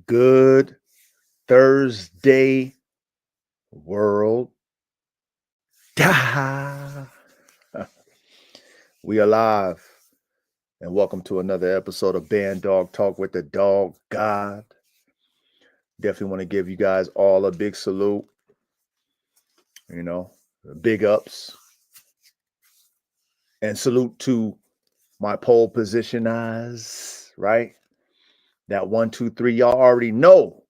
Good Thursday, world. We are live, and welcome to another episode of Band Dog Talk with the Dog God. Definitely want to give you guys all a big salute. Big ups. And salute to my pole positioners, right? That 1, 2, 3, y'all already know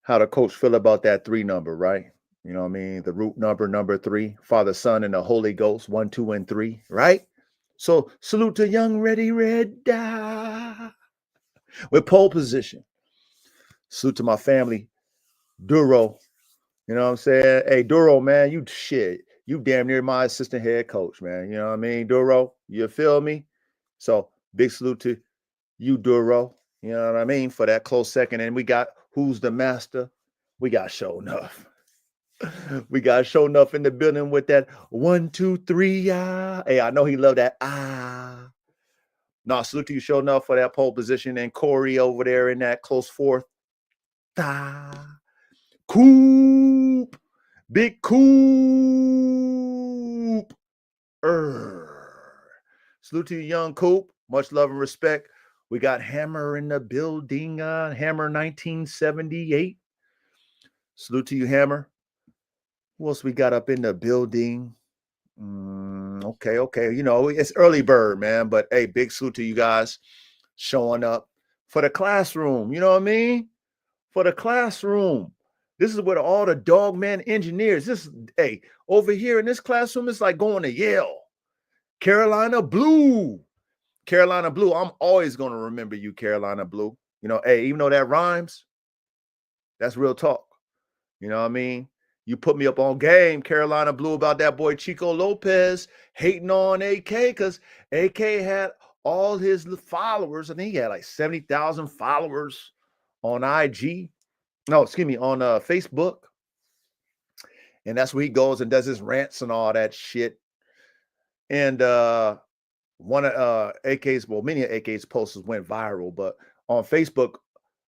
how the coach feel about that 3 number, right? You know what I mean? The root number 3, Father, Son, and the Holy Ghost, 1, 2, and 3, right? So salute to Young Ready Red with pole position. Salute to my family, Duro. You know what I'm saying? Hey, Duro, man, you damn near my assistant head coach, man. You know what I mean? Duro, you feel me? So big salute to you, Duro. You know what I mean? For that close second. And we got Who's the Master? We got Show Enough. We got Show Enough in the building with that 1, 2, 3. Hey, I know he loved that. No, salute to you, Show Enough, for that pole position. And Corey over there in that close fourth. Coop. Big Coop. Salute to you, young Coop. Much love and respect. We got Hammer in the building. Hammer 1978. Salute to you, Hammer. Who else we got up in the building? Okay. You know, it's early bird, man. But hey, big salute to you guys showing up for the classroom. You know what I mean? For the classroom. This is where all the dogman engineers. Over here in this classroom, it's like going to Yale. Carolina Blue. Carolina Blue. I'm always going to remember you, Carolina Blue. You know, hey, even though that rhymes, that's real talk. You know what I mean? You put me up on game, Carolina Blue, about that boy Chico Lopez hating on AK because AK had all his followers. I think he had like 70,000 followers on IG. No, excuse me, on Facebook. And that's where he goes and does his rants and all that shit. And one of many of AK's posts went viral, but on Facebook,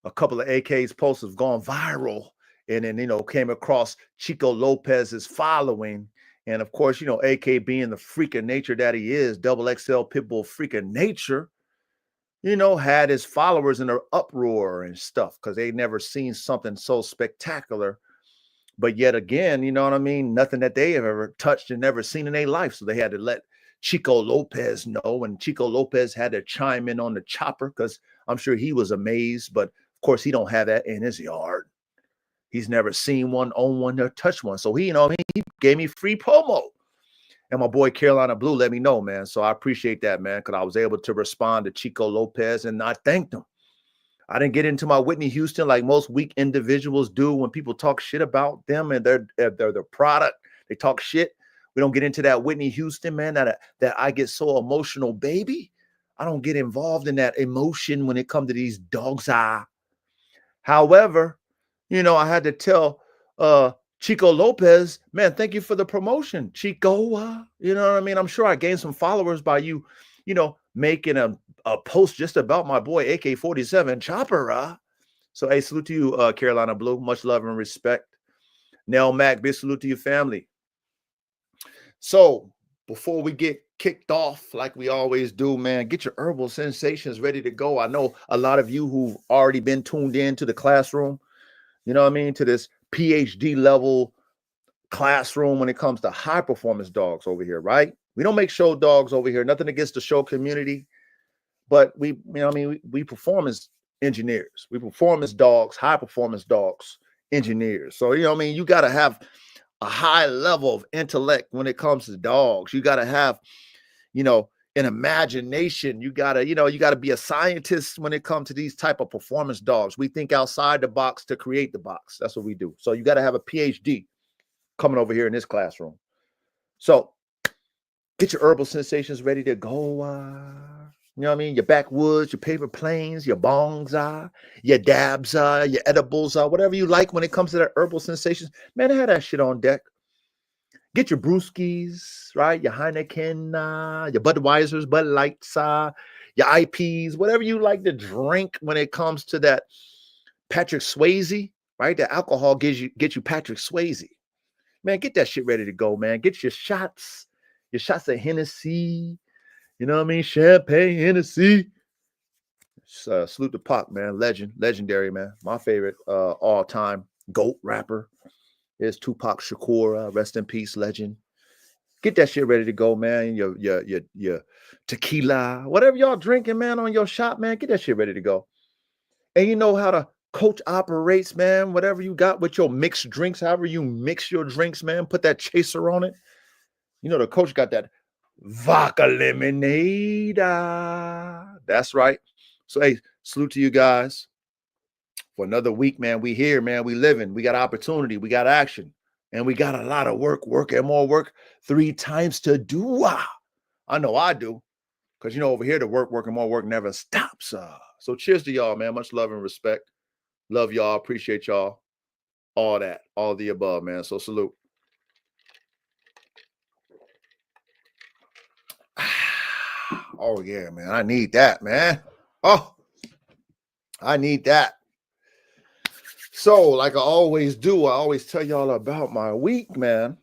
a couple of AK's posts have gone viral. And then, came across Chico Lopez's following. And of course, AK being the freak of nature that he is, double XL Pitbull freak of nature, had his followers in an uproar and stuff because they never seen something so spectacular. But yet again, you know what I mean? Nothing that they have ever touched and never seen in their life. So they had to let Chico Lopez know. And Chico Lopez had to chime in on the chopper because I'm sure he was amazed. But of course, he don't have that in his yard. He's never seen one, own one, or touched one. So he gave me free promo. And my boy Carolina Blue let me know, man. So I appreciate that, man, because I was able to respond to Chico Lopez and I thanked him. I didn't get into my Whitney Houston like most weak individuals do when people talk shit about them and their product. They talk shit. We don't get into that Whitney Houston, man, that I get so emotional, baby. I don't get involved in that emotion when it comes to these dogs. However, I had to tell Chico Lopez, man, thank you for the promotion, Chico. You know what I mean? I'm sure I gained some followers by you, making a post just about my boy AK-47 Chopper. So, hey, salute to you, Carolina Blue. Much love and respect. Nell Mac, big salute to your family. So, before we get kicked off like we always do, man, get your herbal sensations ready to go. I know a lot of you who've already been tuned in to the classroom, you know what I mean, to this PhD level classroom when it comes to high performance dogs over here, right? We don't make show dogs over here. Nothing against the show community, but we perform as engineers. We perform as dogs, high performance dogs, engineers. So, you got to have a high level of intellect when it comes to dogs. You got to have, an imagination. You got to be a scientist when it comes to these type of performance dogs. We think outside the box to create the box. That's what we do. So you got to have a PhD coming over here in this classroom. So get your herbal sensations ready to go. You know what I mean? Your backwoods, your paper planes, your bongs, your dabs, your edibles, whatever you like when it comes to that herbal sensations. Man, I had that shit on deck. Get your brewskis, right? Your Heineken, your Budweisers, Bud Lights, your IPs, whatever you like to drink when it comes to that Patrick Swayze, right? The alcohol gets you Patrick Swayze. Man, get that shit ready to go, man. Get your shots of Hennessy. You know what I mean? Champagne, Hennessy. Salute to Pac, man. Legendary, man. My favorite all-time GOAT rapper is Tupac Shakur. Rest in peace, legend. Get that shit ready to go, man. Your tequila, whatever y'all drinking, man, on your shot, man. Get that shit ready to go. And you know how the coach operates, man. Whatever you got with your mixed drinks, however you mix your drinks, man, put that chaser on it. You know, the coach got that vodka lemonade. That's right. So, hey, salute to you guys for another week, man. We here, man. We living. We got opportunity. We got action. And we got a lot of work and more work 3 times to do. I know I do. Because, you know, over here, the work and more work never stops. So cheers to y'all, man. Much love and respect. Love y'all. Appreciate y'all. All that. All the above, man. So salute. Oh, yeah, man. I need that, man. Oh, I need that. So, like I always do, I always tell y'all about my week, man.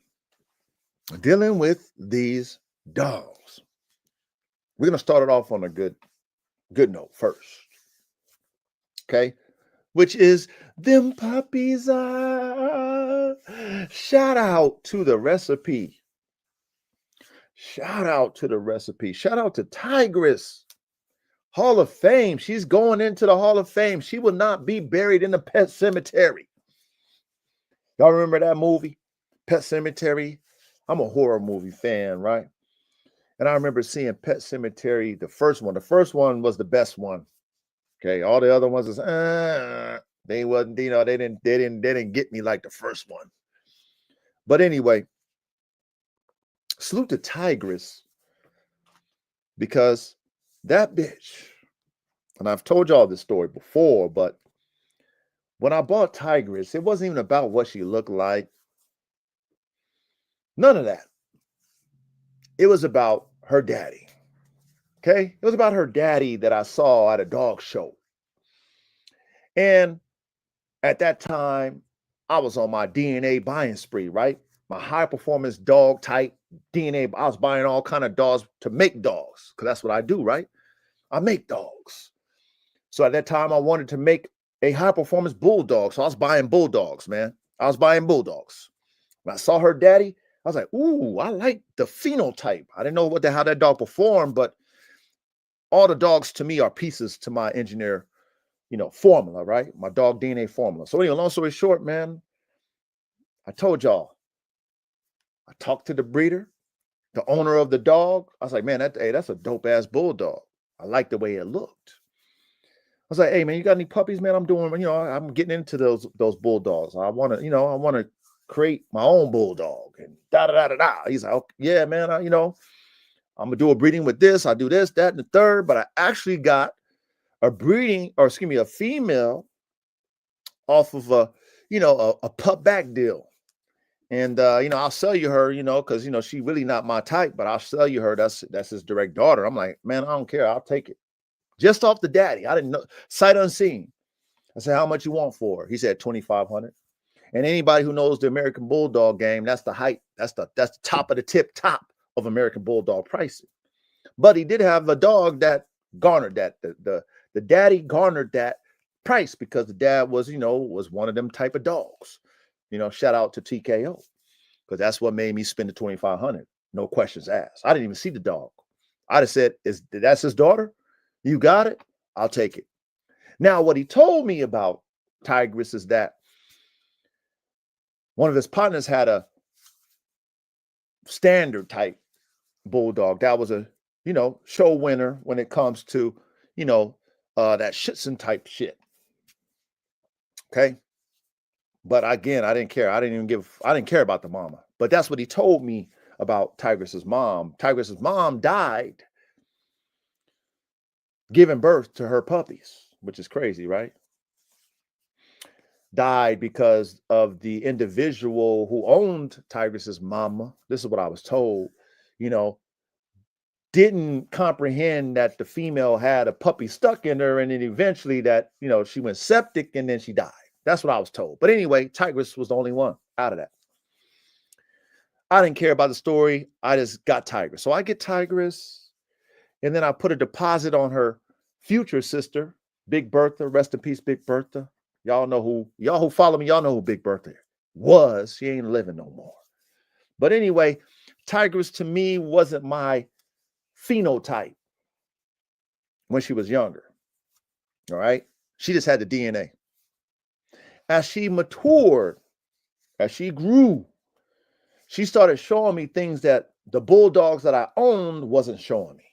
Dealing with these dogs. We're going to start it off on a good note first. Okay? Which is them puppies. Shout out to the recipe. Shout out to the recipe. Shout out to Tigress. Hall of Fame. She's going into the Hall of Fame. She will not be buried in the Pet Cemetery. Y'all remember that movie? Pet Cemetery? I'm a horror movie fan, right? And I remember seeing Pet Cemetery, the first one. The first one was the best one. Okay, all the other ones is they wasn't, you know, they didn't get me like the first one. But anyway, salute to Tigress, because that bitch, and I've told y'all this story before, but when I bought Tigress, it wasn't even about what she looked like. None of that. It was about her daddy. Okay? It was about her daddy that I saw at a dog show. And at that time, I was on my DNA buying spree, right? My high performance dog type DNA. I was buying all kind of dogs to make dogs, because that's what I do, right? I make dogs. So at that time, I wanted to make a high performance bulldog. So I was buying bulldogs, man. I was buying bulldogs. When I saw her daddy, I was like, ooh, I like the phenotype. I didn't know how that dog performed, but all the dogs to me are pieces to my engineer, formula, right? My dog DNA formula. So anyway, long story short, man, I told y'all, I talked to the breeder, the owner of the dog. I was like, man, that's a dope ass bulldog. I like the way it looked. I was like, hey man, you got any puppies, man? I'm I'm getting into those bulldogs. I want to create my own bulldog and da da da da da. He's like, okay, yeah, man, I'm gonna do a breeding with this. I do this, that, and the third. But I actually got a female off of a pup back deal. And I'll sell you her, because she really not my type, but I'll sell you her. That's his direct daughter. I'm like, man, I don't care. I'll take it. Just off the daddy. I didn't know, sight unseen. I said, how much you want for her? He said $2,500. And anybody who knows the American Bulldog game, that's the height. That's the top of the top of American Bulldog pricing. But he did have a dog that garnered that. The daddy garnered that price because the dad was one of them type of dogs. Shout out to TKO, because that's what made me spend the $2,500. No questions asked. I didn't even see the dog. I'd have said, that's his daughter? You got it? I'll take it. Now, what he told me about Tigress is that one of his partners had a standard type bulldog that was a show winner when it comes to that Schitzen type shit. Okay. But again, I didn't care. I didn't care about the mama. But that's what he told me about Tigress's mom. Tigress's mom died giving birth to her puppies, which is crazy, right? Died because of the individual who owned Tigress's mama. This is what I was told, didn't comprehend that the female had a puppy stuck in her, and then eventually that, she went septic and then she died. That's what I was told. But anyway, Tigress was the only one out of that. I didn't care about the story. I just got Tigress. So I get Tigress, and then I put a deposit on her future sister, Big Bertha. Rest in peace, Big Bertha. Y'all who follow me, y'all know who Big Bertha was. She ain't living no more. But anyway, Tigress to me wasn't my phenotype when she was younger. All right. She just had the DNA. As she matured, as she grew, she started showing me things that the bulldogs that I owned wasn't showing me.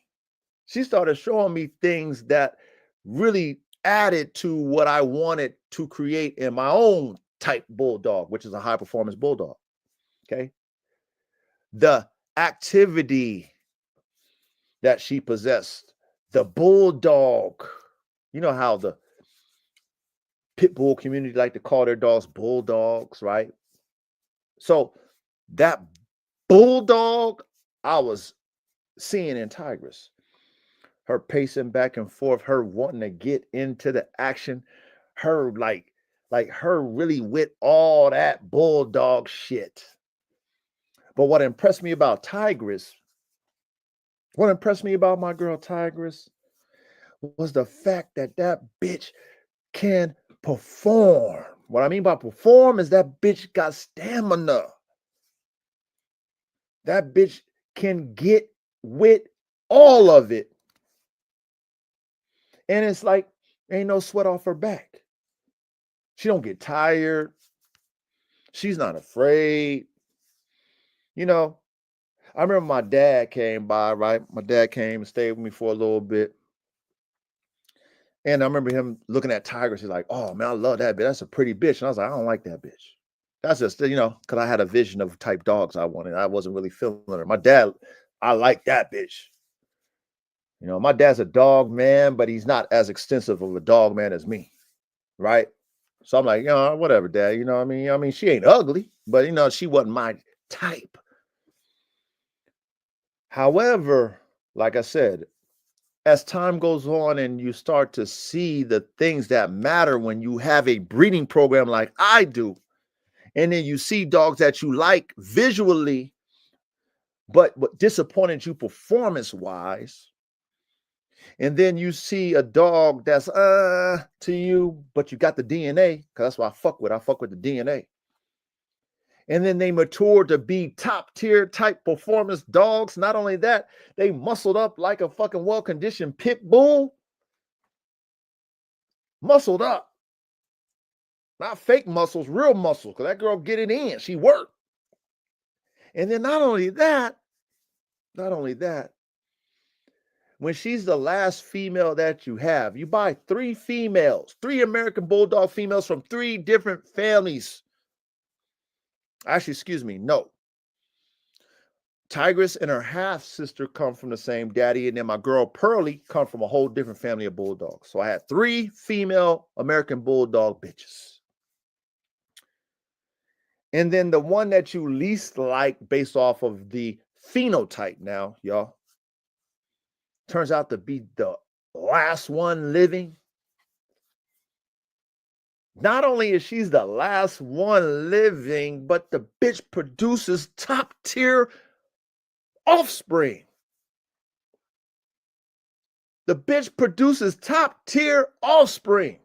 She started showing me things that really added to what I wanted to create in my own type bulldog, which is a high performance bulldog. Okay. The activity that she possessed, the bulldog, you know how the pit bull community like to call their dogs bulldogs, right? So that bulldog I was seeing in Tigress, her pacing back and forth, her wanting to get into the action, her like her really with all that bulldog shit. But what impressed me about Tigress, what impressed me about my girl Tigress was the fact that that bitch can perform. What I mean by perform is that bitch got stamina. That bitch can get with all of it. And it's like, ain't no sweat off her back. She don't get tired. She's not afraid. I remember my dad came by, right? My dad came and stayed with me for a little bit. And I remember him looking at Tigress. He's like, oh, man, I love that bitch. That's a pretty bitch. And I was like, I don't like that bitch. That's just, because I had a vision of type dogs I wanted. I wasn't really feeling her. My dad, I like that bitch. My dad's a dog man, but he's not as extensive of a dog man as me, right? So I'm like, whatever, Dad. You know what I mean? I mean, she ain't ugly, but she wasn't my type. However, like I said, as time goes on and you start to see the things that matter when you have a breeding program like I do, and then you see dogs that you like visually, but disappointed you performance-wise, and then you see a dog that's to you, but you got the DNA, because that's what I fuck with. I fuck with the DNA. And then they mature to be top tier type performance dogs. Not only that, they muscled up like a fucking well-conditioned pit bull. Muscled up. Not fake muscles, real muscles, because that girl get it in. She worked. And then not only that, when she's the last female that you have, you buy 3 females, 3 American Bulldog females from 3 different families. Actually, excuse me, no. Tigress and her half sister come from the same daddy, and then my girl Pearly come from a whole different family of bulldogs. So I had 3 female American Bulldog bitches. And then the one that you least like based off of the phenotype now, y'all, turns out to be the last one living. Not only is she the last one living, but the bitch produces top tier offspring. The bitch produces top tier offspring.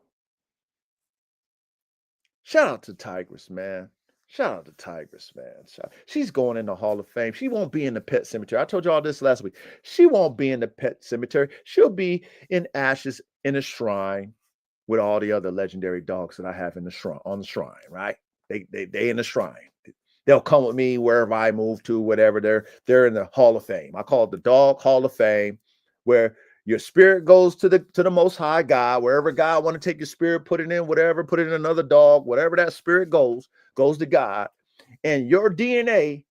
Shout out to Tigress, man. Shout out to Tigress, man. She's going in the Hall of Fame. She won't be in the pet cemetery. I told you all this last week. She won't be in the pet cemetery. She'll be in ashes in a shrine with all the other legendary dogs that I have in the shrine, on the shrine, right? They in the shrine. They'll come with me wherever I move to, whatever. They're in the Hall of Fame. I call it the Dog Hall of Fame, where your spirit goes to the Most High God. Wherever God want to take your spirit, put it in whatever, put it in another dog, whatever that spirit goes to God. And your DNA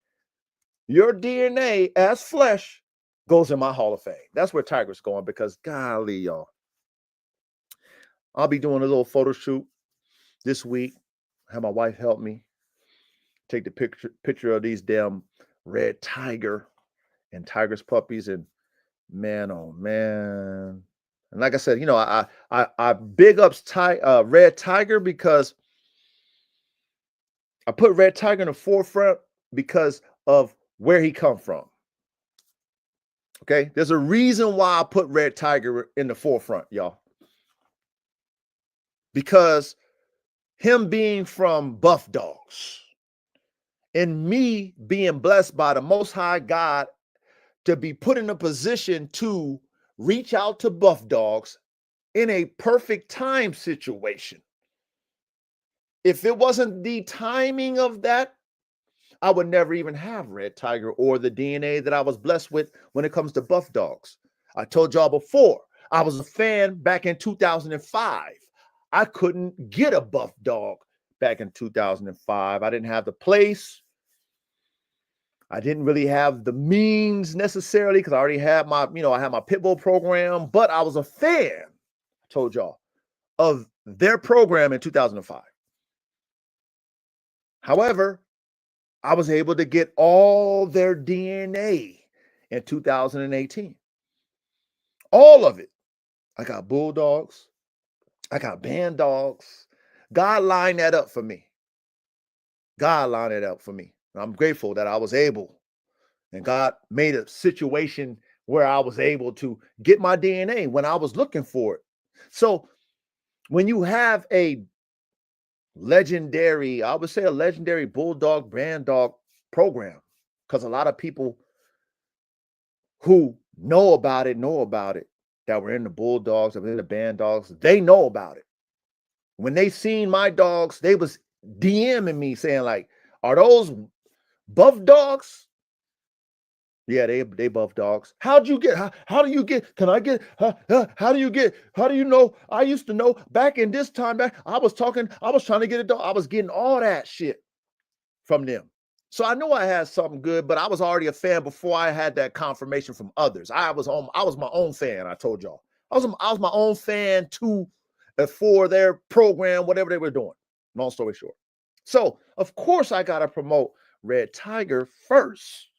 as flesh goes in my Hall of Fame. That's where Tiger's going, because golly, y'all, I'll be doing a little photo shoot this week. Have my wife help me take the picture of these damn red tiger and Tigress puppies, and Man, oh man. And like I said, I big ups Red Tiger because I put Red Tiger in the forefront because of where he come from. Okay, there's a reason why I put Red Tiger in the forefront, y'all. Because him being from Buff Dogs and me being blessed by the Most High God to be put in a position to reach out to Buff Dogs in a perfect time situation. If it wasn't the timing of that, I would never even have Red Tiger or the DNA that I was blessed with when it comes to Buff Dogs. I told y'all before, I was a fan back in 2005. I couldn't get a Buff Dog back in 2005. I didn't have the place. I didn't really have the means necessarily because I already had I had my Pitbull program, but I was a fan, I told y'all, of their program in 2005. However, I was able to get all their DNA in 2018. All of it. I got Bulldogs. I got Band Dogs. God lined that up for me. God lined it up for me. And I'm grateful that I was able, and God made a situation where I was able to get my DNA when I was looking for it. So when you have a legendary, I would say a legendary Bulldog Band Dog program, because a lot of people who know about it, that were in the Bulldogs, that were in the Band Dogs, they know about it. When they seen my dogs, they was DMing me saying like, are those Buff Dogs? Yeah, they Buff Dogs. How do you get, can I get, how do you know? I used to know back in this time back, I was trying to get a dog. I was getting all that shit from them. So I knew I had something good, but I was already a fan before I had that confirmation from others. I was my own fan. I told y'all, I was my own fan too, for their program, whatever they were doing. Long story short. So of course I gotta promote Red Tiger first,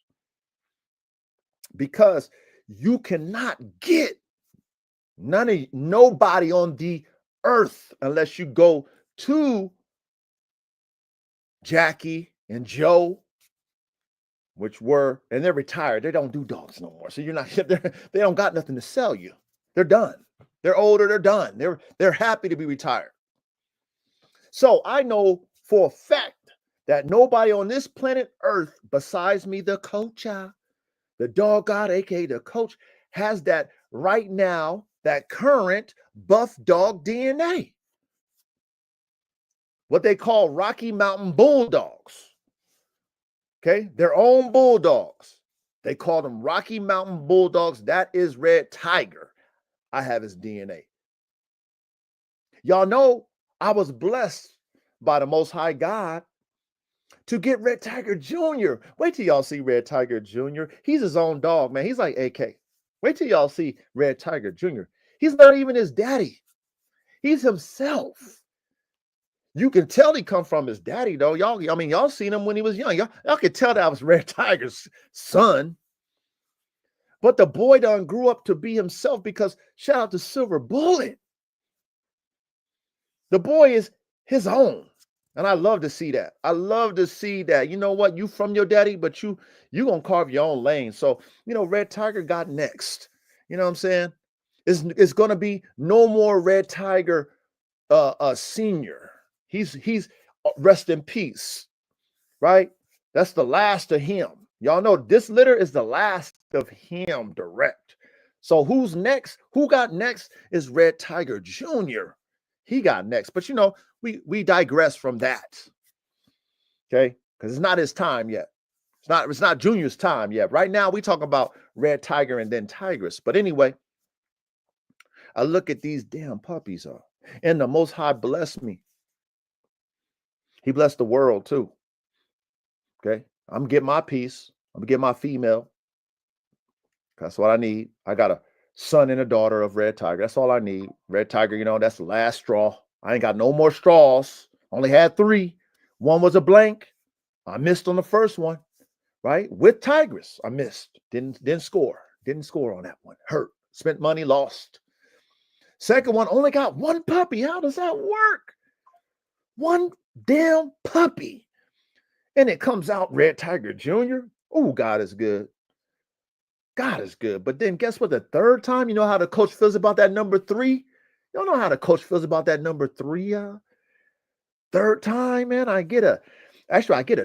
because you cannot get nobody on the earth unless you go to Jackie and Joe, and they're retired. They don't do dogs no more. So they don't got nothing to sell you. They're done. They're older. They're done. They're happy to be retired. So I know for a fact that nobody on this planet Earth besides me, the coach, the dog god, aka the coach, has that right now, that current Buff Dog DNA. What they call Rocky Mountain Bulldogs. Okay, their own bulldogs. They call them Rocky Mountain Bulldogs. That is Red Tiger. I have his DNA. Y'all know I was blessed by the Most High God to get Red Tiger Jr. Wait till y'all see Red Tiger Jr. He's his own dog, man. He's like AK. Wait till y'all see Red Tiger Jr. He's not even his daddy. He's himself. You can tell he come from his daddy, though. Y'all seen him when he was young. Y'all could tell that was Red Tiger's son. But the boy done grew up to be himself, because shout out to Silver Bullet. The boy is his own. And I love to see that. I love to see that. You know what? You from your daddy, but you gonna carve your own lane. So, Red Tiger got next. You know what I'm saying? It's gonna be no more Red Tiger senior. He's rest in peace, right? That's the last of him. Y'all know this litter is the last of him direct. So who's next? Who got next is Red Tiger Jr. He got next. But we digress from that. Okay? Because it's not his time yet. It's not Junior's time yet. Right now, we talk about Red Tiger and then Tigress. But anyway, I look at these damn puppies, and the Most High blessed me. He blessed the world too. Okay? I'm getting my piece. I'm getting my female. That's what I need. I got a son and a daughter of Red Tiger. That's all I need. Red Tiger, that's the last straw. I ain't got no more straws. Only had 3. One was a blank. I missed on the first one, right? With Tigress, I missed. Didn't score. Didn't score on that one. Hurt. Spent money, lost. Second one, only got one puppy. How does that work? One damn puppy. And it comes out Red Tiger Jr. Oh, God is good. God is good. But then guess what? The third time, you know how the coach feels about that number 3? You don't know how the coach feels about that number 3. Third time, man, I get a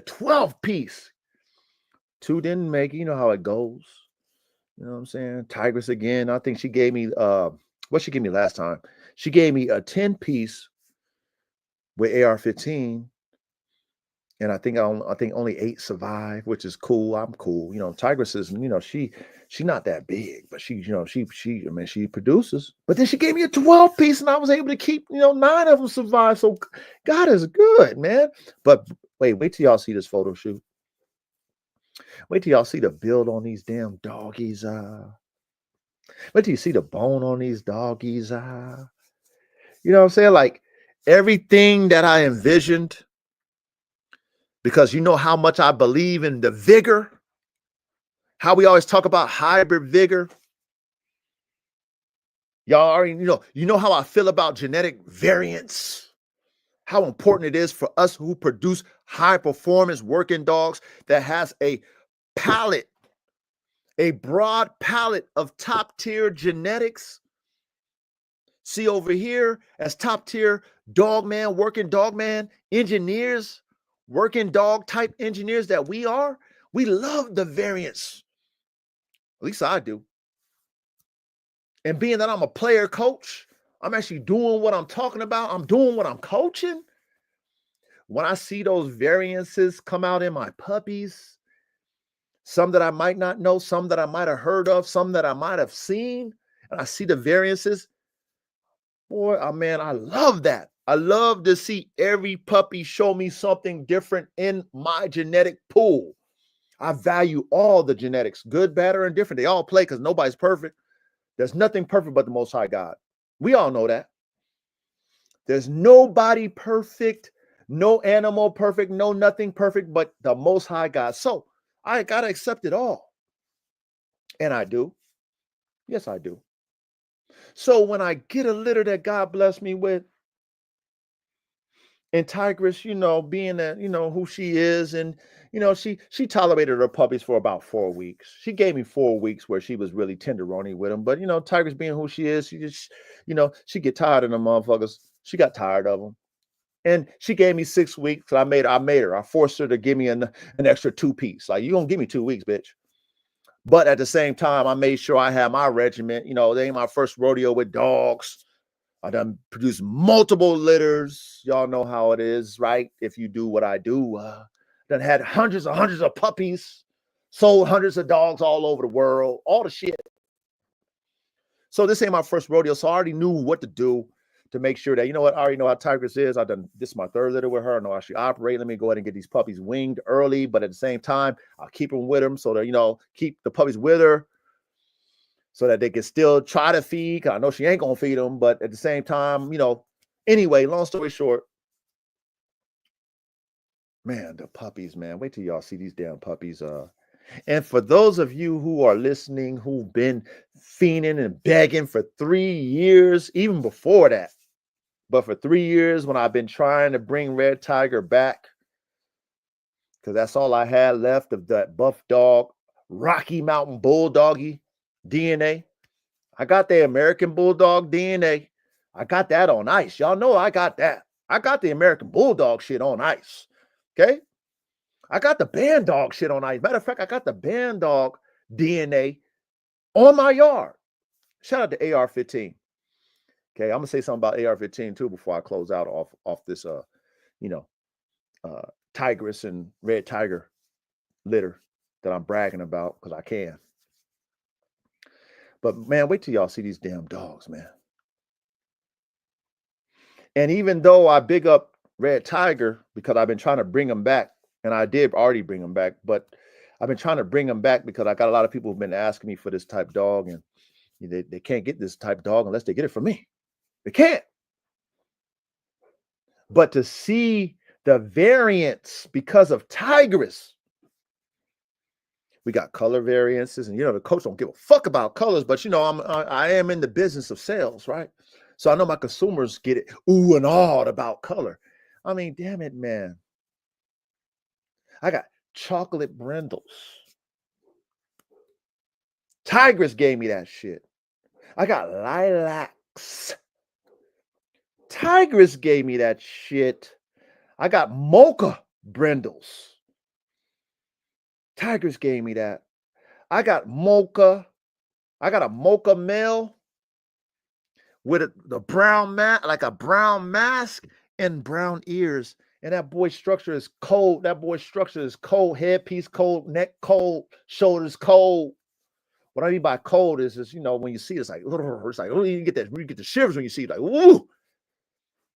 12 piece. 2 didn't make it. You know how it goes. You know what I'm saying? Tigress again. I think she gave me what she gave me last time. She gave me a 10 piece with AR-15. And I think only 8 survived, which is cool. I'm cool. You know, Tigress is, you know, she not that big, but she, you know, I mean, she produces. But then she gave me a 12 piece and I was able to keep, you know, 9 of them survive. So God is good, man. But wait till y'all see this photo shoot. Wait till y'all see the build on these damn doggies. Wait till you see the bone on these doggies. You know what I'm saying? Like everything that I envisioned, because you know how much I believe in the vigor, how we always talk about hybrid vigor. Y'all already you know how I feel about genetic variants, how important it is for us who produce high performance working dogs that has a palette, a broad palette of top tier genetics. See over here, as top tier working dog man engineers, working dog type engineers that we are, we love the variance. At least I do. And being that I'm a player coach, I'm actually doing what I'm talking about. I'm doing what I'm coaching. When I see those variances come out in my puppies, some that I might not know, some that I might have heard of, some that I might have seen, and I see the variances, boy, man, I love that. I love to see every puppy show me something different in my genetic pool. I value all the genetics, good, bad, or indifferent. They all play because nobody's perfect. There's nothing perfect but the Most High God. We all know that. There's nobody perfect, no animal perfect, no nothing perfect but the Most High God. So I got to accept it all. And I do. Yes, I do. So when I get a litter that God blessed me with, and Tigress, you know, being that, you know, who she is, and, you know, she tolerated her puppies for about 4 weeks. She gave me 4 weeks where she was really tenderoni with them. But, you know, Tigress being who she is, she just, you know, she get tired of them motherfuckers. She got tired of them. And she gave me 6 weeks. I made her. I forced her to give me an extra 2 piece. Like, you gonna give me 2 weeks, bitch. But at the same time, I made sure I had my regiment. You know, they ain't my first rodeo with dogs. I done produced multiple litters. Y'all know how it is, right? If you do what I do, done had hundreds of puppies, sold hundreds of dogs all over the world, all the shit. So this ain't my first rodeo, so I already knew what to do to make sure that, you know what, I already know how Tigress is. This is my 3rd litter with her. I know how she operates. Let me go ahead and get these puppies winged early, but at the same time, I'll keep them with them so that, you know, keep the puppies with her so that they can still try to feed. 'Cause I know she ain't gonna feed them, but at the same time, you know, anyway, long story short, man, the puppies, man, wait till y'all see these damn puppies. And for those of you who are listening, who've been fiending and begging for 3 years, even before that, but for 3 years when I've been trying to bring Red Tiger back, because that's all I had left of that buff dog, Rocky Mountain Bulldoggy DNA. I got the American Bulldog DNA. I got that on ice. Y'all know I got that. I got the American Bulldog shit on ice. Okay? I got the band dog shit on ice. Matter of fact, I got the band dog DNA on my yard. Shout out to AR-15. Okay, I'm gonna say something about AR-15 too before I close out off this you know, Tigress and Red Tiger litter that I'm bragging about because I can. But man, wait till y'all see these damn dogs, man. And even though I big up Red Tiger because I've been trying to bring him back, and I did already bring him back, but I've been trying to bring him back because I got a lot of people who've been asking me for this type dog, and they can't get this type dog unless they get it from me. They can't. But to see the variance because of Tigress, We got color variances, and the coach don't give a fuck about colors, but I am in the business of sales, right? So I know my consumers get it ooh and awed about color. I mean, damn it, man. I got chocolate brindles. Tigress gave me that shit. I got lilacs. Tigress gave me that shit. I got mocha brindles. Tigress gave me that. I got mocha. I got a mocha male with the brown like a brown mask and brown ears. And that boy's structure is cold. That boy's structure is cold. Headpiece cold, neck cold, shoulders cold. What I mean by cold is when you see it, it's like oh, you get the shivers when you see it, like ooh,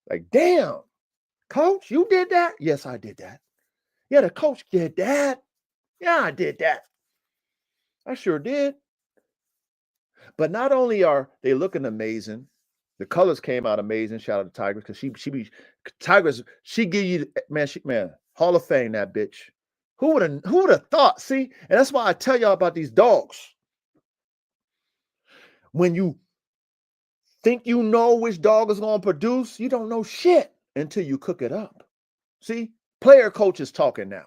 like damn, coach, you did that? Yes, I did that. Yeah, the coach did that. Yeah, I did that. I sure did. But not only are they looking amazing, the colors came out amazing. Shout out to Tigress because Tigress. She give you man, Hall of Fame that bitch. Who would have thought? See, and that's why I tell y'all about these dogs. When you think you know which dog is going to produce, you don't know shit until you cook it up. See, player coach is talking now.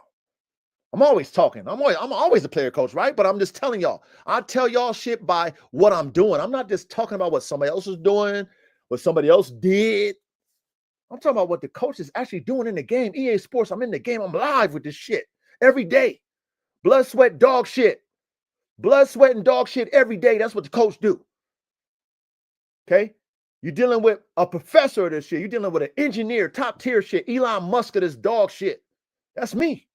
I'm always talking. I'm always a player coach, right? But I'm just telling y'all. I tell y'all shit by what I'm doing. I'm not just talking about what somebody else is doing, what somebody else did. I'm talking about what the coach is actually doing in the game. EA Sports, I'm in the game. I'm live with this shit every day. Blood, sweat, dog shit. Blood, sweat, and dog shit every day. That's what the coach do. Okay? You're dealing with a professor of this shit. You're dealing with an engineer, top tier shit. Elon Musk of this dog shit. That's me.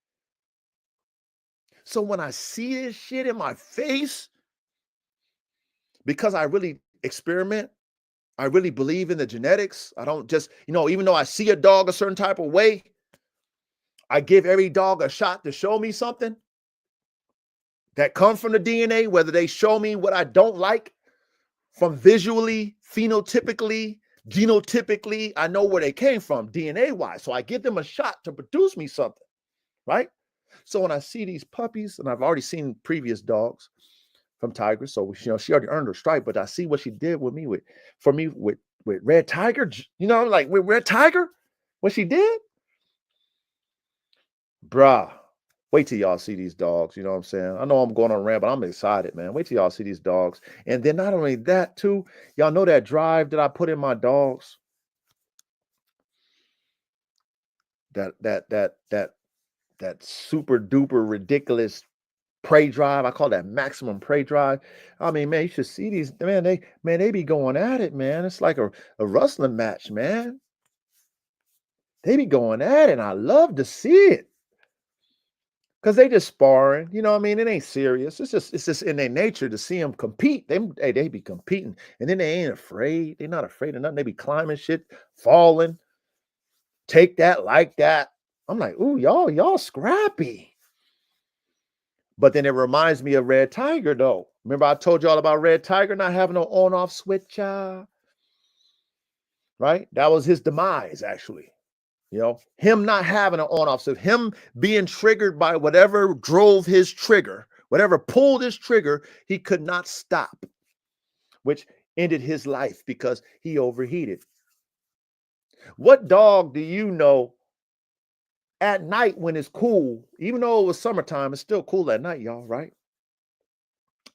So when I see this shit in my face, because I really experiment, I really believe in the genetics. I don't just, even though I see a dog a certain type of way, I give every dog a shot to show me something that comes from the DNA, whether they show me what I don't like from visually, phenotypically, genotypically, I know where they came from DNA-wise. So I give them a shot to produce me something, right? So when I see these puppies, and I've already seen previous dogs from Tigress, so she already earned her stripe, but I see what she did with Red Tiger, like with Red Tiger, what she did, bruh. Wait till y'all see these dogs. You know what I'm saying? I know I'm going on a rant, but I'm excited, man. Wait till y'all see these dogs. And then not only that, too, y'all know that drive that I put in my dogs. That super duper ridiculous prey drive. I call that maximum prey drive. I mean, man, you should see these. Man, they be going at it, man. It's like a wrestling match, man. They be going at it, and I love to see it. Because they just sparring, you know what I mean? It ain't serious. It's just in their nature to see them compete. They be competing. And then they ain't afraid. They're not afraid of nothing. They be climbing shit, falling, take that, like that. I'm like, ooh, y'all scrappy. But then it reminds me of Red Tiger, though. Remember I told y'all about Red Tiger not having no on-off switch, right? That was his demise, actually. Him not having an on-off switch, him being triggered by whatever drove his trigger, whatever pulled his trigger, he could not stop, which ended his life because he overheated. What dog do you know at night when it's cool, even though it was summertime, it's still cool at night, y'all, right?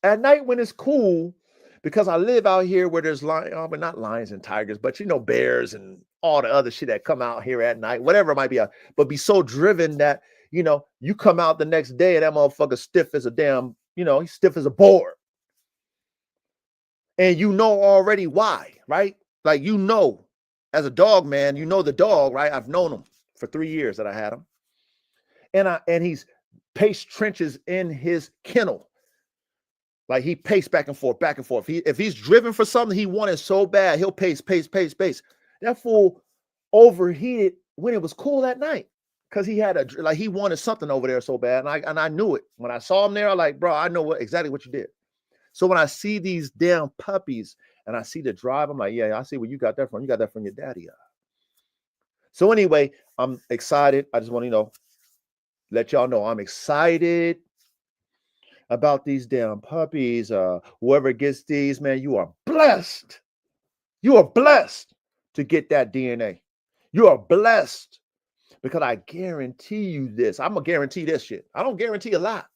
At night when it's cool, because I live out here where there's but not lions and tigers, but bears and all the other shit that come out here at night, whatever it might be, but be so driven that you come out the next day and that motherfucker stiff as a damn, he's stiff as a board. And already why, right? Like as a dog man, the dog, right? I've known him for 3 years that I had him. And he's paced trenches in his kennel. Like he paced back and forth, back and forth. If he's driven for something he wanted so bad, he'll pace. That fool overheated when it was cool at night because he wanted something over there so bad, and I knew it when I saw him there. I'm like, bro, I know exactly what you did. So when I see these damn puppies and I see the drive, I'm like, yeah, I see where you got that from. You got that from your daddy. So anyway, I'm excited. I just want to let y'all know I'm excited. about these damn puppies. Whoever gets these, man, you are blessed. You are blessed to get that DNA. You are blessed because I guarantee you this. I'm going to guarantee this shit. I don't guarantee a lot.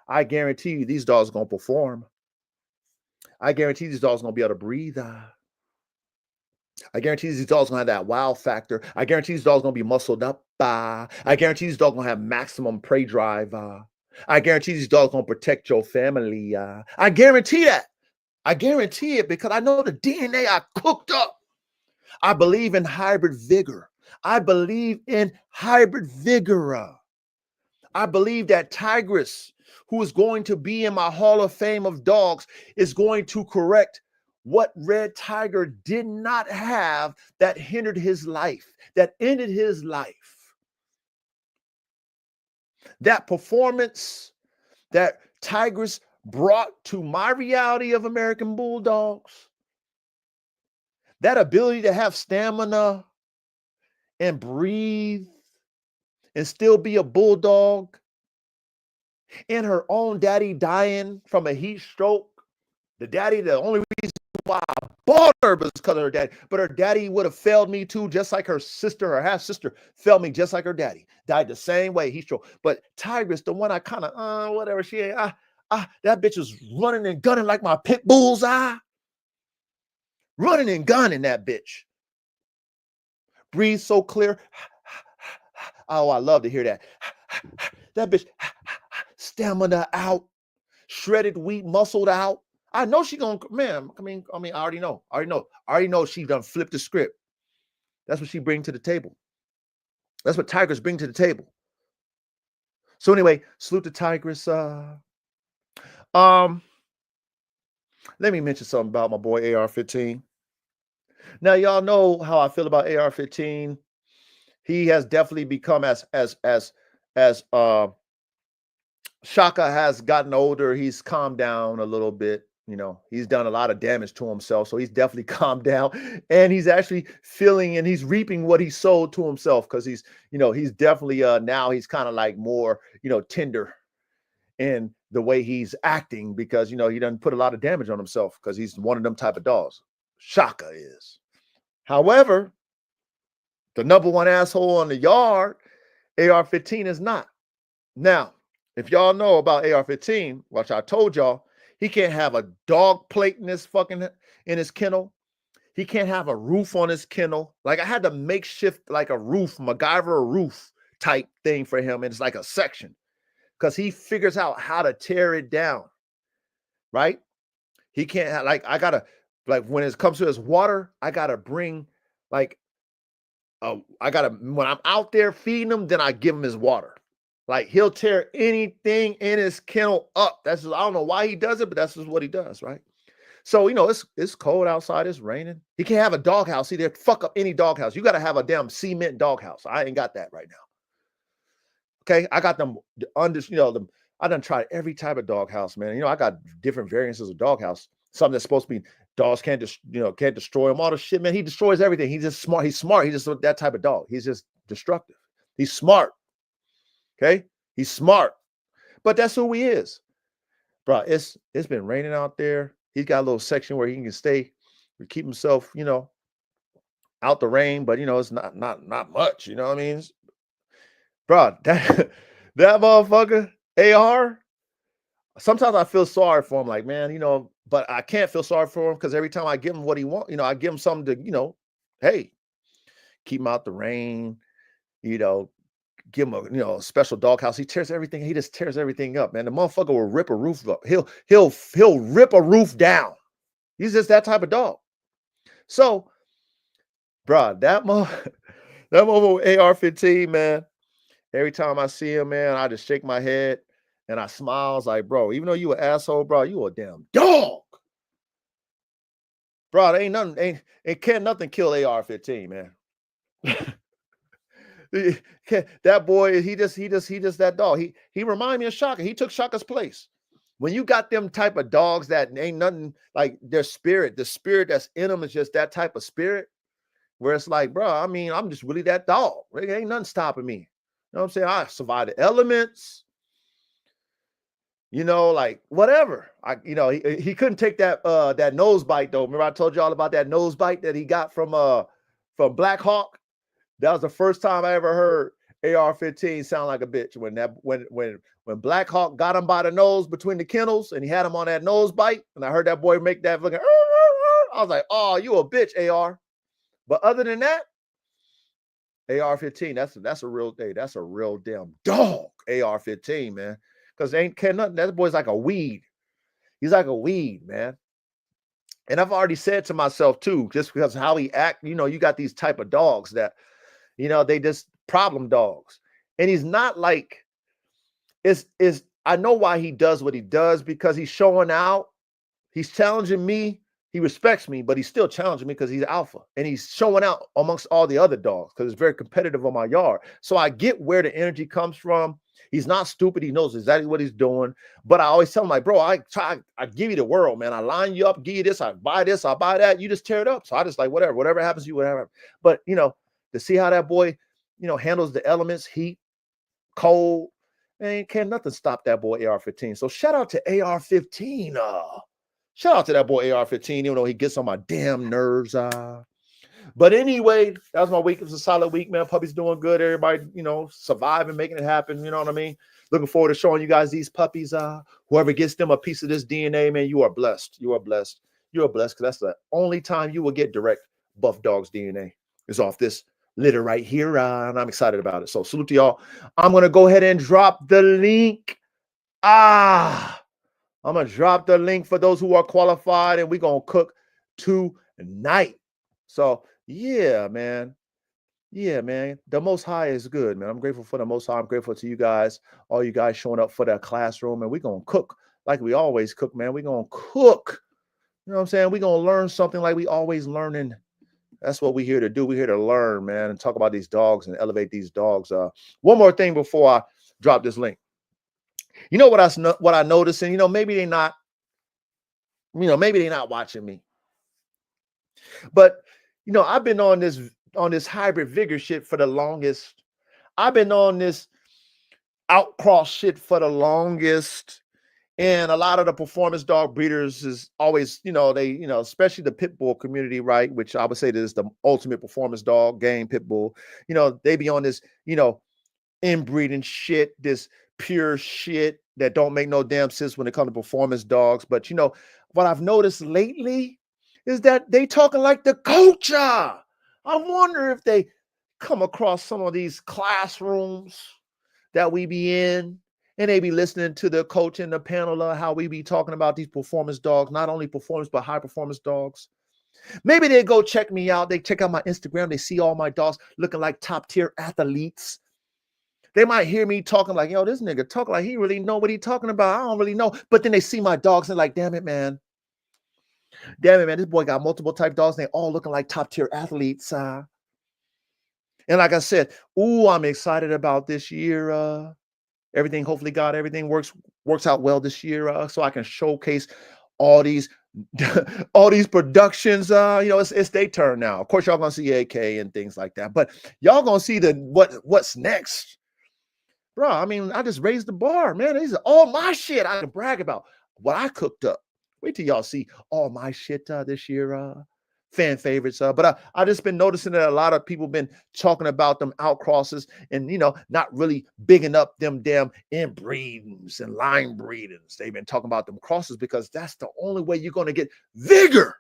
I guarantee you these dogs are going to perform. I guarantee these dogs are going to be able to breathe. I guarantee these dogs are going to have that wow factor. I guarantee these dogs are going to be muscled up. I guarantee these dogs are going to have maximum prey drive. I guarantee these dogs are going to protect your family. I guarantee that. I guarantee it because I know the DNA I cooked up. I believe in hybrid vigor. I believe in hybrid vigor. I believe that Tigress, who is going to be in my Hall of Fame of dogs, is going to correct what Red Tiger did not have that hindered his life, that ended his life. That performance that Tigress brought to my reality of American Bulldogs, that ability to have stamina and breathe and still be a bulldog, and her own daddy dying from a heat stroke. The only reason why I bought her was because of her daddy, but her daddy would have failed me too, just like her sister, her half sister, failed me just like her daddy. Died the same way, heat stroke. But Tigress, the one I kind of, whatever she ain't, that bitch was running and gunning like my pit bull's eye. Running and gunning that bitch. Breathe so clear. Oh, I love to hear that. That bitch, stamina out, shredded wheat, muscled out. I know she gonna, man. I mean, I already know she done flipped the script. That's what she bring to the table. That's what Tigress bring to the table. So anyway, salute to Tigress. Let me mention something about my boy AR-15. Now y'all know how I feel about AR-15. He has definitely become as Shaka has gotten older. He's calmed down a little bit. You know, he's done a lot of damage to himself. So he's definitely calmed down, and he's actually feeling and he's reaping what he sowed to himself. Cause he's definitely now he's kind of like more, tender in the way he's acting because, he doesn't put a lot of damage on himself because he's one of them type of dogs. Shaka is. However, the number one asshole on the yard, AR-15 is not. Now, if y'all know about AR-15, which I told y'all, he can't have a dog plate in his kennel. He can't have a roof on his kennel. Like I had to makeshift like a roof, MacGyver roof type thing for him. And it's like a section because he figures out how to tear it down. Right? He can't have when it comes to his water, I gotta bring when I'm out there feeding him, then I give him his water. Like he'll tear anything in his kennel up. I don't know why he does it, but that's just what he does, right? So it's cold outside, it's raining. He can't have a doghouse. See, they fuck up any doghouse. You got to have a damn cement doghouse. I ain't got that right now. Okay, I got them I done tried every type of doghouse, man. I got different variances of doghouse. Something that's supposed to be dogs can't destroy him. All the shit, man. He destroys everything. He's just smart. He's smart. He's just that type of dog. He's just destructive. He's smart. Okay, he's smart, but that's who he is, bro. It's been raining out there. He's got a little section where he can stay, keep himself, out the rain, but it's not much. You know what I mean, bro? That motherfucker AR. Sometimes I feel sorry for him, like man, but I can't feel sorry for him because every time I give him what he wants, I give him something to, hey, keep him out the rain, give him a special doghouse. He tears everything. He just tears everything up, man. The motherfucker will rip a roof up. He'll rip a roof down. He's just that type of dog. So, bro, that motherfucker AR-15, man. Every time I see him, man, I just shake my head and I smile. I was like, bro, even though you an asshole, bro, you a damn dog. Bro, can't nothing kill AR-15, man. That boy, he just that dog. He remind me of Shaka. He took Shaka's place. When you got them type of dogs that ain't nothing like their spirit, the spirit that's in them is just that type of spirit where it's like, bro, I mean, I'm just really that dog. There ain't nothing stopping me. You know what I'm saying? I survived the elements. You know, like whatever. He couldn't take that nose bite though. Remember I told y'all about that nose bite that he got from Black Hawk? That was the first time I ever heard AR-15 sound like a bitch when Black Hawk got him by the nose between the kennels and he had him on that nose bite. And I heard that boy make that looking. I was like, oh, you a bitch, AR. But other than that, AR-15, that's a real day. That's a real damn dog, AR-15, man. Because they ain't care nothing. That boy's like a weed. He's like a weed, man. And I've already said to myself too, just because how he act, you got these type of dogs that, they just problem dogs. And he's not like is I know why he does what he does, because he's showing out. He's challenging me. He respects me, but he's still challenging me because he's alpha. And he's showing out amongst all the other dogs because it's very competitive on my yard. So I get where the energy comes from. He's not stupid. He knows exactly what he's doing. But I always tell him, like, bro, I give you the world, man. I line you up, give you this, I buy that. You just tear it up. So I just like, whatever happens to you, whatever. But, to see how that boy, handles the elements, heat, cold, man, can't nothing stop that boy AR-15. So shout out to AR-15. Shout out to that boy AR-15, even though he gets on my damn nerves. But anyway, that was my week. It was a solid week, man. Puppy's doing good. Everybody, surviving, making it happen. You know what I mean? Looking forward to showing you guys these puppies. Whoever gets them a piece of this DNA, man, you are blessed. You are blessed. You are blessed, because that's the only time you will get direct Buff Dog's DNA is off this litter right here. And I'm excited about it. So salute to y'all. I'm going to go ahead and drop the link. I'm going to drop the link for those who are qualified, and we're going to cook tonight. So, yeah, man. Yeah, man. The Most High is good, man. I'm grateful for the Most High. I'm grateful to you guys, all you guys showing up for that classroom, and we're going to cook like we always cook, man. We're going to cook. You know what I'm saying? We're going to learn something like we always learning. That's what we're here to do. We're here to learn, man, and talk about these dogs and elevate these dogs. One more thing before I drop this link. You know what I noticed, and maybe they're not, watching me. But I've been on this hybrid vigor shit for the longest. I've been on this outcross shit for the longest. And a lot of the performance dog breeders is always, they, especially the pit bull community, right? Which I would say is the ultimate performance dog game, pit bull. They be on this, inbreeding shit, this pure shit that don't make no damn sense when it comes to performance dogs. But what I've noticed lately is that they talking like the culture. I wonder if they come across some of these classrooms that we be in, and they be listening to the coach and the panel of how we be talking about these performance dogs, not only performance, but high performance dogs. Maybe they go check me out. They check out my Instagram. They see all my dogs looking like top tier athletes. They might hear me talking like, yo, this nigga talk like he really know what he talking about. I don't really know. But then they see my dogs and like, damn it, man. This boy got multiple type dogs. And they all looking like top tier athletes. And like I said, I'm excited about this year. Everything, hopefully, God, everything works out well this year. So I can showcase all these productions. It's their turn now. Of course, y'all gonna see AK and things like that. But y'all gonna see what's next. Bro, I mean, I just raised the bar, man. These are all my shit I can brag about. What I cooked up. Wait till y'all see all my shit this year. Fan favorites. But I just been noticing that a lot of people been talking about them outcrosses and, not really bigging up them damn inbreedings and line breedings. They've been talking about them crosses because that's the only way you're going to get vigor.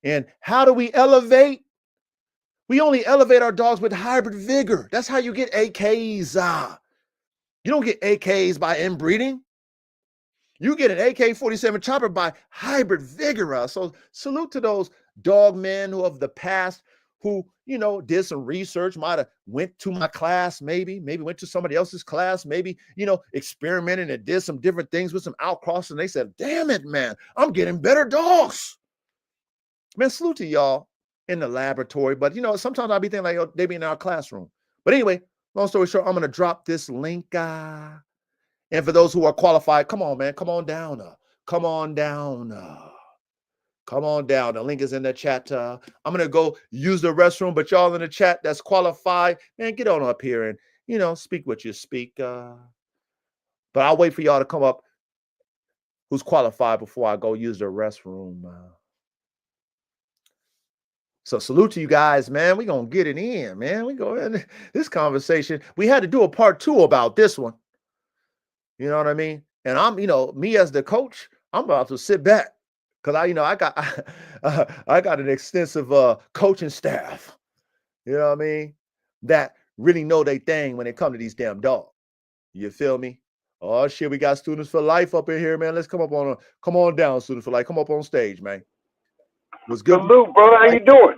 And how do we elevate? We only elevate our dogs with hybrid vigor. That's how you get AKs. You don't get AKs by inbreeding. You get an AK-47 chopper by hybrid vigor. So salute to those dog men who of the past who, did some research, might have went to my class, maybe went to somebody else's class, maybe, experimented and did some different things with some outcross. And they said, damn it, man, I'm getting better dogs. Man, salute to y'all in the laboratory. But, sometimes I'll be thinking like, they be in our classroom. But anyway, long story short, I'm going to drop this link. And for those who are qualified, come on, man, come on down. Come on down. Come on down. The link is in the chat. I'm going to go use the restroom, but y'all in the chat that's qualified, man, get on up here and, speak what you speak. But I'll wait for y'all to come up who's qualified before I go use the restroom. So salute to you guys, man. We're going to get it in, man. We go in this conversation. We had to do a part 2 about this one. You know what I mean? And I'm, me as the coach, I'm about to sit back because I got an extensive coaching staff. You know what I mean? That really know their thing when it comes to these damn dogs. You feel me? Oh shit, we got students for life up in here, man. Let's come on down, students for life. Come up on stage, man. What's good? Salute, bro. How you doing?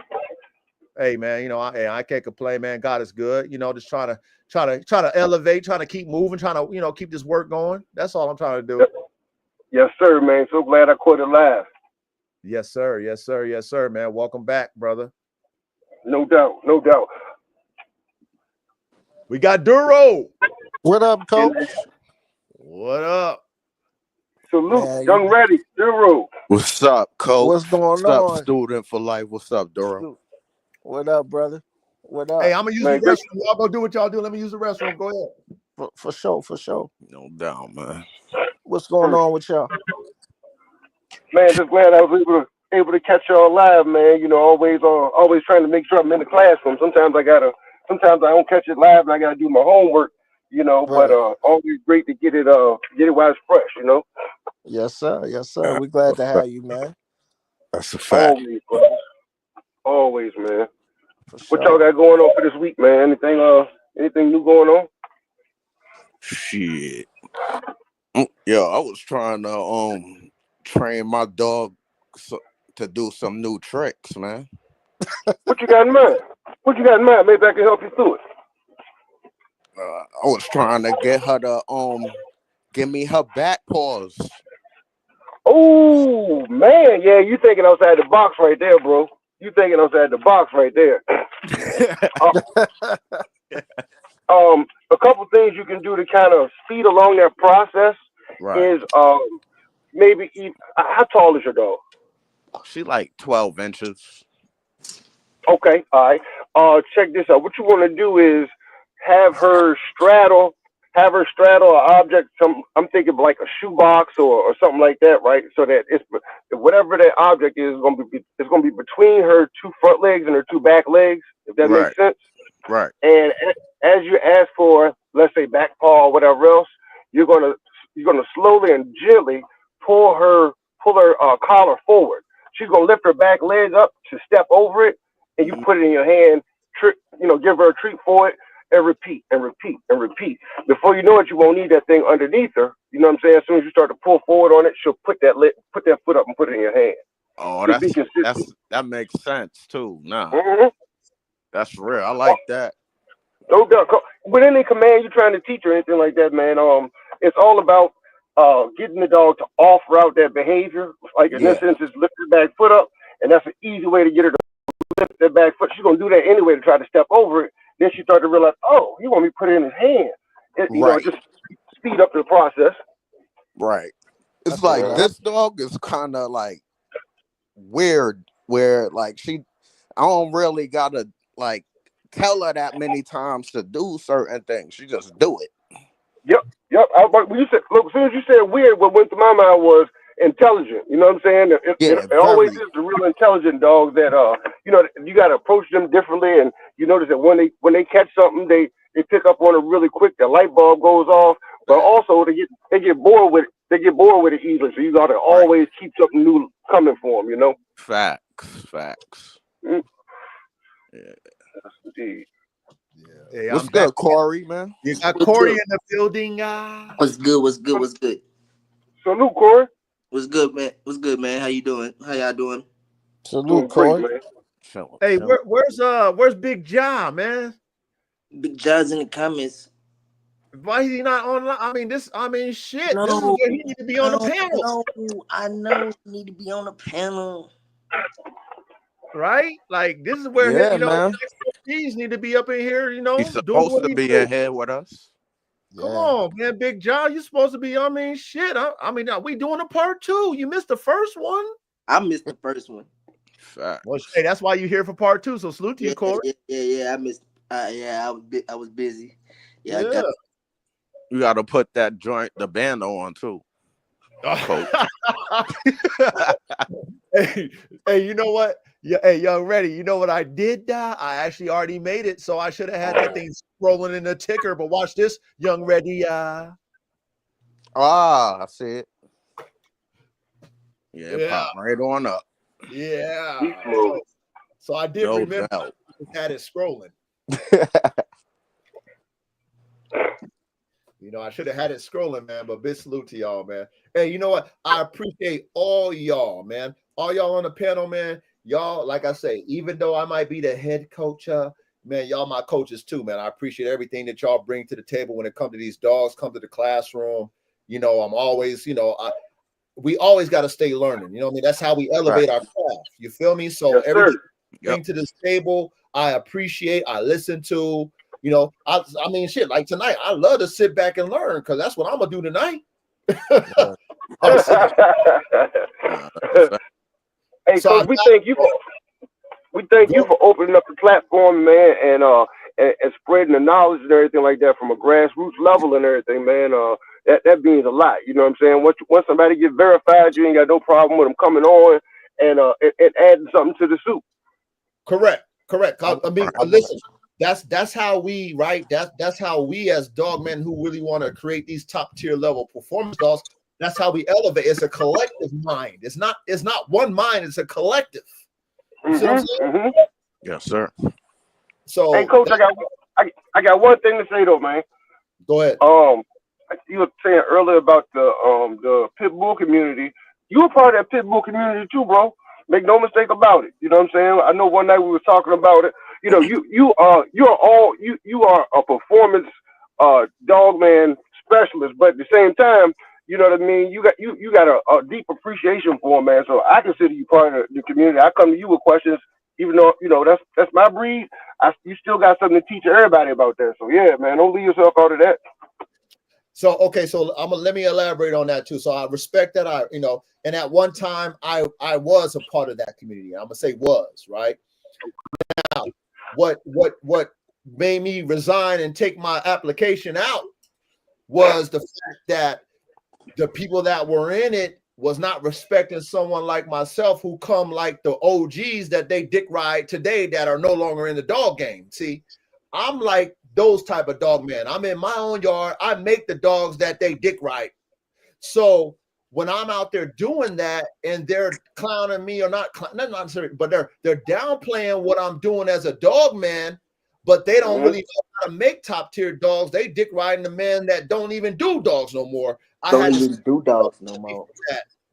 Hey man, I can't complain, man. God is good. Just trying to elevate, trying to keep moving, trying to, keep this work going. That's all I'm trying to do. Yes, sir, man. So glad I caught it live. Yes, sir. Yes, sir. Yes, sir, man. Welcome back, brother. No doubt. No doubt. We got Duro. What up, coach? What up? Salute. Man, Young Ready. Duro. What's up, coach? What's going on? What's up, student for life? What's up, Duro? What up, brother? What up? Hey, I'm going to use the restroom. Y'all go do what y'all do. Let me use the restroom. Go ahead. For sure. No doubt, man. What's going on with y'all? Man, just glad I was able to catch y'all live, man. Always trying to make sure I'm in the classroom. Sometimes I don't catch it live and I gotta do my homework, right. But always great to get it while it's fresh, Yes, sir. Yes, sir. We're glad to have you, man. That's a fact. Always, bro. Always, man. For sure. What y'all got going on for this week, man? Anything new going on? Shit. Yo, I was trying to train my dog to do some new tricks, man. What you got in mind? Maybe I can help you through it. I was trying to get her to give me her back paws. Oh man, yeah, you thinking outside the box right there, bro. You thinking outside the box right there. A couple things you can do to kind of speed along that process is maybe how tall is your dog? She like 12 inches. Okay, all right. Check this out. What you want to do is have her straddle an object. I'm thinking like a shoebox or something like that, right? So that it's whatever that object is going to be, it's going to be between her two front legs and her two back legs. If that makes sense. Right. And as you ask for, let's say back paw or whatever else, you're gonna slowly and gently pull her collar forward. She's gonna lift her back leg up to step over it, and you put it in your hand. Give her a treat for it, and repeat and repeat and repeat. Before you know it, you won't need that thing underneath her. You know what I'm saying? As soon as you start to pull forward on it, she'll put that foot up and put it in your hand. Oh, that makes sense too. Nah, that's real. I like that. No doubt. With any command you're trying to teach or anything like that, man, it's all about getting the dog to off route that behavior. Like in this instance, lift her back foot up, and that's an easy way to get her to lift that back foot. She's gonna do that anyway to try to step over it. Then she started to realize, oh, you want me to put it in his hand. Just speed up the process. Right. It's like this dog is kind of like weird, where like I don't really gotta like tell her that many times to do certain things. She just do it. Yep. When you said, look, as soon as you said weird, what went through my mind was intelligent. You know what I'm saying? It always is the real intelligent dogs that you got to approach them differently, and you notice that when they catch something, they pick up on it really quick. The light bulb goes off, but also they get bored with it. They get bored with it easily. So you got to always keep something new coming for them. Facts. Mm-hmm. Yeah. Indeed. Hey, what's good, Corey, man? You got Corey in the building. What's good? Salute, Corey. What's good, man? How you doing? How y'all doing? Salute, Corey. Man. Hey, where's Big John, man? Big John's in the comments. Why is he not online? Shit. No, this is where he need to be on the panel. No, I know he need to be on the panel. Right? Like this is where these need to be up in here, He's supposed to be in here with us. Come on, man, Big John. You're supposed to be, shit. We doing a part 2. You missed the first one. I missed the first one. Fact. Well, hey, that's why you're here for part 2. So salute to you, Corey. Yeah. I missed. I was busy. You got to put that joint, the band on too, coach. Hey, you know what? Yeah, hey, Young Ready, you know what I did? I actually already made it, so I should have had that thing scrolling in the ticker. But watch this, Young Ready. I see it. Yeah, it Yeah, popped right on up. yeah. He's smooth. So I did No remember doubt. I had it scrolling. You know, I should have had it scrolling, man. But big salute to y'all, man. Hey, you know what? I appreciate all y'all, man. All y'all on the panel, man. Y'all, like I say, even though I might be the head coach, man, y'all my coaches too, man. I appreciate everything that y'all bring to the table when it comes to these dogs, come to the classroom. You know, I'm always, you know, we always got to stay learning. You know what I mean? That's how we elevate our craft. You feel me? So Yes, everything sir. you bring to this table, I appreciate, I listen to. You know, I mean, shit, like tonight, I love to sit back and learn because that's what I'm going to do tonight. I'm sitting. Hey, So I Coach, we thank you for opening up the platform, man, and spreading the knowledge and everything like that from a grassroots level and everything, man. That means a lot. You know what I'm saying? Once somebody get verified, you ain't got no problem with them coming on and adding something to the soup. Correct. I mean, listen, that's how we, right? That's how we as dogmen who really want to create these top tier level performance dogs. That's how we elevate. It's a collective mind. It's not one mind. It's a collective. You see what I'm saying? Yes, sir. So, hey, Coach, I got one thing to say though, man. Go ahead. You were saying earlier about the pit bull community. You were part of that pit bull community too, bro. Make no mistake about it. You know what I'm saying? I know one night we were talking about it. You know, you are a performance dog man specialist, but at the same time, you know what I mean. You got a deep appreciation for him, man. So I consider you part of the community. I come to you with questions, even though you know that's my breed. You still got something to teach everybody about that. So yeah, man, don't leave yourself out of that. So okay, so let me elaborate on that too. So I respect that. And at one time I was a part of that community. I'm gonna say was, right? Now, what made me resign and take my application out was the fact that the people that were in it was not respecting someone like myself who come like the OGs that they dick ride today that are no longer in the dog game. See, I'm like those type of dog men. I'm in my own yard. I make the dogs that they dick ride. So when I'm out there doing that and they're clowning me or not necessarily, but they're downplaying what I'm doing as a dog man, but they don't really know how to make top tier dogs. They dick riding the men that don't even do dogs no more. I had to do dogs no more.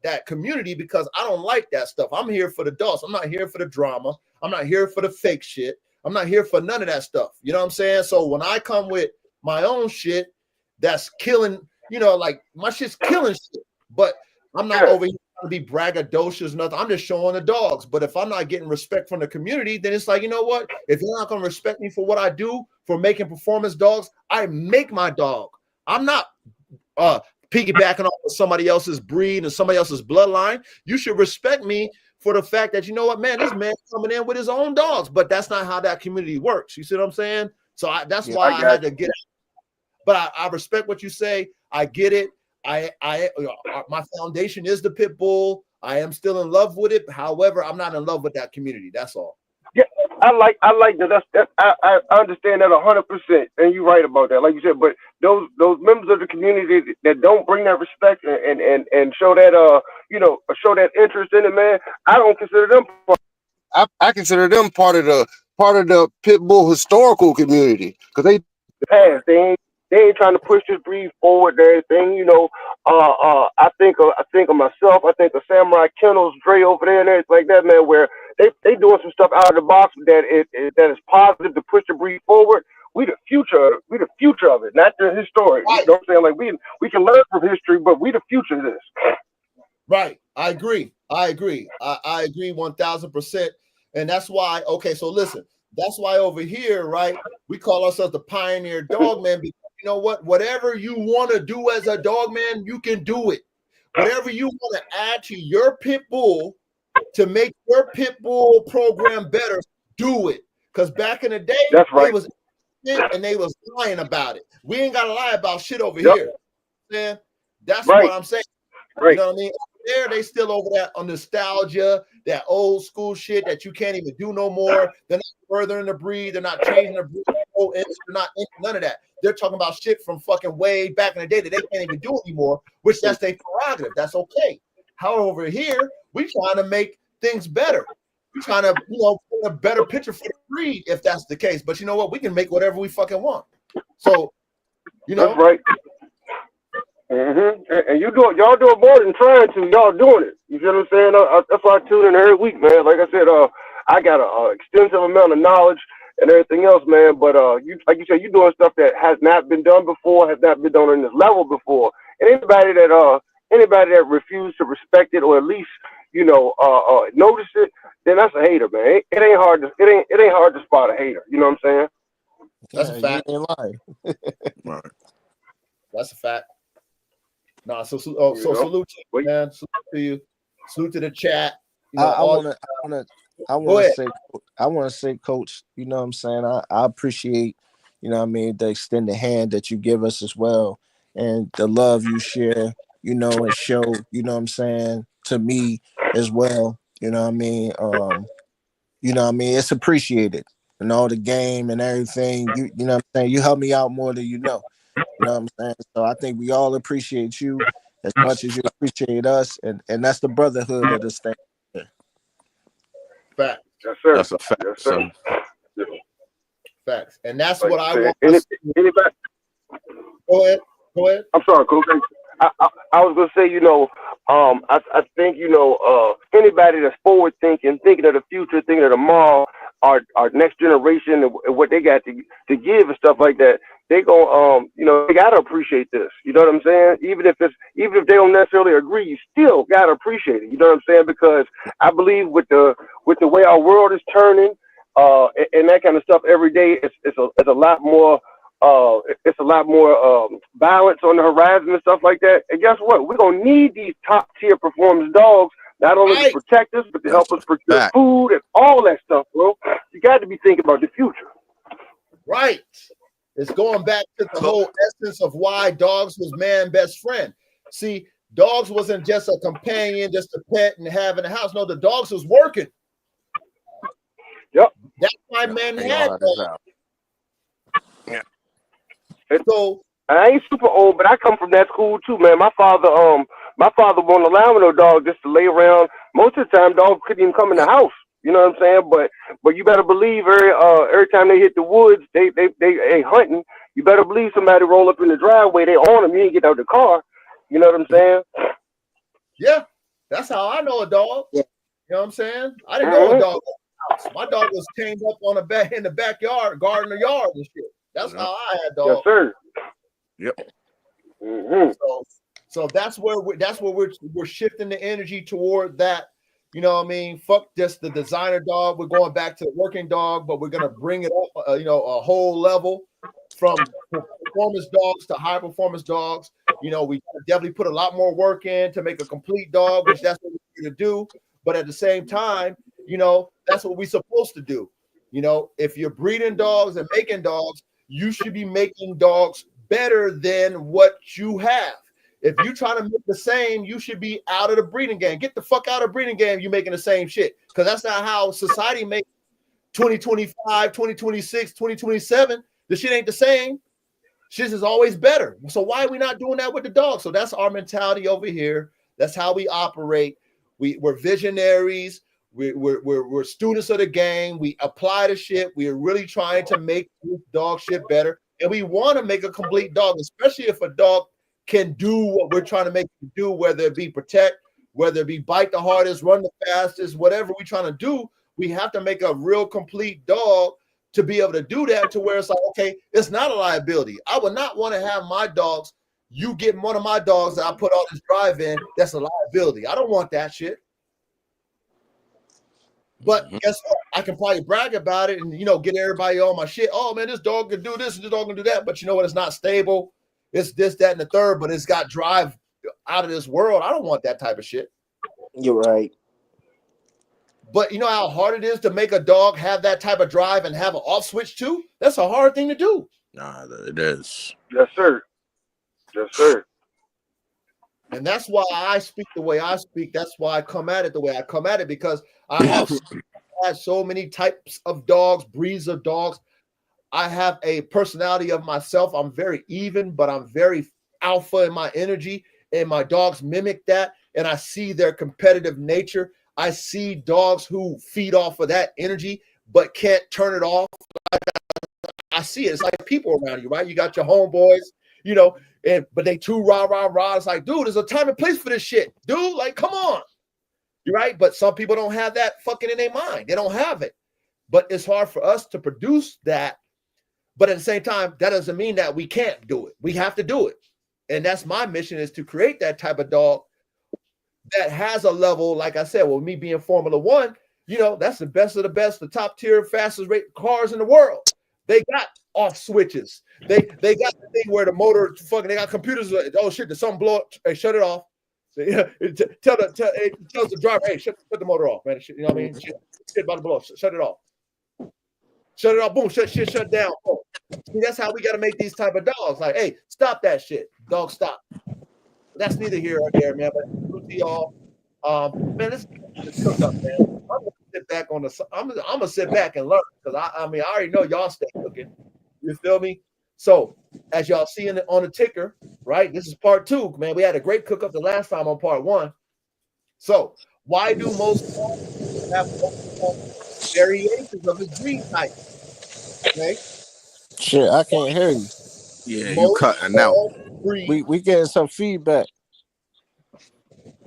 that community because I don't like that stuff. I'm here for the dogs. I'm not here for the drama. I'm not here for the fake shit. I'm not here for none of that stuff. You know what I'm saying? So when I come with my own shit that's killing, you know, like my shit's killing shit, but I'm not over here trying to be braggadocious, nothing. I'm just showing the dogs. But if I'm not getting respect from the community, then it's like, you know what? If you're not going to respect me for what I do for making performance dogs, I make my dog. I'm not piggybacking off of somebody else's breed and somebody else's bloodline. You should respect me for the fact that, you know what, man, this man's coming in with his own dogs, but that's not how that community works. You see what I'm saying? So that's why I had to get it. But I respect what you say. I get it. My foundation is the pit bull. I am still in love with it. However, I'm not in love with that community. That's all. Yeah, I like that. I understand that 100%, and you're right about that. Like you said, but those members of the community that don't bring that respect and show that show that interest in it, man, I don't consider them. I consider them part of the pit bull historical community because they past. They ain't trying to push this breed forward. And everything, you know. I think of myself. I think of Samurai Kennels, Dre over there, and everything like that, man. Where they doing some stuff out of the box that is positive to push the breed forward. We the future. We the future of it, not the historic. Right. You know what I'm saying? Like we can learn from history, but we the future of this. Right. I agree. I agree 1000%. And that's why, okay, so listen, that's why over here, right, we call ourselves the pioneer dog man because you know what? Whatever you want to do as a dog man, you can do it. Whatever you want to add to your pit bull to make your pit bull program better, do it. Because back in the day, That's right. shit and they was lying about it. We ain't gotta lie about shit over here. Man, that's what I'm saying. You know what I mean? There, they still over that on nostalgia, that old school shit that you can't even do no more. They're not furthering the breed. They're not changing the breed. They're not into none of that. They're talking about shit from fucking way back in the day that they can't even do anymore, which that's their prerogative. That's okay. However, here, we trying to make things better. We trying to, put a better picture for the breed if that's the case. But you know what? We can make whatever we fucking want. So, That's right. And y'all doing more than trying to. Y'all doing it. You feel what I'm saying? That's why I tune in every week, man. Like I said, I got an extensive amount of knowledge and everything else, man. But like you said, you're doing stuff that has not been done before, has not been done on this level before. And anybody that refused to respect it or at least notice it, then that's a hater, man. It ain't hard to spot a hater. You know what I'm saying? That's a fact. You ain't lying. Right. That's a fact. Nah, so salute to you, man. Salute to you. Salute to the chat. I want to say, Coach, you know what I'm saying? I appreciate, the extended hand that you give us as well. And the love you share, and show, to me as well. It's appreciated. And all the game and everything. You know what I'm saying? You help me out more than you know. You know what I'm saying? So I think we all appreciate you as much as you appreciate us, and that's the brotherhood of this thing. Facts. Yes, sir. That's a fact. Yes, sir. Facts. And that's Like what I said, want. Anybody? Go ahead. I'm sorry, Coach. I was gonna say, I think anybody that's forward thinking of the future, thinking of tomorrow, our next generation and what they got to give and stuff like that, they go they gotta appreciate this. You know what I'm saying? Even if they don't necessarily agree, you still gotta appreciate it. You know what I'm saying? Because I believe with the way our world is turning, and that kind of stuff every day, it's a lot more. It's a lot more violence on the horizon and stuff like that. And guess what? We're gonna need these top tier performance dogs not only to protect us, but to help us procure food and all that stuff, bro. You got to be thinking about the future. Right. It's going back to the whole essence of why dogs was man's best friend. See, dogs wasn't just a companion, just a pet and having a house. No, the dogs was working. Yep. That's why man had dogs. Yeah. So I ain't super old, but I come from that school too, man. My father won't allow no dog just to lay around. Most of the time, dogs couldn't even come in the house. You know what I'm saying? But you better believe every time they hit the woods, they hunting. You better believe somebody roll up in the driveway, they on them. You ain't get out the car. You know what I'm saying? Yeah, that's how I know a dog. Yeah. You know what I'm saying? I didn't know a dog. My dog was chained up on in the backyard, guarding the yard and shit. That's how I had dogs. Yes, sir. Yep. So that's where we're shifting the energy toward that. You know what I mean? Fuck just the designer dog. We're going back to the working dog, but we're gonna bring it up, a whole level from performance dogs to high performance dogs. We definitely put a lot more work in to make a complete dog, which that's what we're gonna do. But at the same time, that's what we're supposed to do. If you're breeding dogs and making dogs, you should be making dogs better than what you have. If you try to make the same, you should be out of the breeding game. Get the fuck out of the breeding game. You making the same shit. Because that's not how society makes 2025, 2026, 2027. The shit ain't the same. Shit is always better. So why are we not doing that with the dogs? So that's our mentality over here. That's how we operate. We're visionaries. We're students of the game. We apply the shit. We are really trying to make dog shit better. And we want to make a complete dog, especially if a dog can do what we're trying to make it do, whether it be protect, whether it be bite the hardest, run the fastest, whatever we're trying to do. We have to make a real complete dog to be able to do that, to where it's like, okay, it's not a liability. I would not want to have my dogs, you get one of my dogs that I put all this drive in, that's a liability. I don't want that shit. But guess what? I can probably brag about it and, get everybody on my shit. Oh, man, this dog can do this and this dog can do that. But you know what? It's not stable. It's this, that, and the third, but it's got drive out of this world. I don't want that type of shit. You're right. But you know how hard it is to make a dog have that type of drive and have an off switch too? That's a hard thing to do. Nah, it is. Yes, sir. Yes, sir. And that's why I speak the way I speak. That's why I come at it the way I come at it, because I have had so many types of dogs, breeds of dogs. I have a personality of myself. I'm very even, but I'm very alpha in my energy, and my dogs mimic that. And I see their competitive nature. I see dogs who feed off of that energy, but can't turn it off. I see it. It's like people around you, right? You got your homeboys, you know, and but they too rah rah rah. It's like, dude, there's a time and place for this shit, dude. Like, come on, you're right. But some people don't have that fucking in their mind. They don't have it. But it's hard for us to produce that. But at the same time, that doesn't mean that we can't do it. We have to do it, and that's my mission, is to create that type of dog that has a level. Like I said, with me being Formula One, you know, that's the best of the best, the top tier, fastest rate cars in the world. They got off switches. They got the thing where the motor fucking. They got computers. Oh shit! Did something blow up? Hey, shut it off. So, yeah, it tells the driver, hey, shut the motor off, man. You know what I mean? Shit about to blow up. Shut it off. Shut it off. Boom. Shut down. Boom. See, that's how we got to make these type of dogs. Like, hey, stop that shit. Dog, stop. That's neither here or there, man. But to y'all, man, let's cook up, man. I'm gonna sit back on the. I'm gonna sit back and learn, because I mean I already know y'all stay cooking. You feel me? So as y'all see on the ticker, right? This is part 2, man. We had a great cook up the last time on part 1. So why do most have variations of his breed type? Okay, Shit, I can't hear you. Yeah, you most cutting out. breed. We getting some feedback.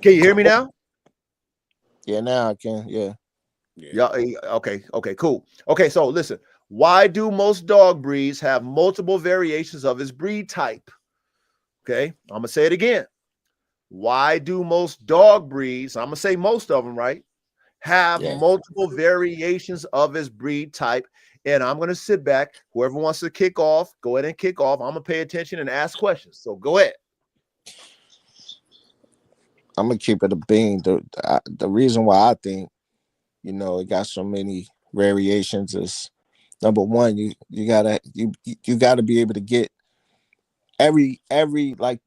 Can you hear me now? Yeah, now I can. Yeah. Yeah. Okay. Okay. Cool. Okay. So listen. Why do most dog breeds have multiple variations of its breed type? Okay. I'm gonna say it again. Why do most dog breeds? I'm gonna say most of them, right? Have Yeah. multiple variations of its breed type. And I'm gonna sit back. Whoever wants to kick off, go ahead and kick off. I'm gonna pay attention and ask questions. So go ahead. I'm gonna keep it a bean. The reason why I think, you know, it got so many variations is, number one, you gotta be able to get every like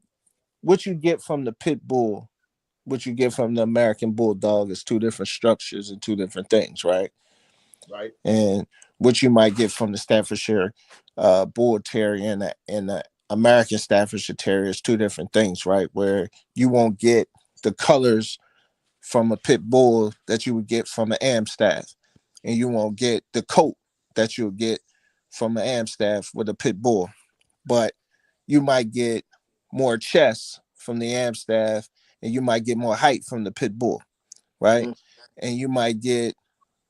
what you get from the pit bull, what you get from the American bulldog is two different structures and two different things, right? Right. And what you might get from the Staffordshire bull terrier and the American Staffordshire terrier is two different things, right? Where you won't get the colors from a pit bull that you would get from an Amstaff, and you won't get the coat that you'll get from an Amstaff with a pit bull. But you might get more chest from the Amstaff, and you might get more height from the pit bull, right? Mm-hmm. And you might get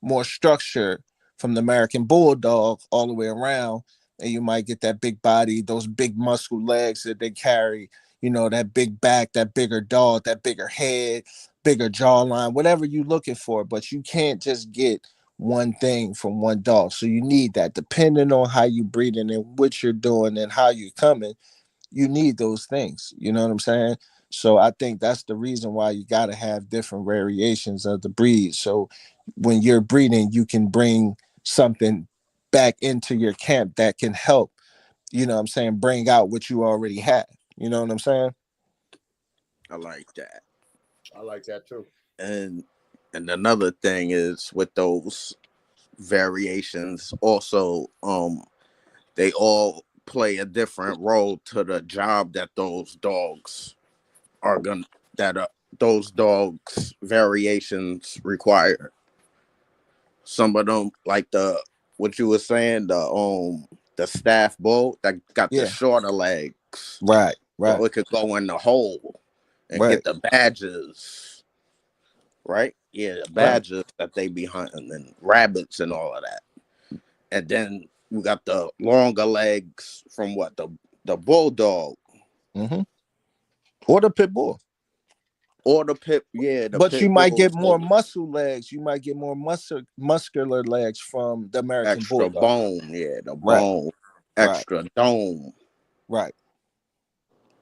more structure from the American Bulldog all the way around, and you might get that big body, those big muscle legs that they carry, you know, that big back, that bigger dog, that bigger head, bigger jawline, whatever you're looking for. But you can't just get one thing from one dog. So you need that, depending on how you breeding and what you're doing and how you're coming, you need those things. You know what I'm saying? So I think that's the reason why you got to have different variations of the breed. So when you're breeding, you can bring something back into your camp that can help, you know what I'm saying, bring out what you already have. You know what I'm saying? I like that. I like that too. And another thing is with those variations also, they all play a different role to the job that those dogs are gonna that those dogs variations require. Some of them, like the what you were saying, the staff bull that got the Yeah. shorter legs, Right. so Right. it could go in the hole and Right. get the badges. Right? Yeah, the Right. badges that they be hunting and rabbits and all of that. And then we got the longer legs from what the bulldog Mm-hmm. Or the pit bull. or the pit. Yeah, the But you pit might bull. get more muscle legs. You might get more muscular legs from the American Extra Bulldog. bone. Yeah, the Right. bone. Right. Extra dome. Right.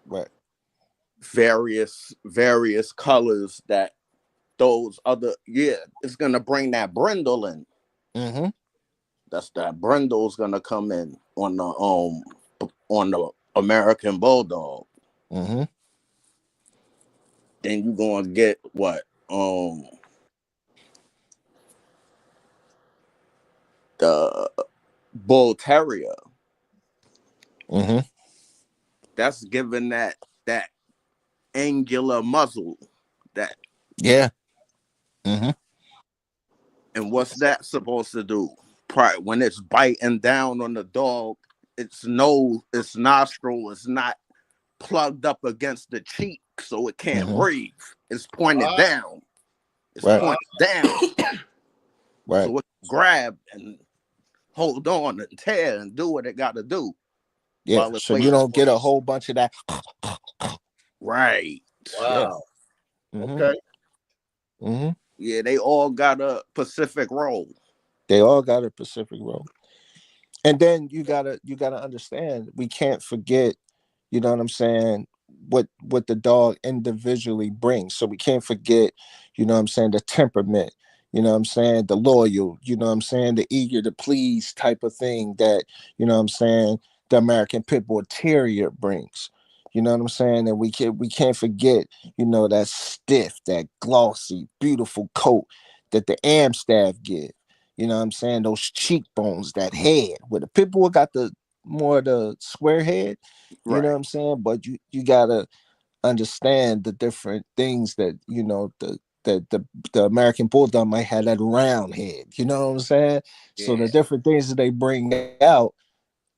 Right. Various colors that those other, yeah, it's gonna bring that brindle in. Mm-hmm. That's that brindle's gonna come in on the American Bulldog. Mm-hmm. Then you gonna get what the Bull Terrier. Mm-hmm. That's giving that angular muzzle. That Yeah. Mm-hmm. and what's that supposed to do? When it's biting down on the dog, its nose, its nostril is not plugged up against the cheek, so it can't Mm-hmm. breathe. It's pointed down. It's Right. pointed down, Right. so it can grab and hold on and tear and do what it got to do Yeah. while it's So you waiting don't for get a it. whole bunch of that. Right. Yeah. Wow. Mm-hmm. Okay. Mm-hmm. Yeah, they all got a Pacific role. They all got a Pacific role. And then you gotta understand, we can't forget, you know what I'm saying, what the dog individually brings. So we can't forget, you know what I'm saying, the temperament, you know what I'm saying, the loyal, you know what I'm saying, the eager to please type of thing that, you know what I'm saying, the American Pit Bull Terrier brings. You know what I'm saying? And we can't forget, you know, that stiff, that glossy, beautiful coat that the Amstaff give. You know what I'm saying? Those cheekbones, that head. Where the pit bull got the more of the square head, you know what Right. I'm saying? But you gotta understand the different things that, you know, the American Bulldog might have that round head. You know what I'm saying? So Yeah. the different things that they bring out,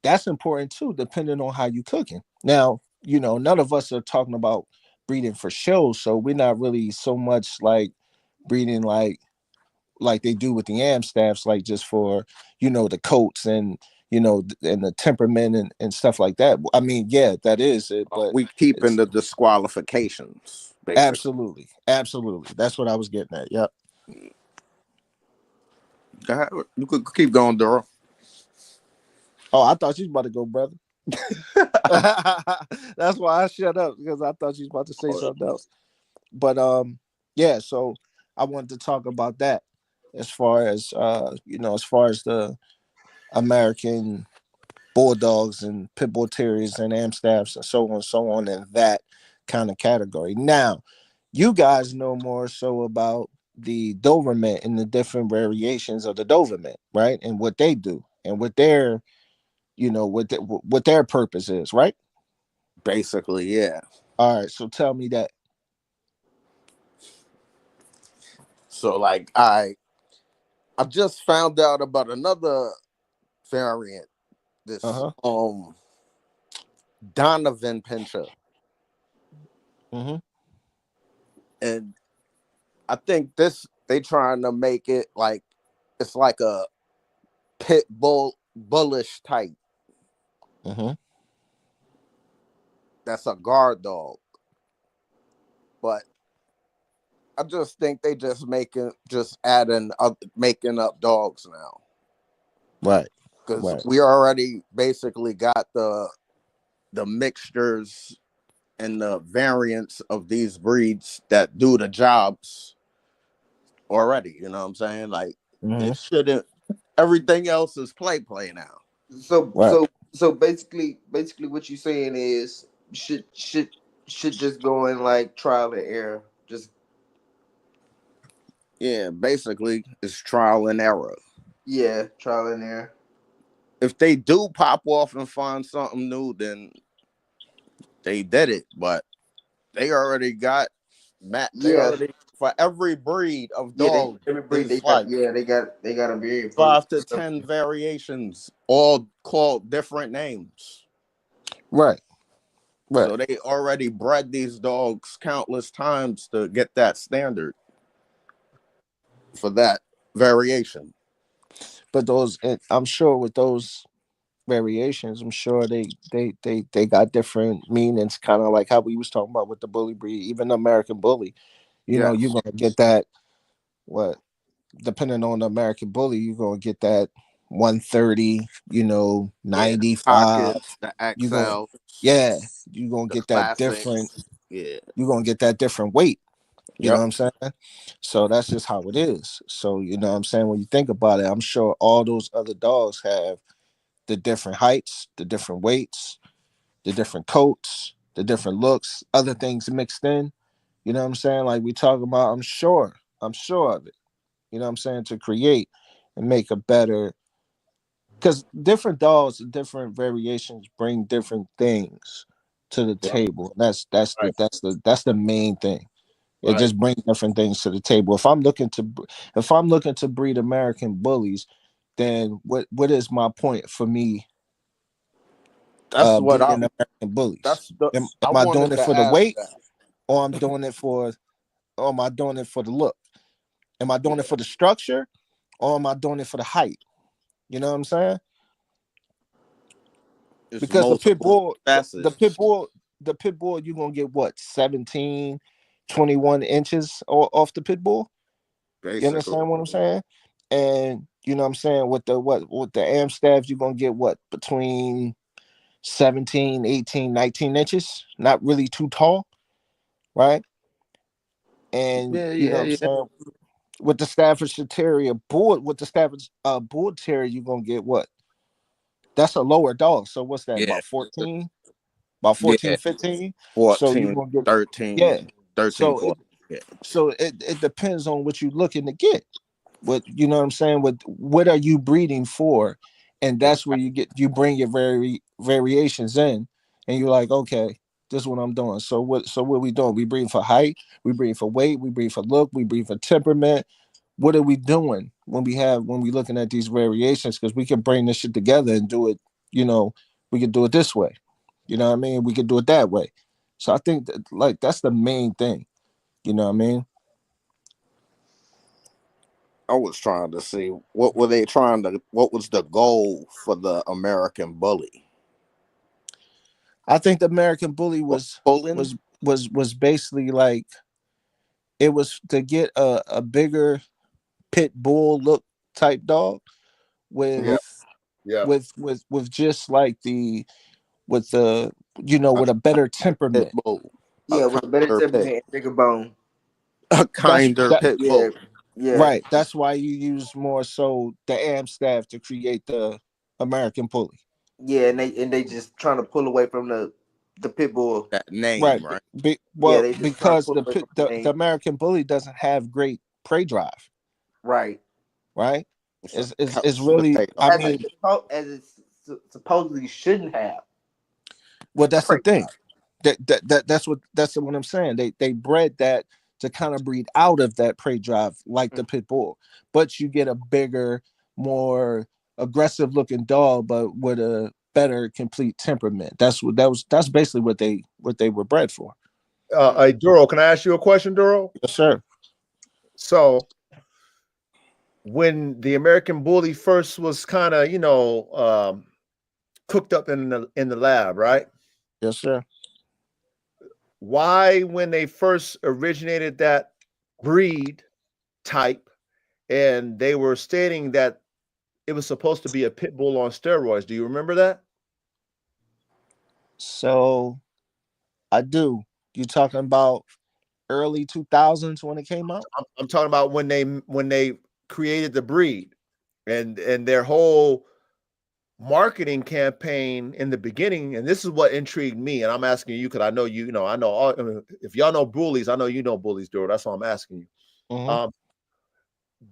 that's important too, depending on how you cooking. Now, you know, none of us are talking about breeding for show, so we're not really so much like breeding like they do with the am staffs, like just for, you know, the coats and, you know, and the temperament and stuff like that. I mean, yeah, that is it, but We keeping it's the disqualifications, basically. absolutely that's what I was getting at. Yep. Go ahead. You could keep going, Dora. Oh, I thought you was about to go, brother. That's why I shut up, because I thought you was about to say something else. But yeah, so I wanted to talk about that, as far as you know, as far as the American bulldogs and pit bull terriers and amstaffs and so on in that kind of category. Now, you guys know more so about the Doberman and the different variations of the Doberman, right? And what they do and what their, you know, what their purpose is, right? Basically, yeah. All right, so tell me that. So like I just found out about another variant. This Uh-huh. Donovan Pinscher. Mm-hmm. And I think this they trying to make it like it's like a pit bull bullish type. Mm-hmm. That's a guard dog. But I just think they just adding up making up dogs now. Right. Because Right. we already basically got the mixtures and the variants of these breeds that do the jobs already. You know what I'm saying? Like Mm-hmm. it shouldn't. Everything else is play now. So Right. so so basically what you're saying is should just go in like trial and error. Just Yeah, basically it's trial and error. yeah, trial and error. If they do pop off and find something new, then they did it. But they already got They Yeah, already for every breed of yeah. They dog every breed they is got like yeah they got a very version. 5 to 10 variations, all called different names. Right. Right. So they already bred these dogs countless times to get that standard for that variation. But those, I'm sure with those variations, I'm sure they got different meanings, kind of like how we was talking about with the bully breed, even the American bully. You know, you're Yes. gonna get that, what, depending on the American bully, you're gonna get that 130, you know, Yeah, the 95. pockets, the You're gonna, XL, yeah, you're gonna the get that different, classics. Yeah. you're gonna get that different weight. You know Yep. what I'm saying? So that's just how it is. So you know what I'm saying? When you think about it, I'm sure all those other dogs have the different heights, the different weights, the different coats, the different looks, other things mixed in. You know what I'm saying? Like we talk about, I'm sure of it. You know what I'm saying? To create and make a better, because different dogs, different variations bring different things to the Right, table. That's the main thing. It right. just brings different things to the table. If I'm looking to breed American bullies, then what is my point for me That's what breeding American bullies? that's the I Am I doing wanted it to for the ask weight, that. or am I doing it for the look? Am I doing it for the structure, or am I doing it for the height? You know what I'm saying? It's Because multiple facets, the pit bull, you're gonna get what, 17, 21 inches off the pit bull. You basically. understand what I'm saying? And you know what I'm saying, with the am staffs, you're gonna get what, between 17, 18, 19 inches, not really too tall, right? And Yeah, you know yeah, what I'm yeah. saying, with the Staffordshire Terrier bull, with the Stafford Bull Terrier, you're gonna get what? That's a lower dog. So what's that? Yeah, About yeah. 14, 15. So you're 14, gonna get, yeah. 13, 13, So 14. Yeah. it depends on what you're looking to get. What, you know what I'm saying? What are you breeding for? And that's where you bring your variations in, and you're like, okay, this is what I'm doing. So what we doing? We breeding for height, we breeding for weight, we breed for look, we breed for temperament. What are we doing when we looking at these variations? Because we can bring this shit together and do it, you know, we could do it this way. You know what I mean? We could do it that way. So I think that, like, that's the main thing. You know what I mean? I was trying to see what was the goal for the American bully? I think the American Bully Was was pulling? was was basically like, it was to get a bigger pit bull look type dog Yeah, with yeah. just like with the A with a better pit temperament. bull. A Yeah, with a better kinder pit. temperament and bigger bone. A That's kinder that pit Yeah, bull. yeah, Right. That's why you use more so the AM staff to create the American Bully. yeah, and they just trying to pull away from the pit bull. That Right. name, right? Yeah, Well, they just trying to because pull away from the the name. American Bully doesn't have great prey drive, Right. right? It's a Is couch really, potato I As type. mean, it supposedly shouldn't have. well, that's the Pray thing. God. That's what I'm saying. They bred that to kind of breed out of that prey drive like the Mm. pit bull, but you get a bigger, more aggressive looking dog, but with a better complete temperament. That's basically what they were bred for. Mm. Hey, Duro, can I ask you a question, Duro? Yes, sir. So when the American Bully first was kind of, cooked up in the lab, right? Yes, sir. Why, when they first originated that breed type, and they were stating that it was supposed to be a pit bull on steroids? Do you remember that? So I do. You talking about early 2000s when it came out? I'm talking about when they created the breed, and their whole marketing campaign in the beginning. And this is what intrigued me, and I'm asking you because I know I know all. I mean, if y'all know bullies, I know you know bullies, Duro. That's why I'm asking you. Mm-hmm. Um,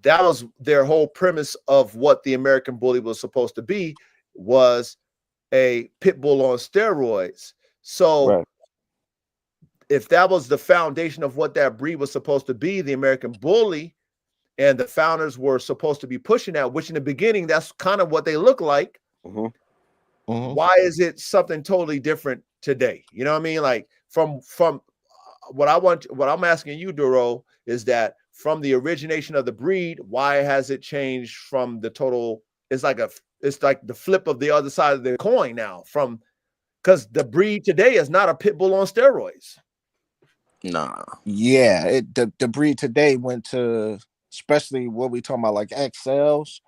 that was their whole premise of what the American Bully was supposed to be, was a pit bull on steroids. So Right. if that was the foundation of what that breed was supposed to be, the American Bully, and the founders were supposed to be pushing that, which in the beginning, that's kind of what they look like. Hmm. Mm-hmm. Why is it something totally different today? You know what I mean? Like from what I'm asking you, Duro, is that from the origination of the breed, why has it changed from the total? It's like the flip of the other side of the coin now, from because the breed today is not a pit bull on steroids. Nah. Yeah, the breed today went to, especially what we talking about, like XLs,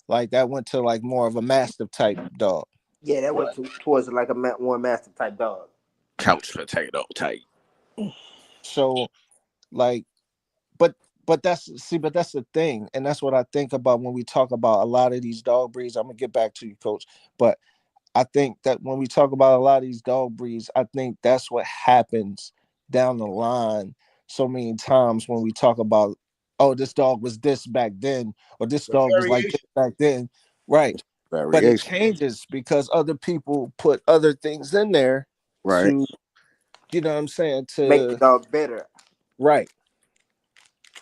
like that went to like more of a mastiff type dog. Yeah, that went towards like a one master type dog. Couch potato type. So like but that's the thing, and that's what I think about when we talk about a lot of these dog breeds. I'm gonna get back to you, Coach, but I think that when we talk about a lot of these dog breeds, I think that's what happens down the line so many times when we talk about, oh, this dog was this back then, or this The dog was like this variation. back then, right? But it Variation. changes because other people put other things in there Right. to, you know what I'm saying, Make the to dog better. right.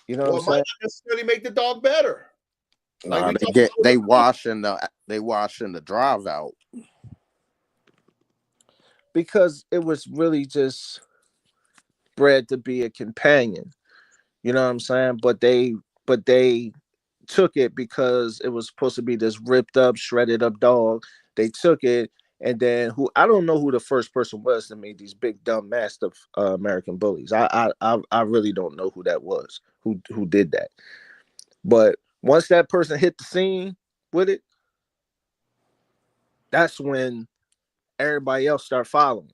You know what I'm Well, it might saying? not necessarily make the dog better. Like Nah, we talked they about. washing the drive out. Because it was really just bred to be a companion. You know what I'm saying? But they took it because it was supposed to be this ripped up, shredded up dog. They took it, and then who I don't know who the first person was that made these big dumb mastiff American bullies. I really don't know who that was. Who did that? But once that person hit the scene with it, that's when everybody else start following,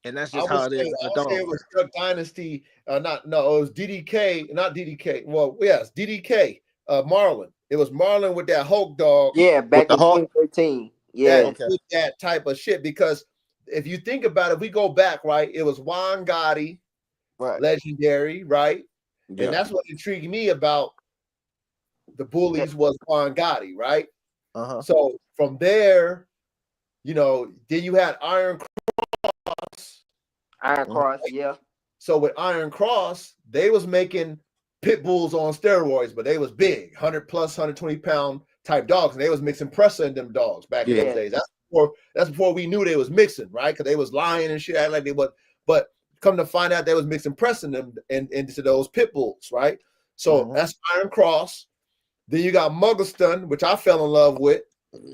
and that's just how it is in the I would say dog it world. was Duck Dynasty. Not no, it was DDK, not DDK. Well, yes, DDK. Marlin. It was Marlin with that Hulk dog Yeah, With back the in hawk, 2013. that Yeah. okay, did that type of shit. Because if you think about it, if we go back, right, it was Juan Gotti, right, legendary, right? And Yeah. that's what intrigued me about the Yeah. bullies was Juan Gotti, right? uh-huh, So from there, then you had Iron Cross. Iron uh-huh. Cross. Yeah. So with Iron Cross, they was making pit bulls on steroids, but they was big, 100 plus, 120-pound type dogs, and they was mixing pressure in them dogs back in Yeah. those Yeah. days. That's before we knew they was mixing, right? Because they was lying and shit, like they was. But come to find out, they was mixing pressing them into those pit bulls, right? So Uh-huh. that's Iron Cross. Then you got Muggleston, which I fell in love with.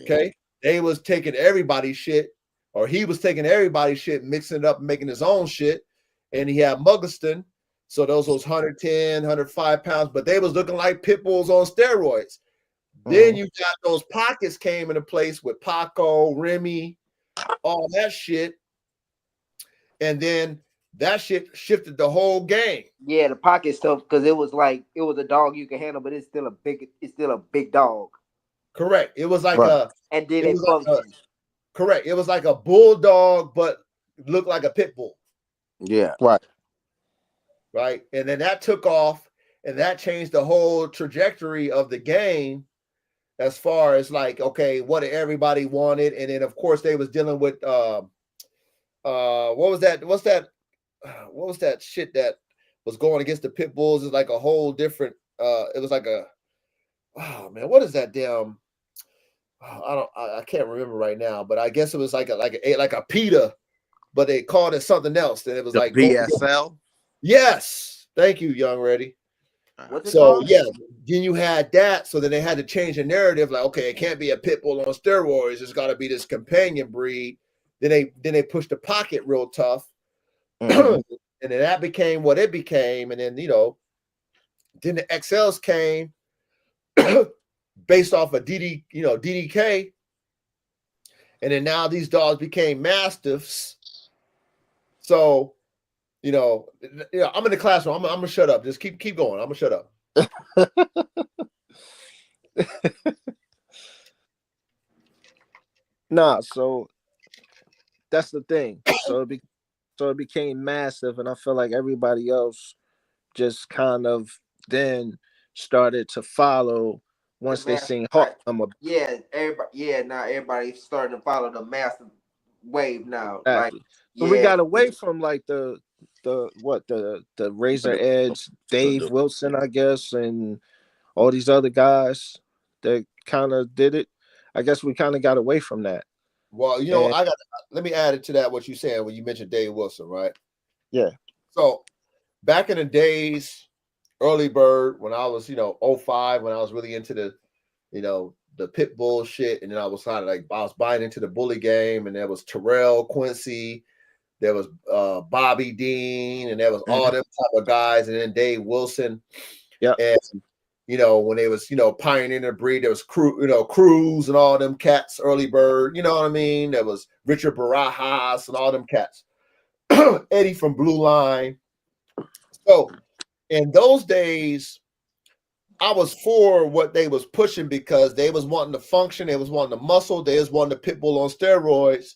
Okay, they was taking everybody's shit, or he was taking everybody's shit, mixing it up, and making his own shit. And he had Muggleston, so those was 110, 105 pounds, but they was looking like pit bulls on steroids. Then Uh-huh. you got those pockets came into place with Paco, Remy, all that shit, and then that shit shifted the whole game. Yeah, the pocket stuff because it was like it was a dog you can handle, but it's still a big dog. Correct. It was like Right. a, And then it it was like a, functions. correct. It was like a bulldog, but looked like a pit bull. Yeah. Right. Right? And then that took off, and that changed the whole trajectory of the game as far as like, okay, what everybody wanted. And then of course they was dealing with what was that? What was that shit that was going against the pit bulls? Is like a whole different it was like a, oh man, what is that damn, I can't remember right now, but I guess it was like a PETA, but they called it something else. And it was The like going against, BSL. yes, thank you, Young Ready. What's it So called? yeah, then you had that. So then they had to change the narrative. Like, okay, it can't be a pit bull on steroids. It's got to be this companion breed. Then they pushed the pocket real tough, Uh-huh. and then that became what it became. And then then the XLs came based off of DDK, and then now these dogs became mastiffs. So I'm in the classroom. I'm gonna shut up. Just keep going. I'm gonna shut up. Nah, so that's the thing. So it became massive, and I feel like everybody else just kind of then started to follow The once they master, seen right? Hawk come up. Yeah, everybody. Yeah, now everybody's starting to follow the master wave now. Like, Exactly. So we yeah, got away from like the Razor Edge, Dave Wilson, I guess, and all these other guys that kind of did it. I guess we kind of got away from that. Well, And let me add it to that what you said when you mentioned Dave Wilson, right? yeah, So back in the days, early bird, when I was, '05, when I was really into the pit bull shit, and then I was kind of like I was buying into the bully game, and there was Terrell Quincy, there was Bobby Dean, and there was all mhm, them type of guys, and then Dave Wilson. yeah, And when they was, pioneering the breed, there was Cruz and all them cats, early bird, you know what I mean? There was Richard Barajas and all them cats. Eddie from Blue Line. So in those days, I was for what they was pushing because they was wanting to function, they was wanting to muscle, they was wanting the pit bull on steroids.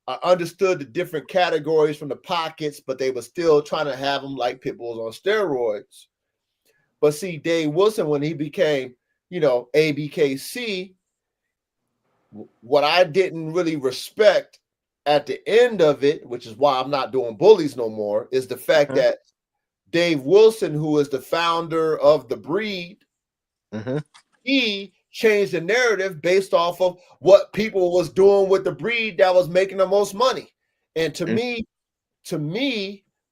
I understood the different categories from the pockets, but they were still trying to have them like pit bulls on steroids. But see, Dave Wilson, when he became, ABKC, what I didn't really respect at the end of it, which is why I'm not doing bullies no more, is the fact that Dave Wilson, who is the founder of the breed, he changed the narrative based off of what people was doing with the breed that was making the most money. And to me,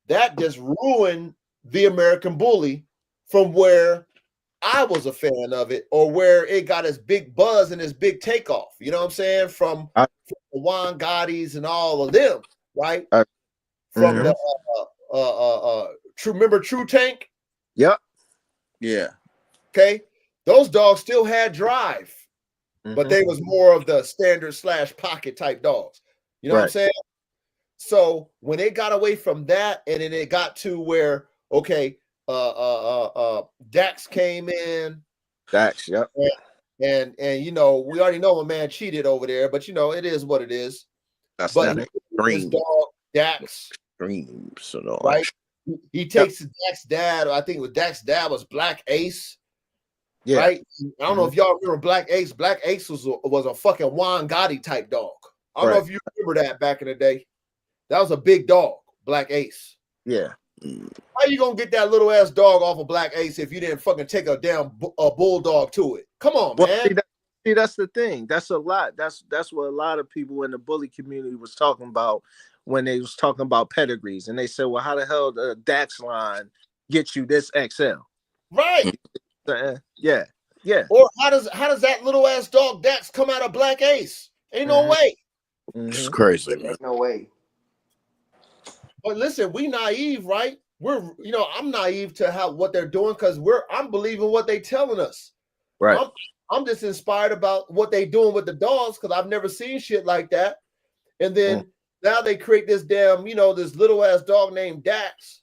that just ruined the American bully from where I was a fan of it, or where it got its big buzz and its big takeoff. You know what I'm saying? From the Juan Gottis and all of them, right? From the remember True Tank? Yep. Yeah. Okay. Those dogs still had drive, but they was more of the standard / pocket type dogs. You know what I'm saying? So when it got away from that, and then it got to where, okay, Dax came in. Dax, yep. And we already know my man cheated over there, but it is what it is. That's but that his dog Dax, dreams, and all right? He takes Dax's dad. I think it was Dax's dad was Black Ace. Yeah. Right? I don't know if y'all remember Black Ace. Black Ace was a fucking Juan Gotti type dog. I don't know if you remember that back in the day. That was a big dog, Black Ace. Yeah. How you gonna get that little ass dog off of Black Ace if you didn't fucking take a damn bulldog to it? Come on, man. See, that's the thing. That's a lot. That's what a lot of people in the bully community was talking about when they was talking about pedigrees, and they said, "Well, how the hell the Dax line get you this XL?" Right. Yeah. Or how does that little ass dog Dax come out of Black Ace? Ain't no way. It's crazy, man. No way. But listen, we naive, right? I'm naive to what they're doing because I'm believing what they telling us. Right. I'm just inspired about what they doing with the dogs because I've never seen shit like that. And then now they create this damn, this little ass dog named Dax,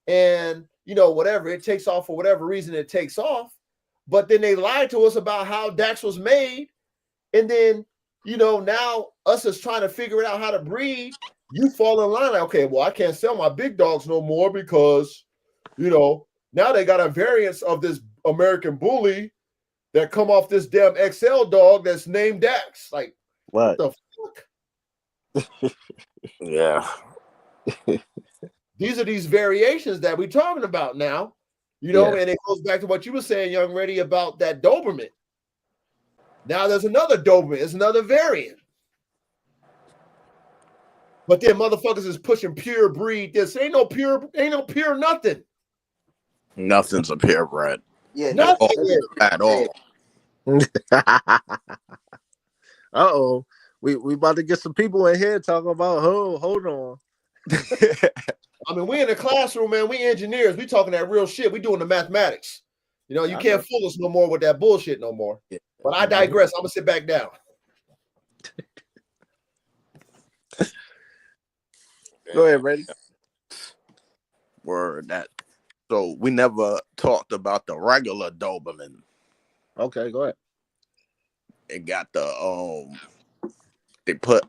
and whatever, it takes off for whatever reason it takes off. But then they lied to us about how Dax was made, and then now us is trying to figure it out how to breed. You fall in line like, okay, well, I can't sell my big dogs no more because, now they got a variance of this American bully that come off this damn XL dog that's named Dax. Like, what the fuck? Yeah. These are these variations that we're talking about now, and it goes back to what you were saying, Young Reddy, about that Doberman. Now there's another Doberman. It's another variant. But then motherfuckers is pushing pure breed. This ain't no pure nothing. Nothing's a purebred. Yeah, nothing at all. Uh-oh. We about to get some people in here talking about hold on. I mean, we in the classroom, man. We engineers. We talking that real shit. We doing the mathematics. You can't fool us no more with that bullshit no more. Yeah. But I digress. I'm gonna sit back down. Go ahead, Reddy. Word that. So we never talked about the regular Doberman. Okay, go ahead. It got the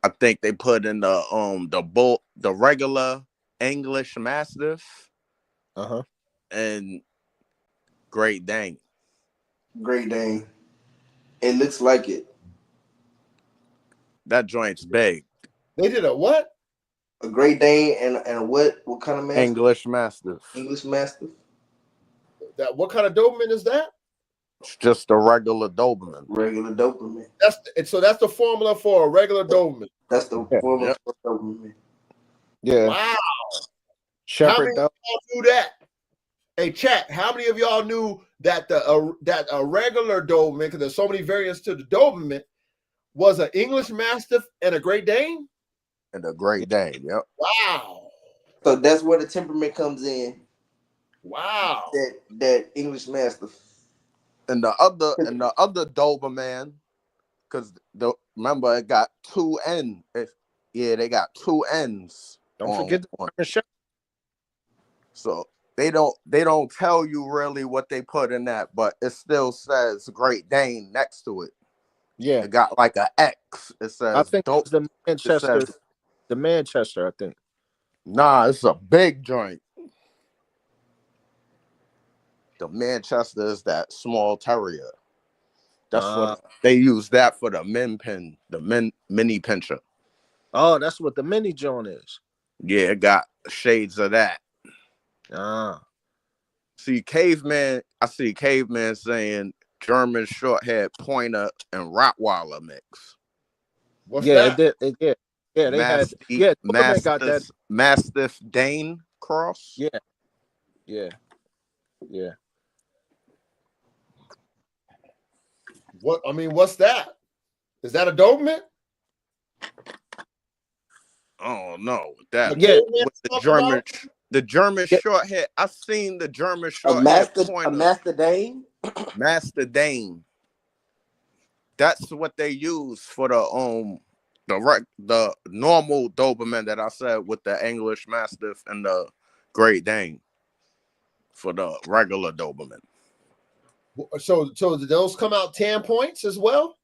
I think they put in the regular English Mastiff. And Great Dane. Great Dane. It looks like it. That joint's big. They did a what? A Great Dane and what kind of Mastiff? English Mastiff. English Mastiff. What kind of Doberman is that? It's just a regular Doberman. Regular Doberman. That's the formula for a regular Doberman. That's the formula for a Doberman. Yeah. Wow. Shepherd how many of y'all knew that? Hey, chat. How many of y'all knew that that a regular Doberman, because there's so many variants to the Doberman, was an English Mastiff and a Great Dane? And a Great Dane. Yep. Wow. So that's where the temperament comes in. Wow. That English Mastiff. And the other Doberman, because remember it got two N's. Yeah, they got two N's. Don't forget the Shepherd. So they don't tell you really what they put in that, but it still says Great Dane next to it. Yeah, It got like an X. It I says think dope. it's the It says Manchester. I think. nah. It's a big joint. The Manchester is that small terrier. That's what they use that for the mini pincher. Oh, that's what the mini joint is. Yeah, it got shades of that. See, caveman. I see caveman saying German shorthair pointer and Rottweiler mix. What's that? Yeah, they had. Yeah, Doberman got that. Mastiff Dane cross. Yeah. What I mean, what's that? Is that a Doberman? Oh no, that Yeah, with the German short hair. I've seen the German short hair pointer. A Master Dane? Master Dane. That's what they use for the normal Doberman that I said with the English Mastiff and the Great Dane for the regular Doberman. So did those come out 10 points as well?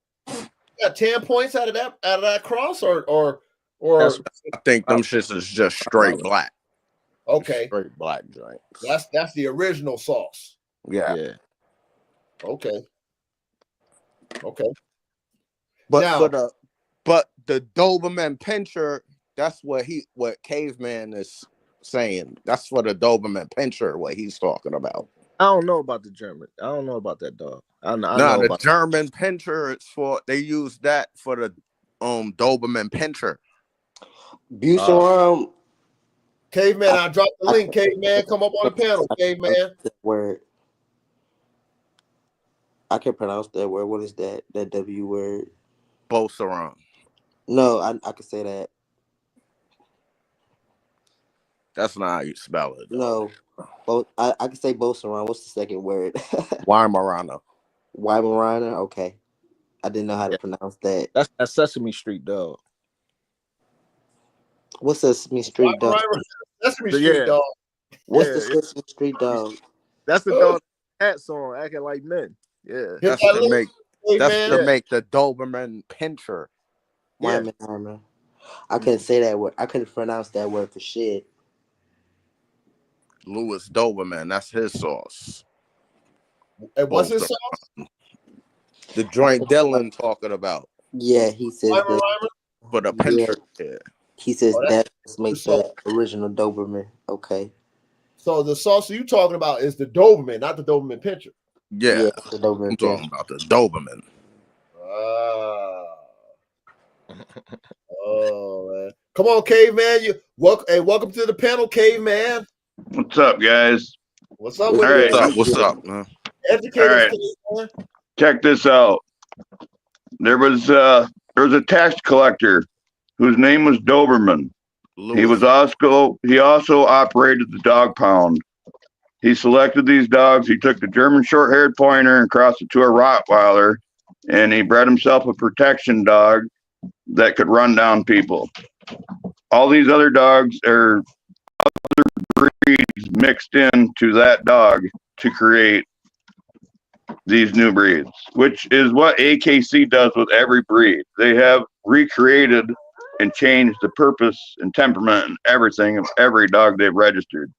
Got 10 points out of that cross or I think them shits is just straight black. Okay. Straight black joints. That's the original sauce. Yeah. Okay. But now, the Doberman pincher, that's what Caveman is saying. That's for the Doberman pincher, what he's talking about. I don't know about the German. I don't know about that dog. I know the about German pincher. It's they use that for the Doberman pincher. Buceron. Caveman, I dropped the link. Caveman, come up on the panel. Caveman. Word. I can't pronounce that word. What is that? That W word? Buceron. No, I can say that. That's not how you spell it, though. No. I can say Buceron. What's the second word? Weimaraner. Weimaraner? Okay. I didn't know how to pronounce that. That's that Sesame Street dog. What's Sesame Street dog? Sesame Street dog. What's the Sesame Street dog? That's the dog hats on, acting like men. Yeah. That's to make the Doberman pincher. Weimaraner. I couldn't say that word. I couldn't pronounce that word for shit. Louis Doberman, that's his sauce. And what's his sauce? The joint Dylan talking about. Yeah, he says for the pincher. Yeah. He says that makes the original Doberman. Okay. So the sauce you talking about is the Doberman, not the Doberman pincher. Yeah, the Doberman I'm talking about the Doberman. Oh man. Come on, Caveman. Welcome to the panel, Caveman. What's up, guys? What's up with it? What's up, man? Educators, Caveman. Check this out. There was a tax collector whose name was Doberman. He also operated the dog pound. He selected these dogs. He took the German short-haired pointer and crossed it to a Rottweiler, and he bred himself a protection dog that could run down people. All these other dogs are other breeds mixed into that dog to create these new breeds, which is what AKC does with every breed. They have recreated and changed the purpose and temperament and everything of every dog they've registered.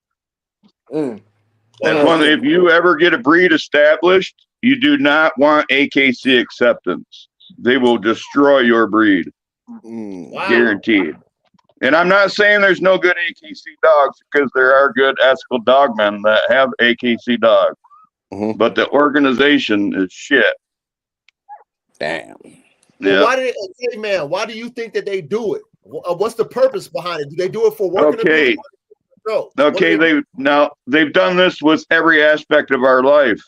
If you ever get a breed established, you do not want AKC acceptance. They will destroy your breed. Wow. Guaranteed. And I'm not saying there's no good AKC dogs, because there are good ethical dogmen that have AKC dogs. But the organization is shit. Damn. Well, why do you think that they do it? What's the purpose behind it? Do they do it for working? They've done this with every aspect of our life.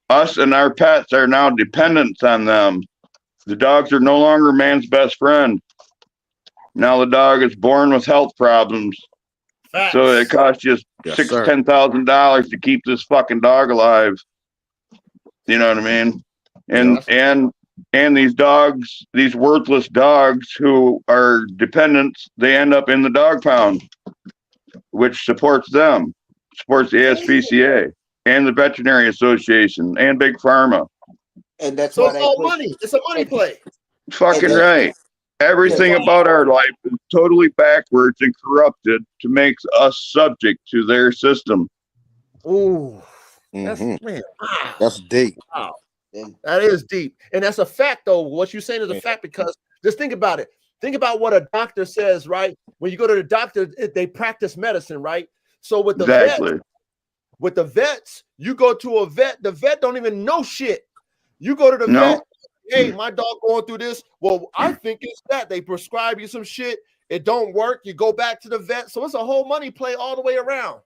Us and our pets are now dependents on them. The dogs are no longer man's best friend. Now the dog is born with health problems. Facts. So it costs you $10,000 to keep this fucking dog alive. You know what I mean? And these dogs, these worthless dogs who are dependents, they end up in the dog pound, which supports them. supports the ASPCA and the Veterinary Association and Big Pharma. And that's So why it's they all push. money. It's a money play. Fucking that- right. Everything Yeah. about our life is totally backwards and corrupted to make us subject to their system. Ooh, that's Mhm. man. Wow. That's deep. Wow. And That is deep. And that's a fact, though. What you're saying is a fact because just think about it. Think about what a doctor says, right? When you go to the doctor, they practice medicine, right? So with the vets, you go to a vet, the vet don't even know shit. You go to the vet, hey, my dog going through this. Well, I think it's that. They prescribe you some shit. It don't work. You go back to the vet. So it's a whole money play all the way around.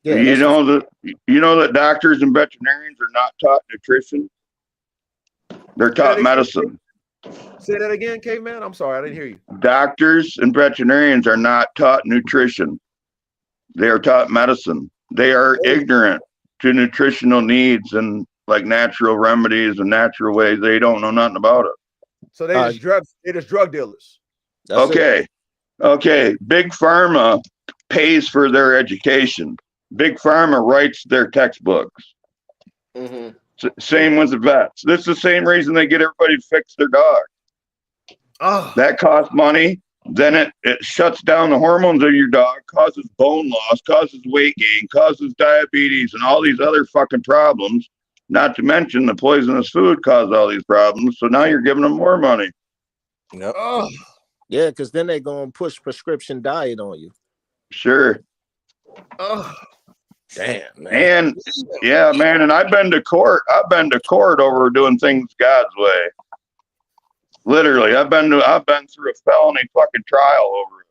Yeah, you know that doctors and veterinarians are not taught nutrition. They're taught medicine. Say that again, caveman. I'm sorry, I didn't hear you. Doctors and veterinarians are not taught nutrition. They are taught medicine. They are ignorant to nutritional needs and like natural remedies and natural ways. They don't know nothing about it. So they just drug dealers. Okay. Big Pharma pays for their education. Big Pharma writes their textbooks. mhm. Same with the vets. This is the same reason they get everybody to fix their dog. Oh, That costs money. Then it shuts down the hormones of your dog, causes bone loss, causes weight gain, causes diabetes, and all these other fucking problems. Not to mention the poisonous food caused all these problems. So now you're giving them more money. Yep. oh. Yeah, because then they're going to push prescription diet on you. Sure. Oh. Damn, man. And yeah, man. And I've been to court. Over doing things God's way. Literally, I've been through a felony fucking trial over it.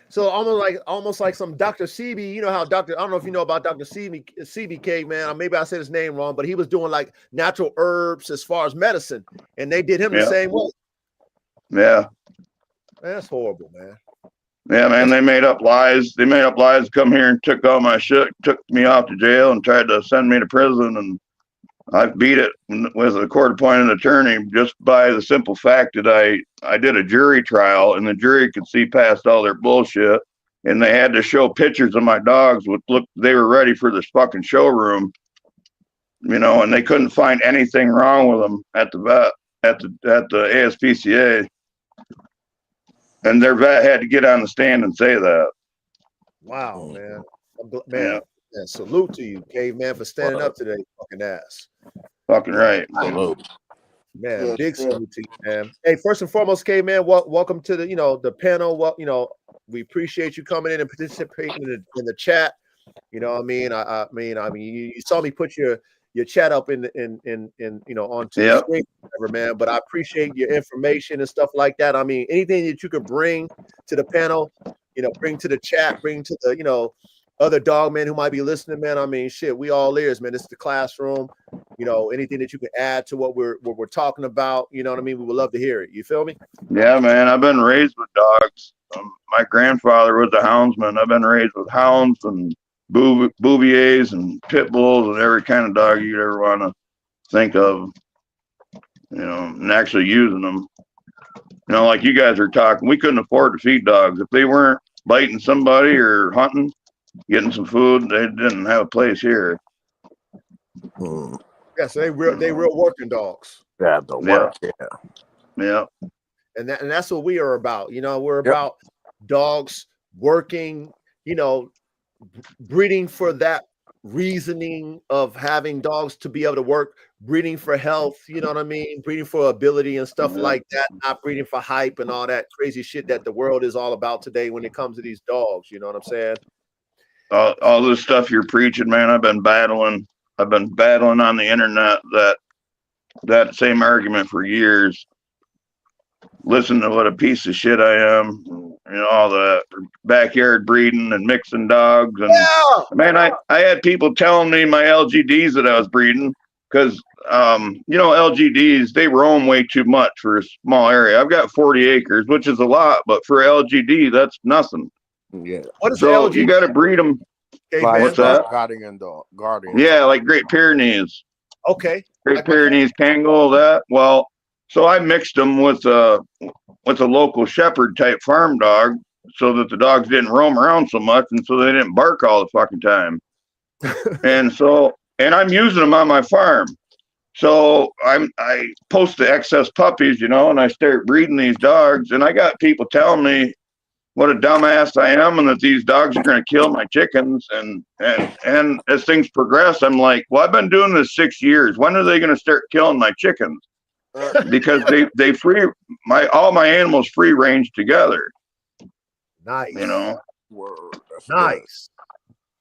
So almost like some Dr. Sebi, you know how I don't know if you know about Dr. Sebi caveman, or maybe I said his name wrong, but he was doing like natural herbs as far as medicine, and they did him the same way. Yeah. That's horrible, man. Yeah, man, they made up lies. They made up lies, come here and took all my shit, took me off to jail and tried to send me to prison. And I beat it with a court-appointed attorney just by the simple fact that I did a jury trial and the jury could see past all their bullshit. And they had to show pictures of my dogs, which looked, they were ready for this fucking showroom, and they couldn't find anything wrong with them at the vet, at the ASPCA. And their vet had to get on the stand and say that. Wow, man. Man, salute to you, caveman, for standing up to that fucking ass. Fucking right. Man, big salute to you, man. Hey, first and foremost, caveman, welcome to the panel. We appreciate you coming in and participating in the chat. You know what I mean? I mean, you saw me put your chat up in onto the screen, whatever, man. But I appreciate your information and stuff like that. I mean, anything that you could bring to the panel, bring to the chat, bring to the other dog men who might be listening, man. I mean, shit, we all ears, man. This is the classroom. Anything that you can add to what we're talking about, you know what I mean? We would love to hear it. You feel me? Yeah, man. I've been raised with dogs. My grandfather was a houndsman. I've been raised with hounds and Bouviers and pit bulls and every kind of dog you'd ever want to think of, and actually using them. Like you guys are talking, we couldn't afford to feed dogs. If they weren't biting somebody or hunting, getting some food, they didn't have a place here. Yeah, so they real working dogs. Yeah, the work. Yeah. And that's what we are about. We're about dogs working, breeding for that reasoning of having dogs to be able to work, breeding for health, you know what I mean? Breeding for ability and stuff like that, not breeding for hype and all that crazy shit that the world is all about today when it comes to these dogs, you know what I'm saying? All this stuff you're preaching, man, I've been battling on the internet that same argument for years. Listen to what a piece of shit I am, all the backyard breeding and mixing dogs. And man, I had people telling me my LGDs that I was breeding because, LGDs, they roam way too much for a small area. I've got 40 acres, which is a lot, but for LGD, that's nothing. Yeah. What is So LGD? you got to breed them. Like, what's that? Guardian. Yeah, like Great Pyrenees. Okay. Great Pyrenees, Kangal, that. Well, so I mixed them with a local shepherd type farm dog, so that the dogs didn't roam around so much, and so they didn't bark all the fucking time. And I'm using them on my farm. So I post the excess puppies, and I start breeding these dogs, and I got people telling me what a dumbass I am and that these dogs are going to kill my chickens. And as things progress, I'm like, well, I've been doing this 6 years. When are they going to start killing my chickens? Because they all my animals free range together. Nice. Nice.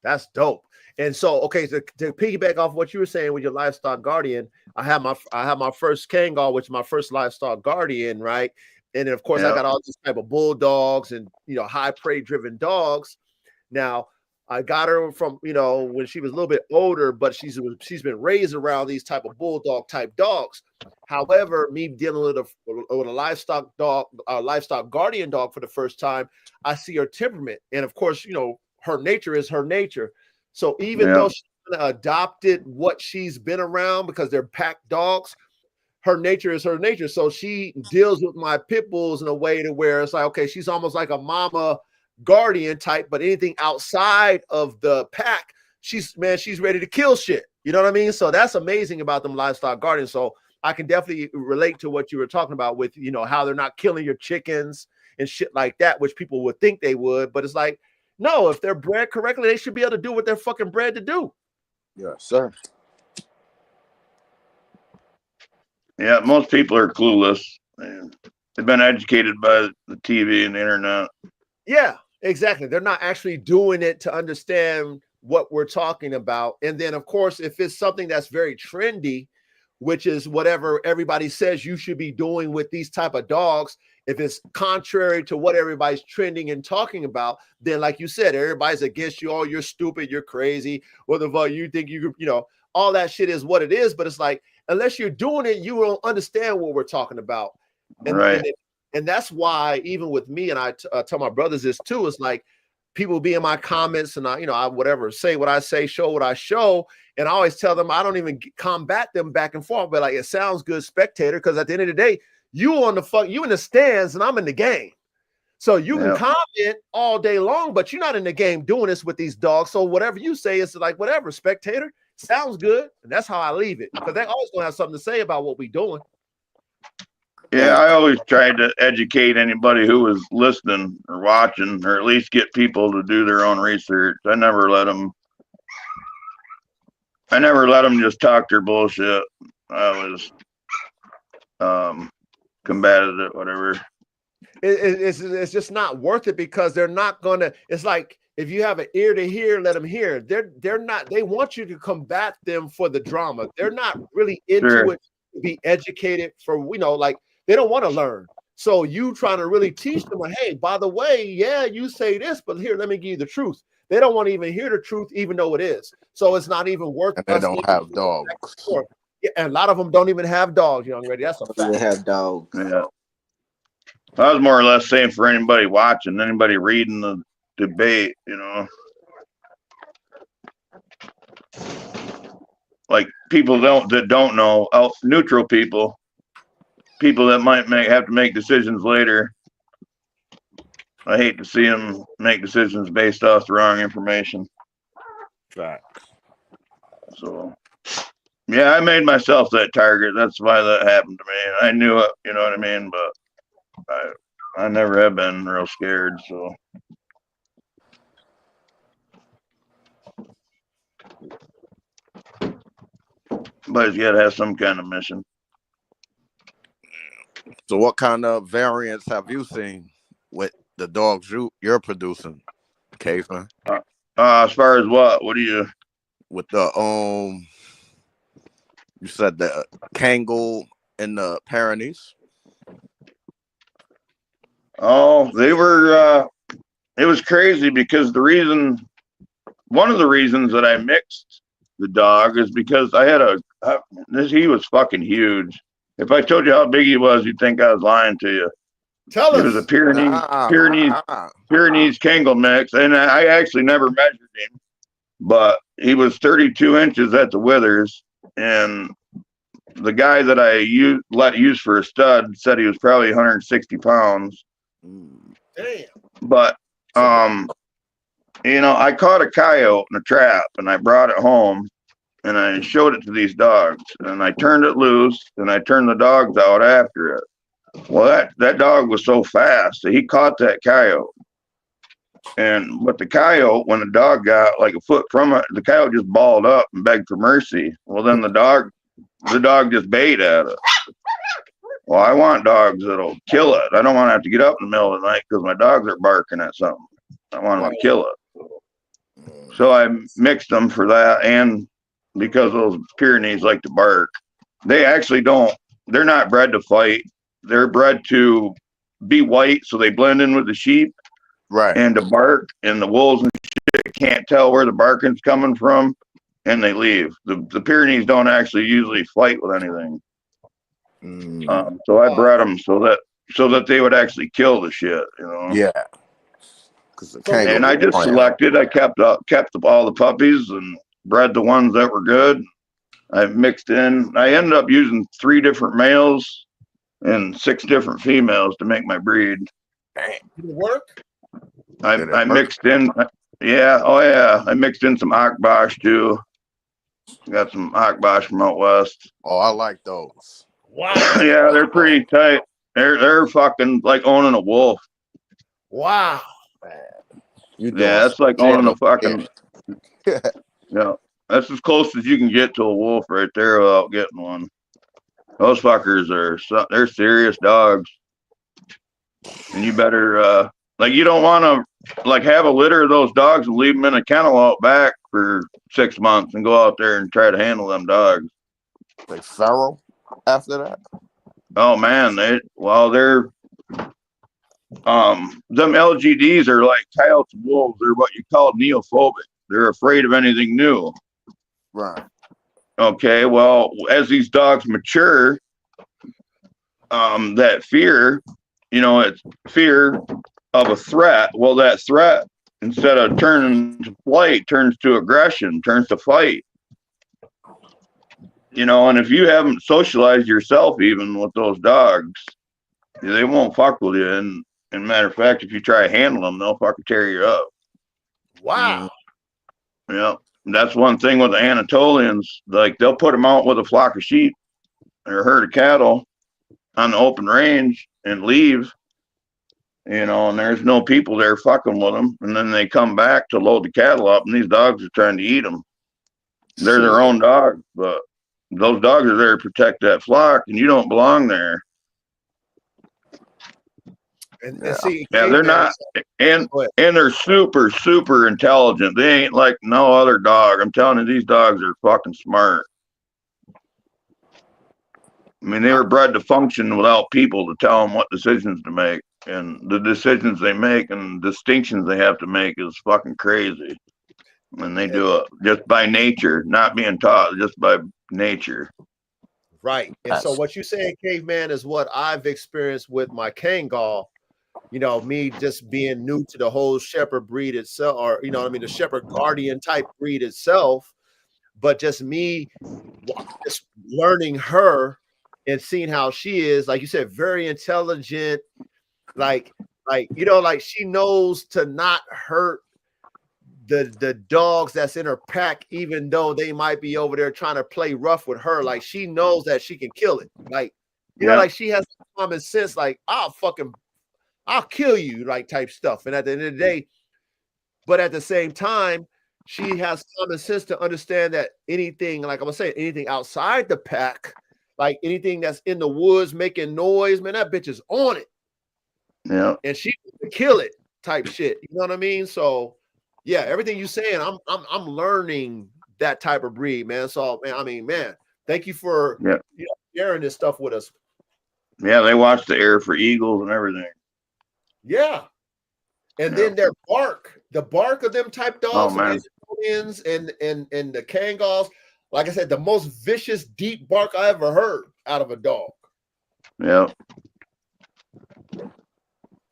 That's dope. And so, okay, to piggyback off what you were saying with your livestock guardian, I have my first Kangal, which is my first livestock guardian, right? And then of course I got all these type of bulldogs and high prey driven dogs. Now I got her from when she was a little bit older, but she's been raised around these type of bulldog type dogs. However, me dealing with a livestock dog, livestock guardian dog for the first time, I see her temperament, and of course her nature is her nature. So even though she adopted what she's been around because they're pack dogs, her nature is her nature. So she deals with my pit bulls in a way to where it's like, okay, she's almost like a mama guardian type, but anything outside of the pack, she's ready to kill shit. You know what I mean? So that's amazing about them livestock guardians. So I can definitely relate to what you were talking about with, how they're not killing your chickens and shit like that, which people would think they would, but it's like, no, if they're bred correctly, they should be able to do what they're fucking bred to do. Yes, sir. Yeah, most people are clueless. They've been educated by the TV and the internet. Yeah, exactly. They're not actually doing it to understand what we're talking about. And then, of course, if it's something that's very trendy, which is whatever everybody says you should be doing with these type of dogs, if it's contrary to what everybody's trending and talking about, then like you said, everybody's against you. Oh, you're stupid. You're crazy. What the fuck you think all that shit is what it is. But it's like, unless you're doing it, you don't understand what we're talking about. And that's why even with me, and I tell my brothers this too, it's like people be in my comments and I whatever, say what I say, show what I show. And I always tell them, I don't even combat them back and forth, but like, it sounds good, spectator. Cause at the end of the day, you in the stands and I'm in the game. So you can comment all day long, but you're not in the game doing this with these dogs. So whatever you say is like, whatever, spectator, sounds good. And that's how I leave it. Because they always gonna have something to say about what we're doing. Yeah, I always tried to educate anybody who was listening or watching, or at least get people to do their own research. I never let them just talk their bullshit. I was combated it, whatever. It's just not worth it because they're not gonna. It's like if you have an ear to hear, let them hear. They're not. They want you to combat them for the drama. They're not really into it to be educated for like they don't want to learn. So you trying to really teach them, like, hey, by the way, yeah, you say this, but here, let me give you the truth. They don't want to even hear the truth, even though it is. So it's not even worth. And they don't have dogs. Yeah, and a lot of them don't even have dogs, Young Ready. That's a fact. They have dogs. Yeah. I was more or less saying for anybody watching, anybody reading the debate, like people that don't know, neutral people that might have to make decisions later. I hate to see them make decisions based off the wrong information. Right. So, yeah, I made myself that target. That's why that happened to me. I knew it, you know what I mean? But I never have been real scared. So, but you gotta have some kind of mission. So what kind of variants have you seen with the dogs you're producing, Caveman? As far as what do you? With the you said the Kangal and the Pyrenees. Oh, they were. It was crazy because one of the reasons that I mixed the dog is because I had he was fucking huge. If I told you how big he was, you'd think I was lying to you. Tell us. He was a Pyrenees Kangal mix, and I actually never measured him, but he was 32 inches at the withers, and the guy that I let use for a stud said he was probably 160 pounds. Damn. But you know, I caught a coyote in a trap and I brought it home and I showed it to these dogs and I turned it loose and I turned the dogs out after it. Well, that dog was so fast that he caught that coyote. But the coyote, when the dog got like a foot from it, the coyote just balled up and begged for mercy. Well, then the dog just bayed at it. Well, I want dogs that'll kill it. I don't want to have to get up in the middle of the night because my dogs are barking at something. I want them to kill it. So I mixed them for that, and because those Pyrenees like to bark. They actually don't. They're not bred to fight. They're bred to be white, so they blend in with the sheep. Right. And to bark, and the wolves and shit can't tell where the barking's coming from, and they leave. The Pyrenees don't actually usually fight with anything. So I bred them so that they would actually kill the shit, you know. Yeah. And I just selected. I kept all the puppies and bred the ones that were good. I mixed in. I ended up using 3 different males and 6 different females to make my breed. Did it work? I mixed in. Yeah. Oh yeah. I mixed in some Akbash too. Got some Akbash from out west. Oh, I like those. Wow. Yeah, they're pretty tight. They're fucking like owning a wolf. Wow. Yeah, that's like owning a fucking. Yeah, that's as close as you can get to a wolf right there without getting one. Those fuckers they're serious dogs, and you better like you don't want to like have a litter of those dogs and leave them in a kennel out back for 6 months and go out there and try to handle them dogs. They feral after that. Oh man, they're them LGDs are like coyotes and wolves. They're what you call neophobic. They're afraid of anything new. Right. Okay, well, as these dogs mature, that fear, you know, it's fear of a threat. Well, that threat, instead of turning to flight, turns to aggression, turns to fight. You know, and if you haven't socialized yourself even with those dogs, they won't fuck with you. And matter of fact, if you try to handle them, they'll fucking tear you up. Wow. Yeah, that's one thing with the Anatolians. Like they'll put them out with a flock of sheep or a herd of cattle on the open range and leave. You know, and there's no people there fucking with them. And then they come back to load the cattle up, and these dogs are trying to eat them. They're their own dogs, but those dogs are there to protect that flock, and you don't belong there. And see, yeah, they're not, and they're super, super intelligent. They ain't like no other dog. I'm telling you, these dogs are fucking smart. I mean, they were bred to function without people to tell them what decisions to make, and the decisions they make and distinctions they have to make is fucking crazy. And they do it just by nature, not being taught, just by nature. Right. And so what you saying, caveman, is what I've experienced with my Kangal. You know, me just being new to the whole shepherd breed itself, or, you know what I mean, the shepherd guardian type breed itself, but just me just learning her and seeing how she is, like you said, very intelligent, like, you know, like she knows to not hurt the dogs that's in her pack, even though they might be over there trying to play rough with her. Like she knows that she can kill it. Like, you know, like she has common sense, like I'll kill you, like type stuff. And at the end of the day, but at the same time, she has common sense to understand that anything, like I'm gonna say, anything outside the pack, like anything that's in the woods making noise, man, that bitch is on it. Yeah. And she can kill it type shit. You know what I mean? So yeah, everything you're saying, I'm learning that type of breed, man. So man, I mean, man, thank you for you know, sharing this stuff with us. Yeah, they watch the air for eagles and everything. Yeah. And then their bark, the bark of them type dogs, man. and the Kangals, like I said, the most vicious deep bark I ever heard out of a dog. Yeah.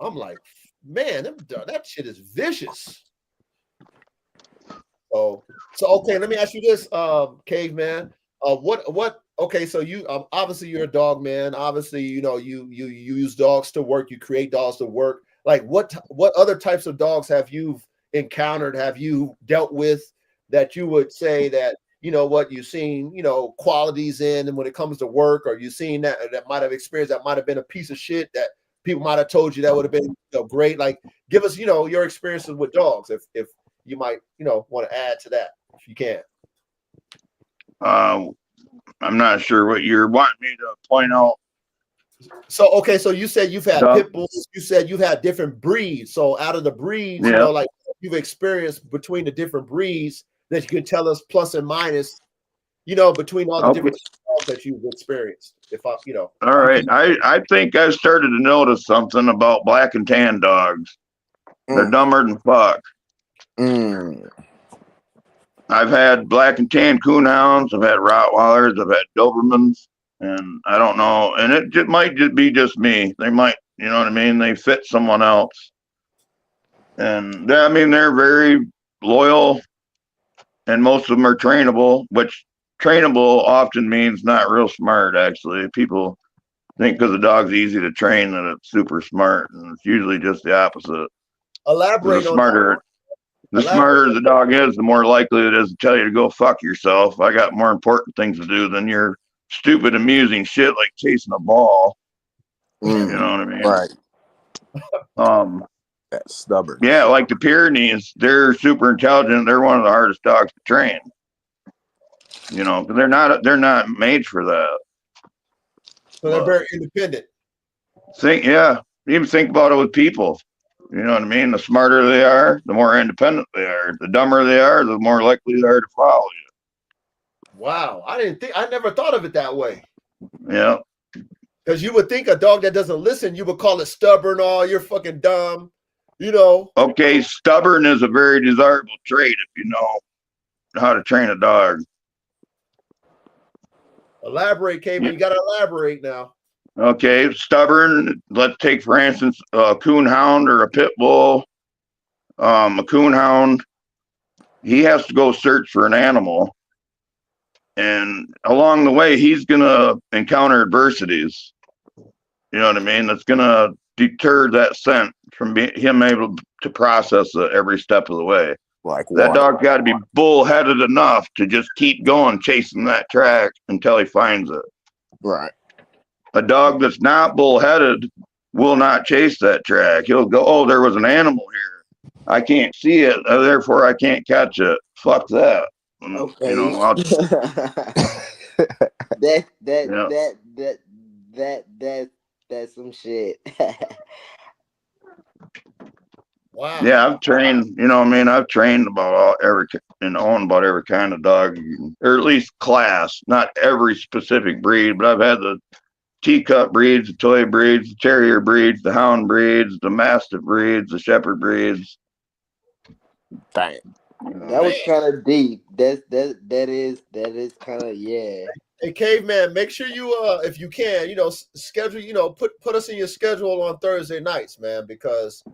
I'm like, man, that shit is vicious. So okay, let me ask you this, caveman. Okay, so you obviously you're a dog man. Obviously, you know, you use dogs to work, you create dogs to work. like what other types of dogs have you encountered, have you dealt with that you would say that, you know what, you've seen, you know, qualities in, and when it comes to work, or you've seen that might have experienced that might have been a piece of shit that people might have told you that would have been, you know, great. Like, give us, you know, your experiences with dogs, if you might, you know, want to add to that, if you can. I'm not sure what you're wanting me to point out. So, okay, so you said you've had pit bulls, you said you've had different breeds. So out of the breeds, you know, like you've experienced between the different breeds that you can tell us plus and minus, you know, between all the different dogs that you've experienced. If I, you know. All right. I think I started to notice something about black and tan dogs. They're dumber than fuck. I've had black and tan coonhounds. I've had Rottweilers. I've had Dobermans. And I don't know. And it might just be just me. They might, you know what I mean? They fit someone else. And I mean, they're very loyal. And most of them are trainable, which trainable often means not real smart, actually. People think because the dog's easy to train that it's super smart, and it's usually just the opposite. Elaborate the smarter the dog is, the more likely it is to tell you to go fuck yourself. I got more important things to do than your stupid, amusing shit like chasing a ball. You know what I mean? Right. That's stubborn. Yeah, like the Pyrenees, they're super intelligent. They're one of the hardest dogs to train. You know, but they're not made for that. So they're very independent. Even think about it with people. You know what I mean? The smarter they are, the more independent they are. The dumber they are, the more likely they are to follow you. Wow, I never thought of it that way. Yeah. Because you would think a dog that doesn't listen, you would call it stubborn. Oh, you're fucking dumb. You know. Okay, stubborn is a very desirable trait if you know how to train a dog. Elaborate, Cable. You got to elaborate now. Okay, stubborn. Let's take, for instance, a coonhound or a pit bull. A coonhound, he has to go search for an animal. And along the way, he's going to encounter adversities. You know what I mean? That's going to deter that scent from him able to process it every step of the way. Like that dog's got to be bullheaded enough to just keep going, chasing that track until he finds it. Right. A dog that's not bullheaded will not chase that track. He'll go, oh, there was an animal here. I can't see it, therefore I can't catch it. Fuck that. Okay. You know, that's some shit. Wow. Yeah, I've trained, you know what I mean? I've trained about owned about every kind of dog, or at least class, not every specific breed, but I've had the teacup breeds, the toy breeds, the terrier breeds, the hound breeds, the mastiff breeds, the shepherd breeds. Dang. That was kind of deep. That is kind of, yeah. Hey, Caveman, make sure you if you can, you know, schedule, you know, put us in your schedule on Thursday nights, man, because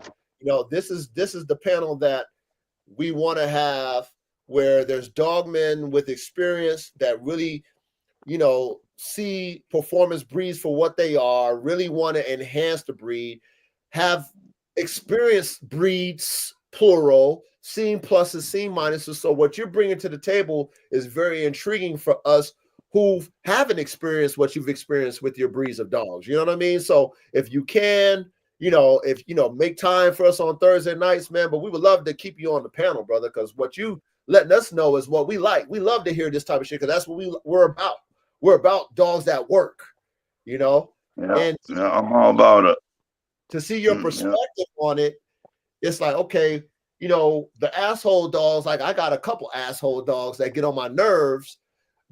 you know, this is the panel that we want to have, where there's dogmen with experience that really, you know, see performance breeds for what they are, really want to enhance the breed, have experienced breeds, plural, seen pluses, seen minuses. So what you're bringing to the table is very intriguing for us who haven't experienced what you've experienced with your breeds of dogs. You know what I mean? So if you can, you know, make time for us on Thursday nights, man, but we would love to keep you on the panel, brother, because what you letting us know is what we like. We love to hear this type of shit because that's what we're about. We're about dogs that work, you know? Yeah, and I'm all about it. To see your perspective on it, it's like, okay, you know, the asshole dogs, like I got a couple asshole dogs that get on my nerves,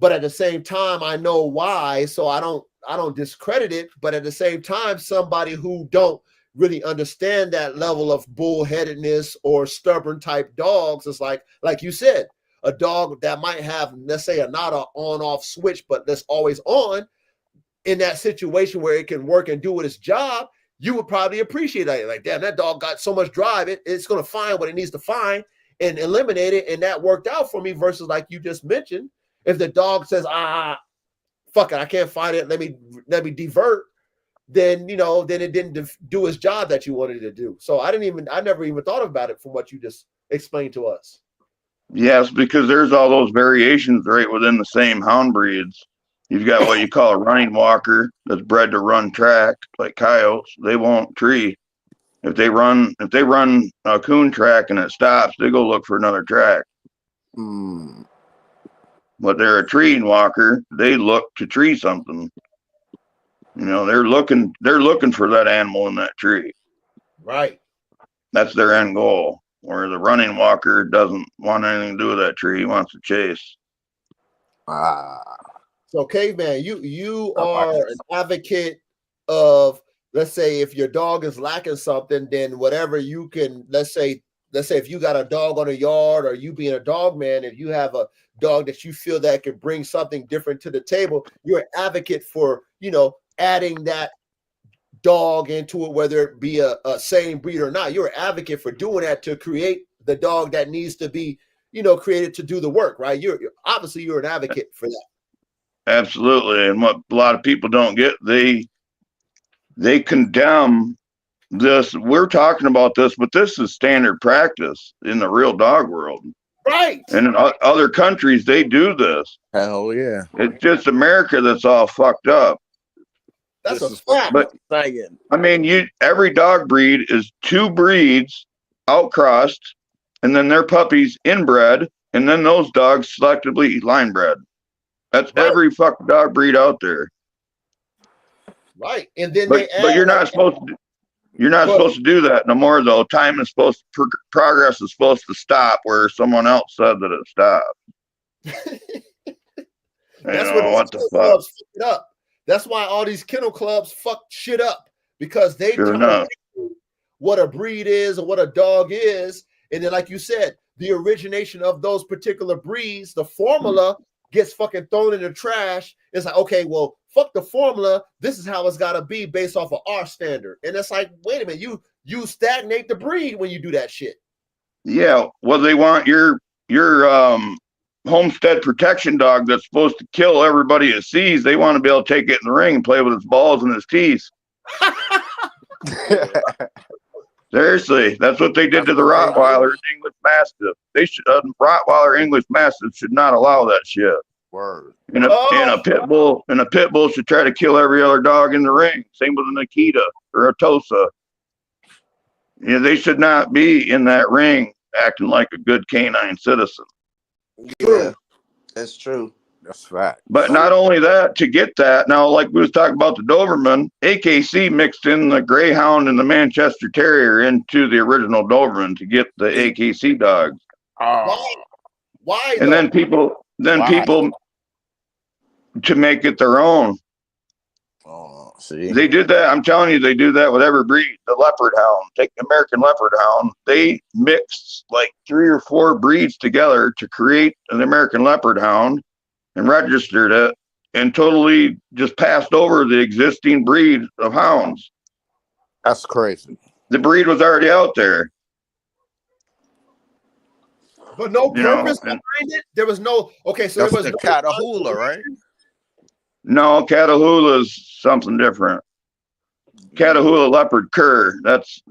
but at the same time, I know why, so I don't discredit it, but at the same time, somebody who don't really understand that level of bullheadedness or stubborn type dogs is like you said, a dog that might have, let's say, not an on-off switch, but that's always on. In that situation where it can work and do its job, you would probably appreciate that. Like, damn, that dog got so much drive, it's going to find what it needs to find and eliminate it, and that worked out for me. Versus, like you just mentioned, if the dog says, fuck it, I can't find it, let me divert, then then it didn't do its job that you wanted it to do. So I never even thought about it from what you just explained to us. Yes, because there's all those variations right within the same hound breeds. You've got what you call a running walker that's bred to run track, like coyotes. They won't tree. If they run a coon track and it stops, they go look for another track. But they're a treeing walker. They look to tree something. They're looking for that animal in that tree. Right. That's their end goal. Where the running walker doesn't want anything to do with that tree. He wants to chase. So Caveman, you are an advocate of, let's say, if your dog is lacking something, then whatever you can, let's say if you got a dog on a yard, or you being a dog man, if you have a dog that you feel that could bring something different to the table, you're an advocate for, adding that dog into it, whether it be a same breed or not. You're an advocate for doing that to create the dog that needs to be, created to do the work, right? You're obviously an advocate for that. Absolutely. And what a lot of people don't get, they condemn this. We're talking about this, but this is standard practice in the real dog world. Right. And in other countries, they do this. Hell yeah. It's just America that's all fucked up. That's a fact. But I mean, every dog breed is two breeds outcrossed, and then their puppies inbred, and then those dogs selectively line bred. That's right. Every fucking dog breed out there. Right. And then but you're not supposed to. You're not supposed to do that no more, though. Time is supposed to, progress is supposed to stop where someone else said that it stopped. That's what the fuck? It up. That's why all these kennel clubs fuck shit up, because they tell you what a breed is or what a dog is. And then, like you said, the origination of those particular breeds, the formula gets fucking thrown in the trash. It's like, okay, well, fuck the formula. This is how it's got to be based off of our standard. And it's like, wait a minute, you stagnate the breed when you do that shit. Yeah, well, they want your homestead protection dog that's supposed to kill everybody it sees. They want to be able to take it in the ring and play with its balls and its teeth. Seriously, that's what they did to the Rottweiler and English Mastiff. They should Rottweiler English Mastiff should not allow that shit. Word. And a pit bull should try to kill every other dog in the ring. Same with an Akita or a Tosa. They should not be in that ring acting like a good canine citizen. Yeah, that's true. That's fact. But not only that, to get that, now, like we was talking about the Doberman, AKC mixed in the Greyhound and the Manchester Terrier into the original Doberman to get the AKC dogs. Why? And then people to make it their own. Oh, see, they did that. I'm telling you, they do that with every breed. The Leopard Hound, take the American Leopard Hound. They mixed like 3 or 4 breeds together to create an American Leopard Hound and registered it, and totally just passed over the existing breed of hounds. That's crazy. The breed was already out there. But no purpose behind it? There was no, okay, so that's there was the no Catahoula, right? No, Catahoula is something different. Catahoula Leopard Cur. That's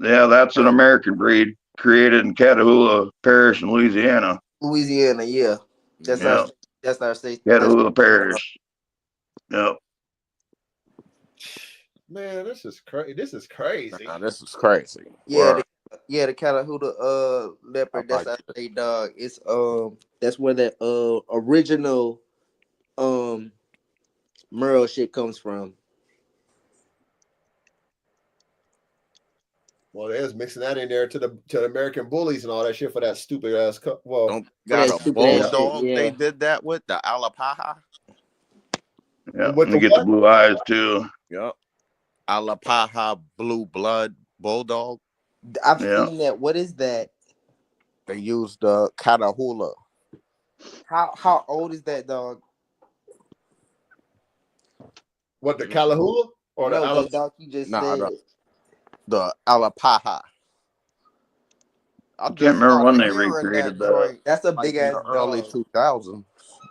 an American breed created in Catahoula Parish in Louisiana. Louisiana, yeah. That's our state. Catahoula Parish. Yep. Man, this is crazy. This is crazy. This is crazy. Yeah, the Catahoula leopard. That's our state dog. It's that's where the original Merle shit comes from. Well, they was mixing that in there to the American Bullies and all that shit for that stupid ass cup. Well, got a bulldog. Yeah. They did that with the Alapaha. Yeah, and get the blue eyes too. Yep. Alapaha blue blood bulldog. I've seen that. What is that? They used the Catahoula. How old is that dog? What, the Catahoula or the dog you just said? The Alapaha. I can't remember when they recreated that. That's a big ass early 2000s,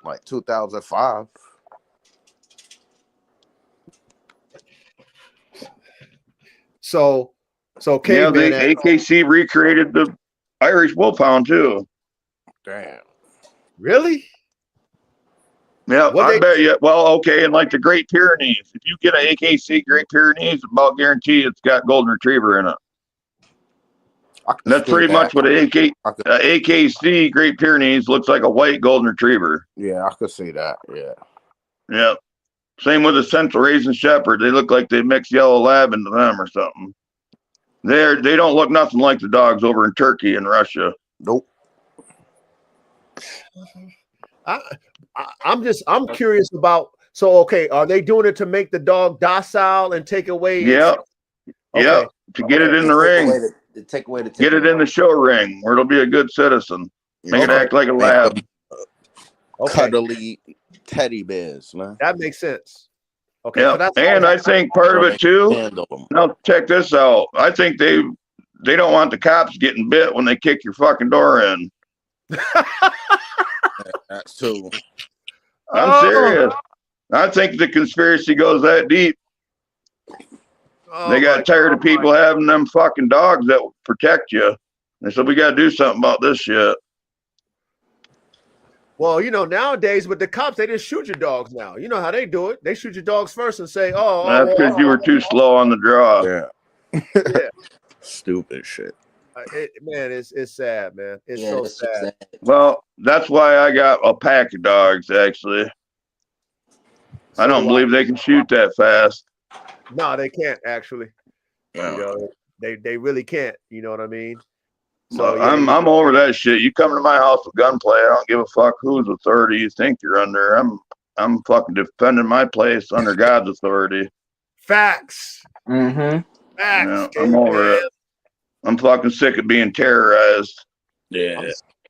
like 2005. So Yeah, caveman. AKC recreated the Irish Wolfhound too. Damn. Really? Yeah, What I they bet you. Well, okay, and like the Great Pyrenees, if you get an AKC Great Pyrenees, about guarantee it's got golden retriever in it. I can And that's see pretty much what an AKC Great Pyrenees looks like, a white golden retriever. Yeah, I could see that. Yeah. Yeah. Same with the Central Raisin Shepherd. They look like they mix yellow lab into them or something. They don't look nothing like the dogs over in Turkey and Russia. Nope. I'm curious about. So okay, are they doing it to make the dog docile and take away? Yeah. Okay. Yeah. To get it in the ring. Take away the Get it in the show ring where it'll be a good citizen. Make it act like a lab. Cuddly teddy bears, man. That makes sense. Okay. Yeah. So and I think part of it too. Now check this out. I think they don't want the cops getting bit when they kick your fucking door in. That's too. I'm serious. I think the conspiracy goes that deep. They got tired of people having them fucking dogs that protect you. They said, we got to do something about this shit. Well, nowadays with the cops, they just shoot your dogs now. You know how they do it. They shoot your dogs first and say, that's because you were too slow on the draw. Yeah. Stupid shit. Man, it's sad, man. It's so sad. Well, that's why I got a pack of dogs, actually. I don't believe they can shoot that fast. No, they can't actually. No. They really can't. You know what I mean? So yeah, I'm over that shit. You come to my house with gunplay, I don't give a fuck whose authority you think you're under. I'm fucking defending my place under God's authority. Facts. Mm-hmm. Facts. Yeah, I'm over it. I'm fucking sick of being terrorized. Yeah.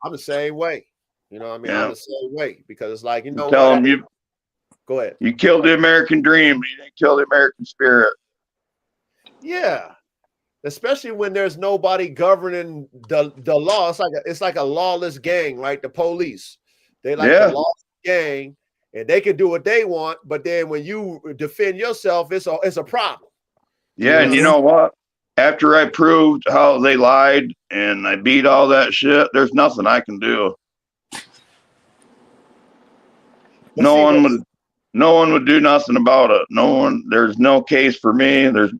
I'm the same way. You know what I mean? Yeah. I'm the same way because it's like, Tell them you go ahead. You killed the American dream, but you didn't kill the American spirit. Yeah. Especially when there's nobody governing the law. It's like a lawless gang, right? The police. They like the lawless gang, and they can do what they want, but then when you defend yourself, it's a problem. Yeah, and you know what? After I proved how they lied and I beat all that shit, there's nothing I can do. No one would do nothing about it. There's no case for me. There's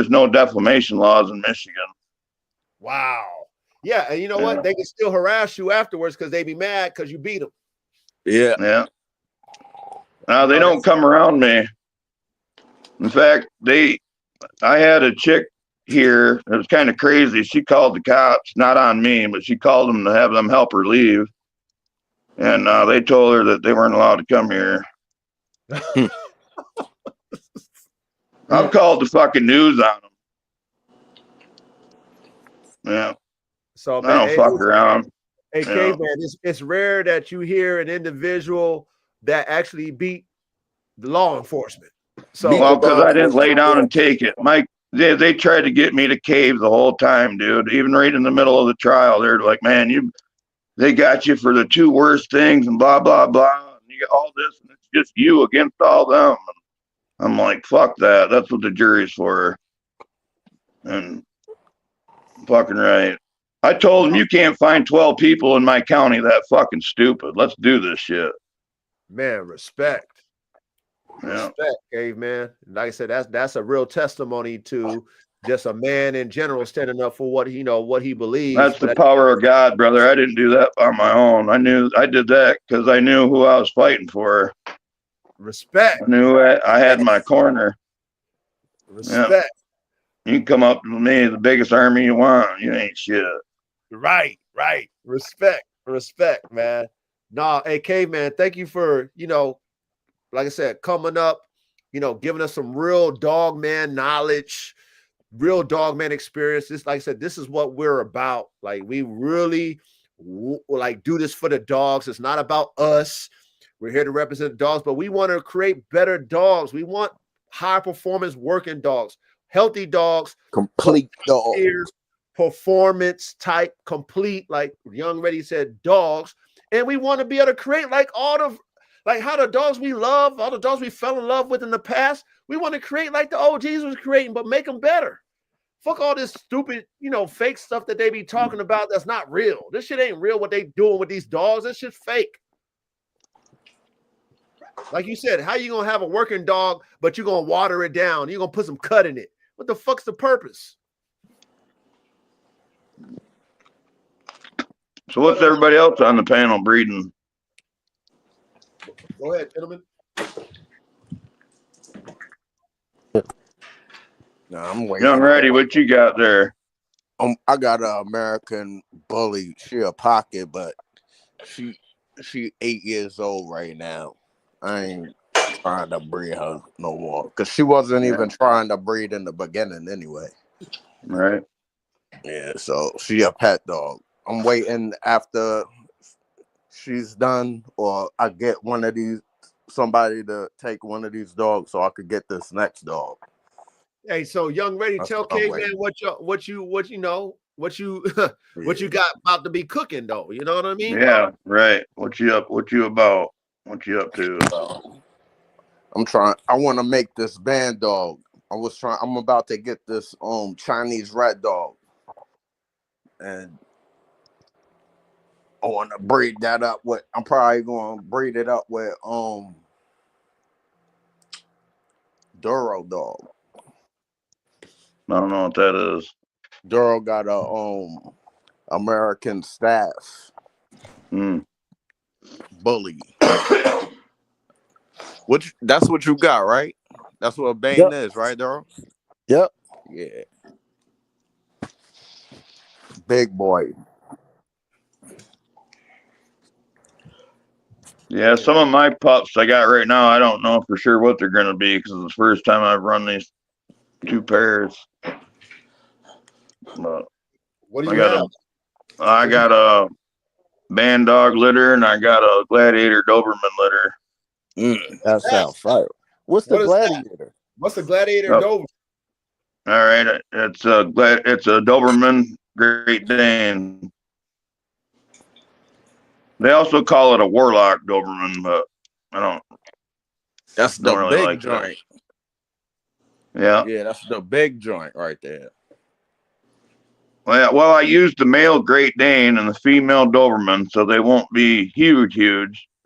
no defamation laws in Michigan. Wow. Yeah, and you know what? They can still harass you afterwards because they be mad because you beat them. Yeah. Yeah. Now they don't come around me. In fact, I had a chick here. It was kind of crazy. She called the cops, not on me, but she called them to have them help her leave. And they told her that they weren't allowed to come here. I've called the fucking news on them. Yeah. So I don't fuck around. Hey, caveman, it's rare that you hear an individual that actually beat the law enforcement. So because I didn't lay down and take it. They tried to get me to cave the whole time, dude. Even right in the middle of the trial, they're like, man, they got you for the two worst things and blah, blah, blah. And you got all this, and it's just you against all them. And I'm like, fuck that. That's what the jury's for. And fucking right. I told them, you can't find 12 people in my county that fucking stupid. Let's do this shit. Man, respect. Yeah. Respect, caveman. Like I said, that's a real testimony to just a man in general standing up for what he believes. That's the power of God, brother. I didn't do that on my own. I did that because I knew who I was fighting for. Respect. I knew I had my corner. Respect. Yeah. You can come up to me, the biggest army you want. You ain't shit. Right. Respect, man. Nah, hey, caveman, thank you for, like I said, coming up, giving us some real dog man knowledge, real dog man experience. This, like I said, this is what we're about. Like, we really do this for the dogs. It's not about us. We're here to represent the dogs, but we want to create better dogs. We want high performance working dogs, healthy dogs, complete dogs, performance type, complete, like Young Ready said, dogs. And we want to be able to create like how the dogs we love, all the dogs we fell in love with in the past. We want to create like the OGs was creating, but make them better. Fuck all this stupid, fake stuff that they be talking about that's not real. This shit ain't real what they doing with these dogs. This shit's fake. Like you said, how you gonna have a working dog, but you're gonna water it down? You're gonna put some cut in it. What the fuck's the purpose? So what's everybody else on the panel breeding? Go ahead, gentlemen. No, I'm waiting. Young Ready, what you got there? I got an American Bully. She a pocket, but she 8 years old right now. I ain't trying to breed her no more because she wasn't even trying to breed in the beginning anyway. Right. Yeah, so she a pet dog. I'm waiting after she's done, or I get somebody to take one of these dogs so I could get this next dog. Hey, so Young Ready, tell Caveman what you got about to be cooking though. You know what I mean? Yeah, right. What you up? What you about? What you up to? I'm trying. I want to make this band dog. I'm about to get this Chinese red dog, and I want to breed that up with. I'm probably going to breed it up with Duro dog. I don't know what that is. Duro got a American staff bully. That's what you got, right? That's what a Bane is, right, Duro? Yep. Yeah. Big boy. Yeah, some of my pups I got right now, I don't know for sure what they're going to be because it's the first time I've run these two pairs. But what do you have? I got a band dog litter and I got a gladiator Doberman litter. That sounds fire. What's the gladiator? What's the gladiator Doberman? All right, it's a Doberman Great Dane. They also call it a Warlock Doberman, but I don't. That's the really big like joint. That. Yeah, that's the big joint right there. Well, I used the male Great Dane and the female Doberman, so they won't be huge.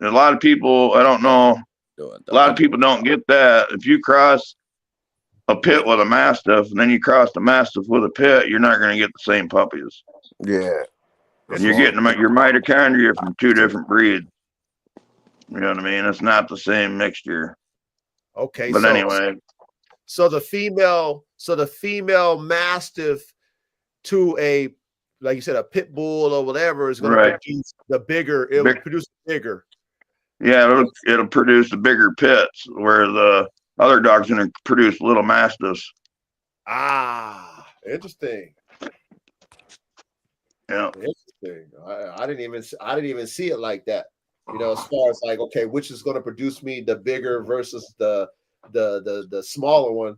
A lot of people, I don't know, a lot of people don't get that. If you cross a pit with a Mastiff and then you cross the Mastiff with a pit, you're not going to get the same puppies. Yeah. And you're getting your mitochondria from two different breeds. You know what I mean? It's not the same mixture. Okay, but anyway. So the female Mastiff to a, like you said, a pit bull or whatever is going to produce the bigger. It will produce bigger. Yeah, it'll produce the bigger pits, where the other dog's going to produce little Mastiffs. Ah, interesting. Yeah, interesting. I didn't even see it like that. As far as like, okay, which is going to produce me the bigger versus the smaller one.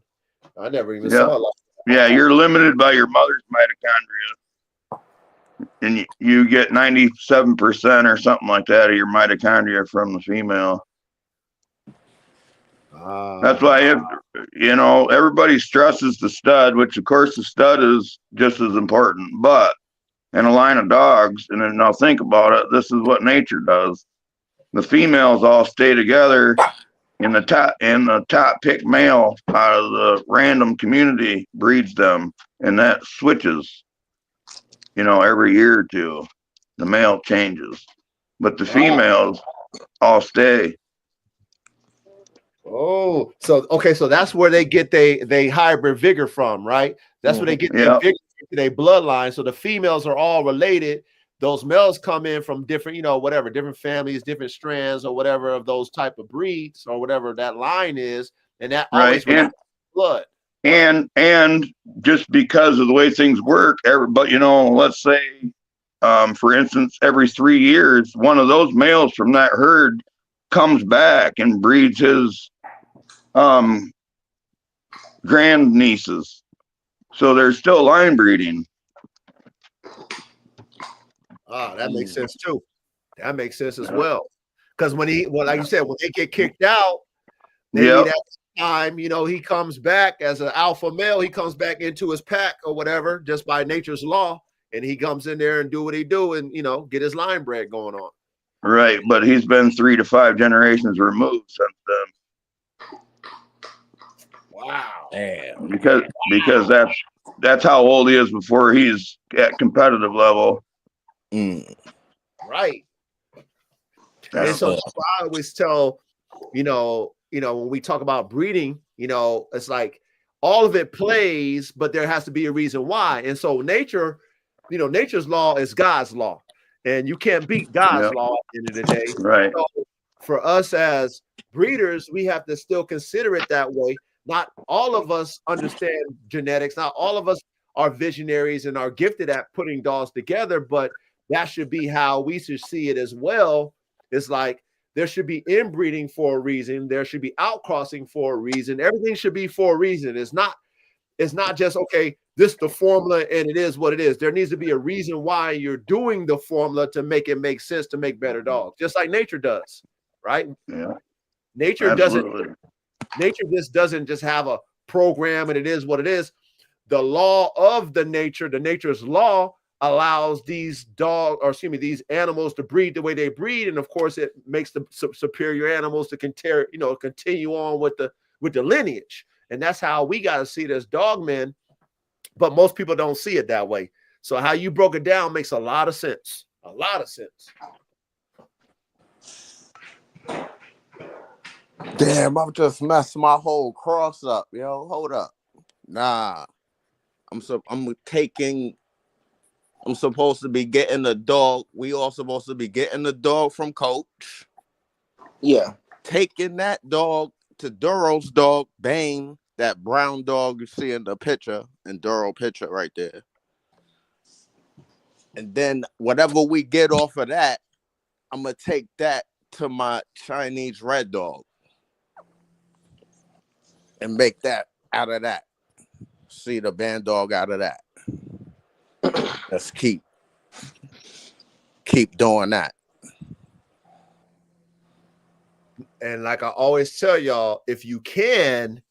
I never even saw it like that. Yeah, you're limited by your mother's mitochondria, and you get 97% or something like that of your mitochondria from the female. That's why everybody stresses the stud, which of course the stud is just as important. But in a line of dogs, and then now think about it, this is what nature does. The females all stay together, and the top pick male out of the random community breeds them, and that switches. Every year or two, the male changes, but the females all stay. Oh, so that's where they get they hybrid vigor from, right? That's where they get their vigor, their bloodline. So the females are all related. Those males come in from different, different families, different strands, or whatever of those type of breeds, or whatever that line is, and that always blood. And just because of the way things work, everybody, let's say, for instance, every 3 years, one of those males from that herd comes back and breeds his grandnieces. So there's still line breeding. That makes sense too. That makes sense as well. Because like you said, when they get kicked out, they need time, you know, he comes back as an alpha male. He comes back into his pack or whatever, just by nature's law, and he comes in there and do what he do, and you know, get his line bred going on. Right, but he's been 3 to 5 generations removed since then. Wow. Damn. Because that's how old he is before he's at competitive level. Right. That's And so I always tell, you know, when we talk about breeding, you know, it's like all of it plays, but there has to be a reason why. And so nature, you know, nature's law is God's law, and you can't beat God's law at the end of the day. Right. So for us as breeders, we have to still consider it that way. Not all of us understand genetics. Not all of us are visionaries and are gifted at putting dogs together, but that should be how we should see it as well. It's like there should be inbreeding for a reason. There should be outcrossing for a reason. Everything should be for a reason. It's not just, okay, this is the formula and it is what it is. There needs to be a reason why you're doing the formula to make it make sense to make better dogs, just like nature does, right? Yeah. Nature just doesn't just have a program and it is what it is. The law of nature's law allows these these animals to breed the way they breed, and of course it makes the superior animals to continue on with the lineage. And that's how we got to see it as dogmen, but most people don't see it that way. So how you broke it down makes a lot of sense. Damn, I've just messed my whole cross up, yo. Hold up. Nah. I'm supposed to be getting the dog. We all supposed to be getting the dog from Coach. Yeah. Taking that dog to Duro's dog, Bane, that brown dog you see in the picture, in Duro picture right there. And then whatever we get off of that, I'm going to take that to my Chinese red dog and make that out of that. See the band dog out of that. Let's keep doing that. And like I always tell y'all, if you can,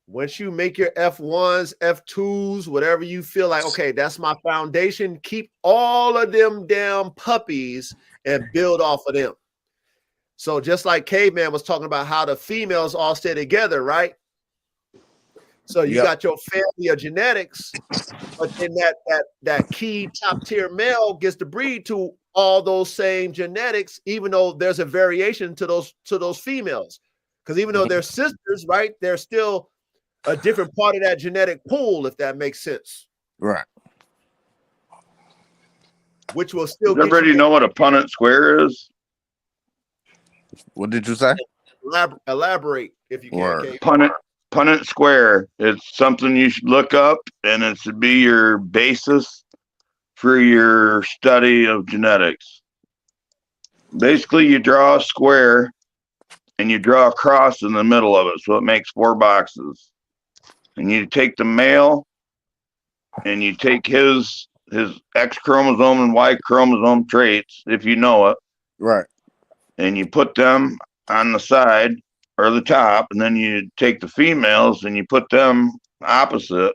once you make your F1s, F2s, whatever you feel like, okay, that's my foundation, keep all of them damn puppies and build off of them. So just like Caveman was talking about how the females all stay together, right? So you got your family of genetics, but then that key top tier male gets to breed to all those same genetics, even though there's a variation to those females. Because even though they're sisters, right, they're still a different part of that genetic pool, if that makes sense. Right. Which will still. Does everybody know what a Punnett square is? What did you say? Elaborate if you can. Okay. Punnett square. It's something you should look up, and it should be your basis for your study of genetics. Basically, you draw a square and you draw a cross in the middle of it, so it makes 4 boxes. And you take the male and you take his X chromosome and Y chromosome traits, if you know it. Right. And you put them on the side or the top, and then you take the females and you put them opposite,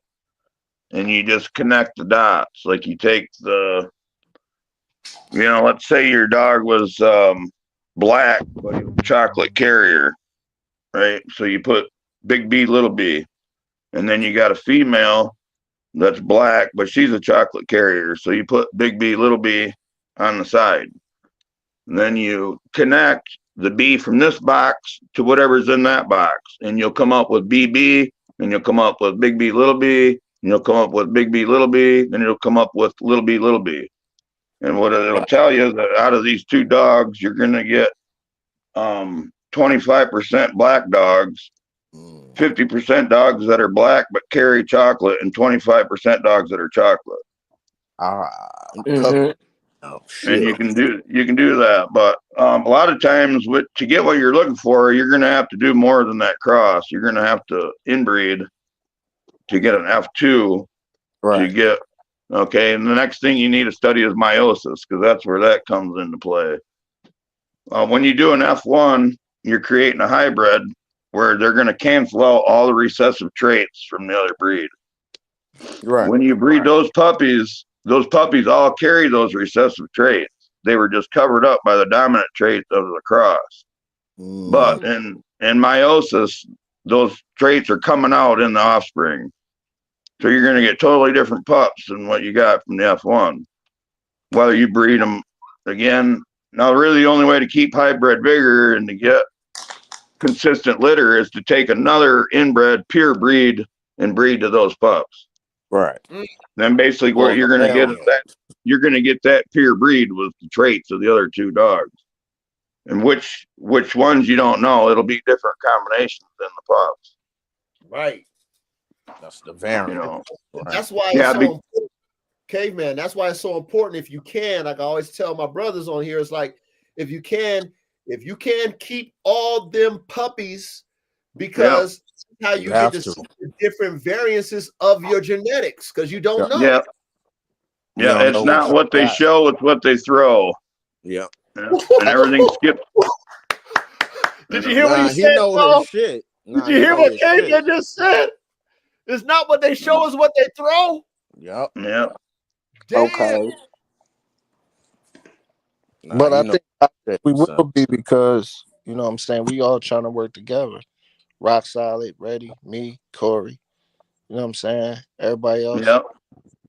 and you just connect the dots. Like you take let's say your dog was black, but he was a chocolate carrier, right? So you put big B, little b, and then you got a female that's black, but she's a chocolate carrier. So you put big B, little b on the side. And then you connect the B from this box to whatever's in that box. And you'll come up with BB, and you'll come up with big B, little b, and you'll come up with big B, little b, then you'll come up with little b, little b. And what it'll tell you is that out of these 2 dogs, you're going to get 25% black dogs, 50% dogs that are black but carry chocolate, and 25% dogs that are chocolate. And you can do that, but a lot of times to get what you're looking for, you're going to have to do more than that cross. You're going to have to inbreed to get an F2 to get. Okay, and the next thing you need to study is meiosis, because that's where that comes into play. When you do an F1, you're creating a hybrid where they're going to cancel out all the recessive traits from the other breed. Right. When you breed those puppies all carry those recessive traits. They were just covered up by the dominant traits of the cross. But in meiosis, those traits are coming out in the offspring. So you're going to get totally different pups than what you got from the F1. Whether you breed them again, now really the only way to keep hybrid vigor and to get consistent litter is to take another inbred pure breed and breed to those pups. Right. Then basically what you're going to get is that you're going to get that pure breed with the traits of the other two dogs. And which ones you don't know. It'll be different combinations in the pups. Right. That's the variant. You know. Right. That's why it's so important. Caveman, that's why it's so important. If you can, like I always tell my brothers on here, it's like if you can keep all them puppies, because how you get to see the different variances of your genetics, because you don't know. Yeah, it's not what they show, it's what they throw. Yeah. And everything skips. Did you hear what he said? He know his shit. Did you hear what Caveman just said? It's not what they show, is what they throw. Yep. Yeah. Damn. Okay. But I think we will be, because, you know what I'm saying, we all trying to work together. Rock Solid, Ready, me, Corey. You know what I'm saying? Everybody else. Yep.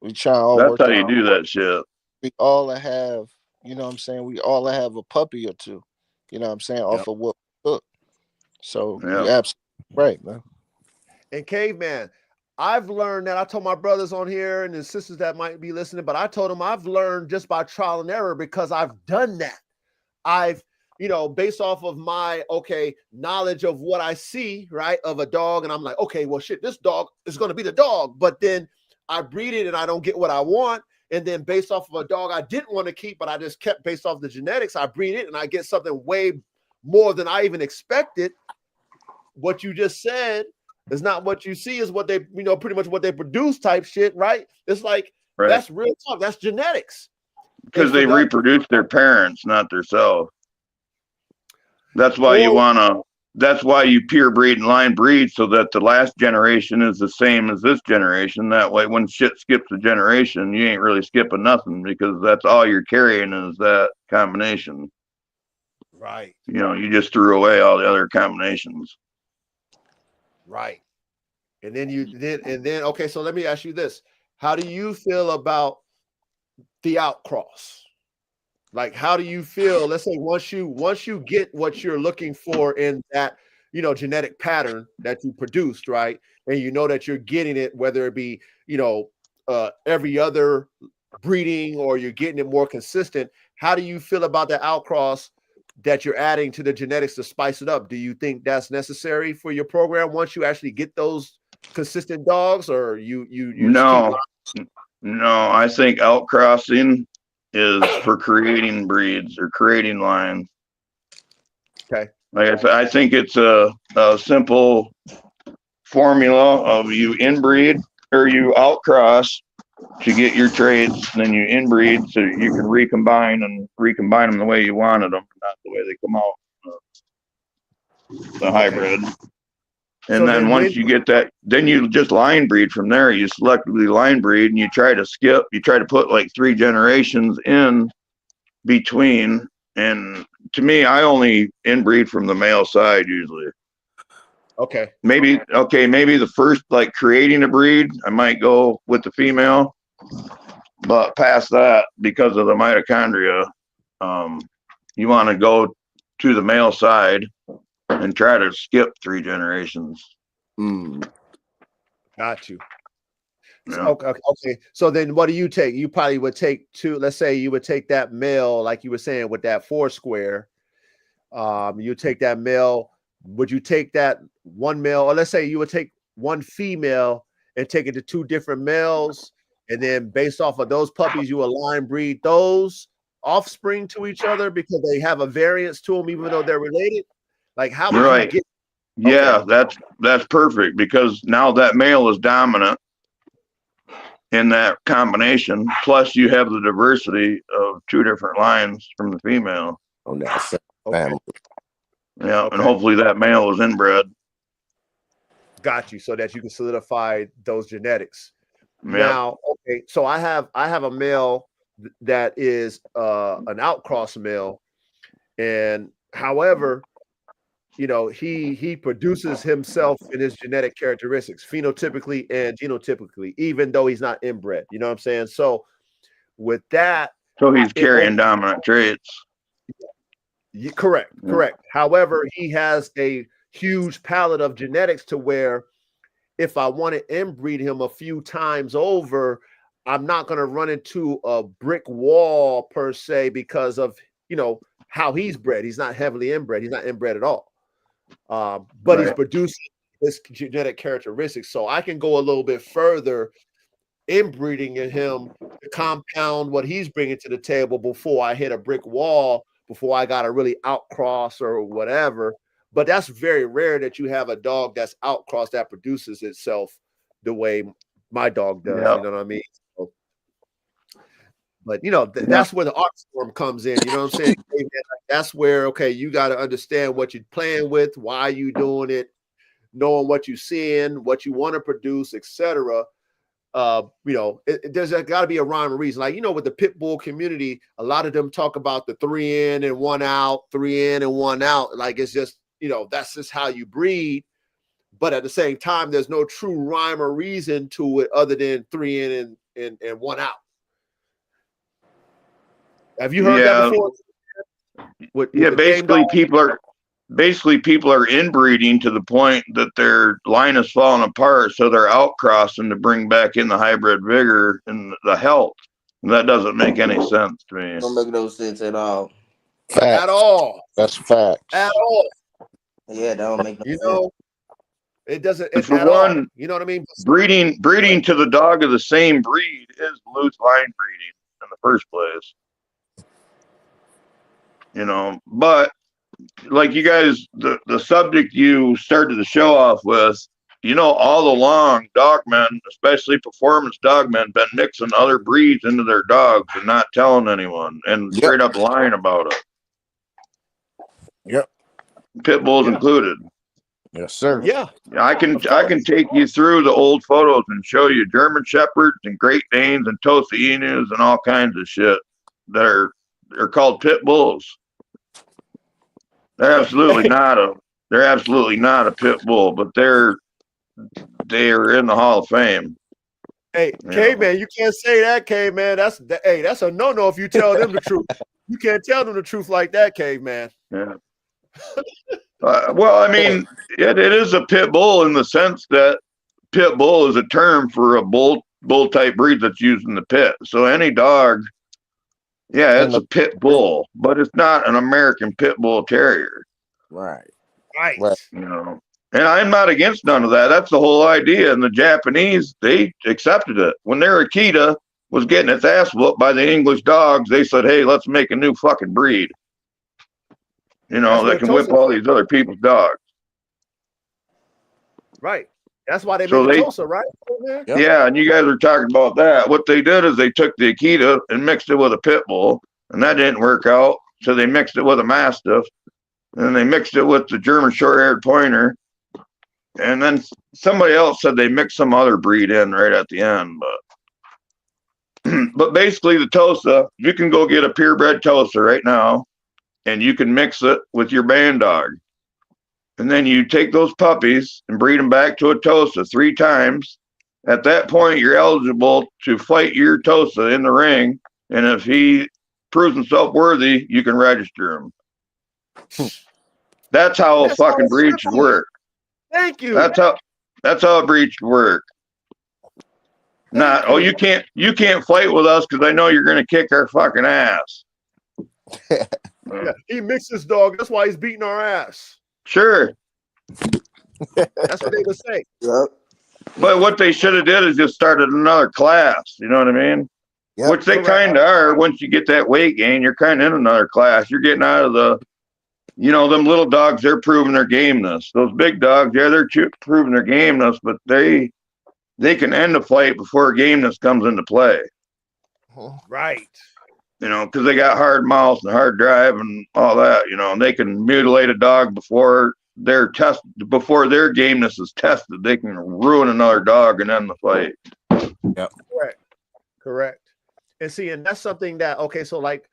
We try all That's work how you do that shit. We all have, you know what I'm saying, we all have a puppy or two, you know what I'm saying, off of what we cook. So you're absolutely right, man. And Caveman, I've learned that. I told my brothers on here and the sisters that might be listening, but I told them I've learned just by trial and error, because I've done that. I've, you know, based off of my, knowledge of what I see, right, of a dog. And I'm like, okay, well, shit, this dog is going to be the dog. But then I breed it and I don't get what I want. And then based off of a dog I didn't want to keep, but I just kept based off the genetics, I breed it and I get something way more than I even expected. What you just said is not what you see, is what they, you know, pretty much what they produce type shit, right? It's like, that's real talk. That's genetics. Because they reproduce their parents, not themselves. That's why that's why you pure breed and line breed, so that the last generation is the same as this generation. That way, when shit skips a generation, you ain't really skipping nothing, because that's all you're carrying is that combination. Right. You know, you just threw away all the other combinations. Right. And then okay, so let me ask you this. How do you feel about the outcross? Like, how do you feel? Let's say once you get what you're looking for in that, you know, genetic pattern that you produced, right? And you know that you're getting it, whether it be, you know, every other breeding, or you're getting it more consistent. How do you feel about the outcross that you're adding to the genetics to spice it up? Do you think that's necessary for your program once you actually get those consistent dogs, or you no, I think outcrossing is for creating breeds or creating lines. Okay. Like I said, I think it's a simple formula of you inbreed or you outcross to get your traits, and then you inbreed so you can recombine them the way you wanted them, not the way they come out, the hybrid. And so then once you get that, then you just line breed from there. You selectively line breed, and you try to put like 3 generations in between. And to me, I only inbreed from the male side usually. Okay. Maybe the first, like creating a breed, I might go with the female, but past that, because of the mitochondria, you want to go to the male side and try to skip 3 generations. Got you. Yeah. Okay. So then what do you take? You probably would take 2. Let's say you would take that male, like you were saying, with that 4 square. You take that male. Would you take that 1 male, or let's say you would take 1 female and take it to 2 different males, and then based off of those puppies, you align breed those offspring to each other because they have a variance to them, even though they're related? Like, how would you get? Yeah, that's perfect, because now that male is dominant in that combination. Plus, you have the diversity of 2 different lines from the female. On that family. Yeah, and hopefully that male is inbred. Got you, so that you can solidify those genetics. Yep. Now, okay, so I have a male that is an outcross male, and however, you know, he produces himself in his genetic characteristics, phenotypically and genotypically, even though he's not inbred. You know what I'm saying? So with that, So he's carrying dominant traits. Correct. However, he has a huge palette of genetics to where if I want to inbreed him a few times over, I'm not going to run into a brick wall per se because of, you know, how he's bred. He's not heavily inbred. He's not inbred at all. But he's producing his genetic characteristics. So I can go a little bit further inbreeding in him to compound what he's bringing to the table before I hit a brick wall, before I got to really outcross or whatever. But that's very rare that you have a dog that's outcrossed that produces itself the way my dog does. Yep. You know what I mean? So, but you know, that's where the art form comes in. You know what I'm saying? That's where, okay, you got to understand what you're playing with, why you doing it, knowing what you're seeing, what you want to produce, etc. You know, there's got to be a rhyme or reason. Like, you know, with the pit bull community, a lot of them talk about the 3 in and 1 out, 3 in and 1 out. Like, it's just, you know, that's just how you breed. But at the same time, there's no true rhyme or reason to it other than 3 in and 1 out. Have you heard that before? Basically people are inbreeding to the point that their line is falling apart, so they're outcrossing to bring back in the hybrid vigor and the health. And that doesn't make any sense to me. Don't make no sense at all. Facts. At all. That's facts. At all. Yeah, that don't make no sense. Know, it doesn't. And for one, all. You know what I mean? Breeding to the dog of the same breed is loose line breeding in the first place. You know, but like you guys, the subject you started the show off with, you know, all along, dogmen, especially performance dogmen, been mixing other breeds into their dogs and not telling anyone, and straight up lying about it. Yep. Pit bulls included. Yes, sir. Yeah. I can take you through the old photos and show you German Shepherds and Great Danes and Tosa Inus and all kinds of shit that are called pit bulls. They're absolutely not a pit bull, but they are in the Hall of Fame. Hey, K-Man, you can't say that, K-Man. That's a no-no if you tell them the truth. You can't tell them the truth like that, K-Man. Yeah. Well, I mean, it is a pit bull in the sense that pit bull is a term for a bull type breed that's used in the pit. So any dog, it's a pit bull, but it's not an American pit bull terrier. Right. You know, and I'm not against none of that. That's the whole idea. And the Japanese, they accepted it. When their Akita was getting its ass whooped by the English dogs, they said, hey, let's make a new fucking breed. You know, that can whip all these other people's dogs. Right. That's why they made the Tosa, right? Yep. Yeah, and you guys are talking about that. What they did is they took the Akita and mixed it with a pit bull, and that didn't work out. So they mixed it with a Mastiff, and then they mixed it with the German short-haired pointer, and then somebody else said they mixed some other breed in right at the end. But basically, the Tosa, you can go get a purebred Tosa right now, and you can mix it with your band dog. And then you take those puppies and breed them back to a Tosa 3 times. At that point, you're eligible to fight your Tosa in the ring. And if he proves himself worthy, you can register him. That's how a fucking breed should work. Thank you. That's how a breed should work. Not, you can't fight with us because I know you're going to kick our fucking ass. He mixed his dog. That's why he's beating our ass. Sure. That's what they would say. Yep. But what they should have did is just started another class. You know what I mean? Yep. Which they kind of are. Once you get that weight gain, you're kind of in another class. You're getting out of the, you know, them little dogs, they're proving their gameness. Those big dogs, they're proving their gameness, but they can end a fight before gameness comes into play. Right. You know, because they got hard mouth and hard drive and all that, you know, and they can mutilate a dog before they're tested before their gameness is tested, they can ruin another dog and end the fight. Yep. Correct. And see, and that's something that, okay, so like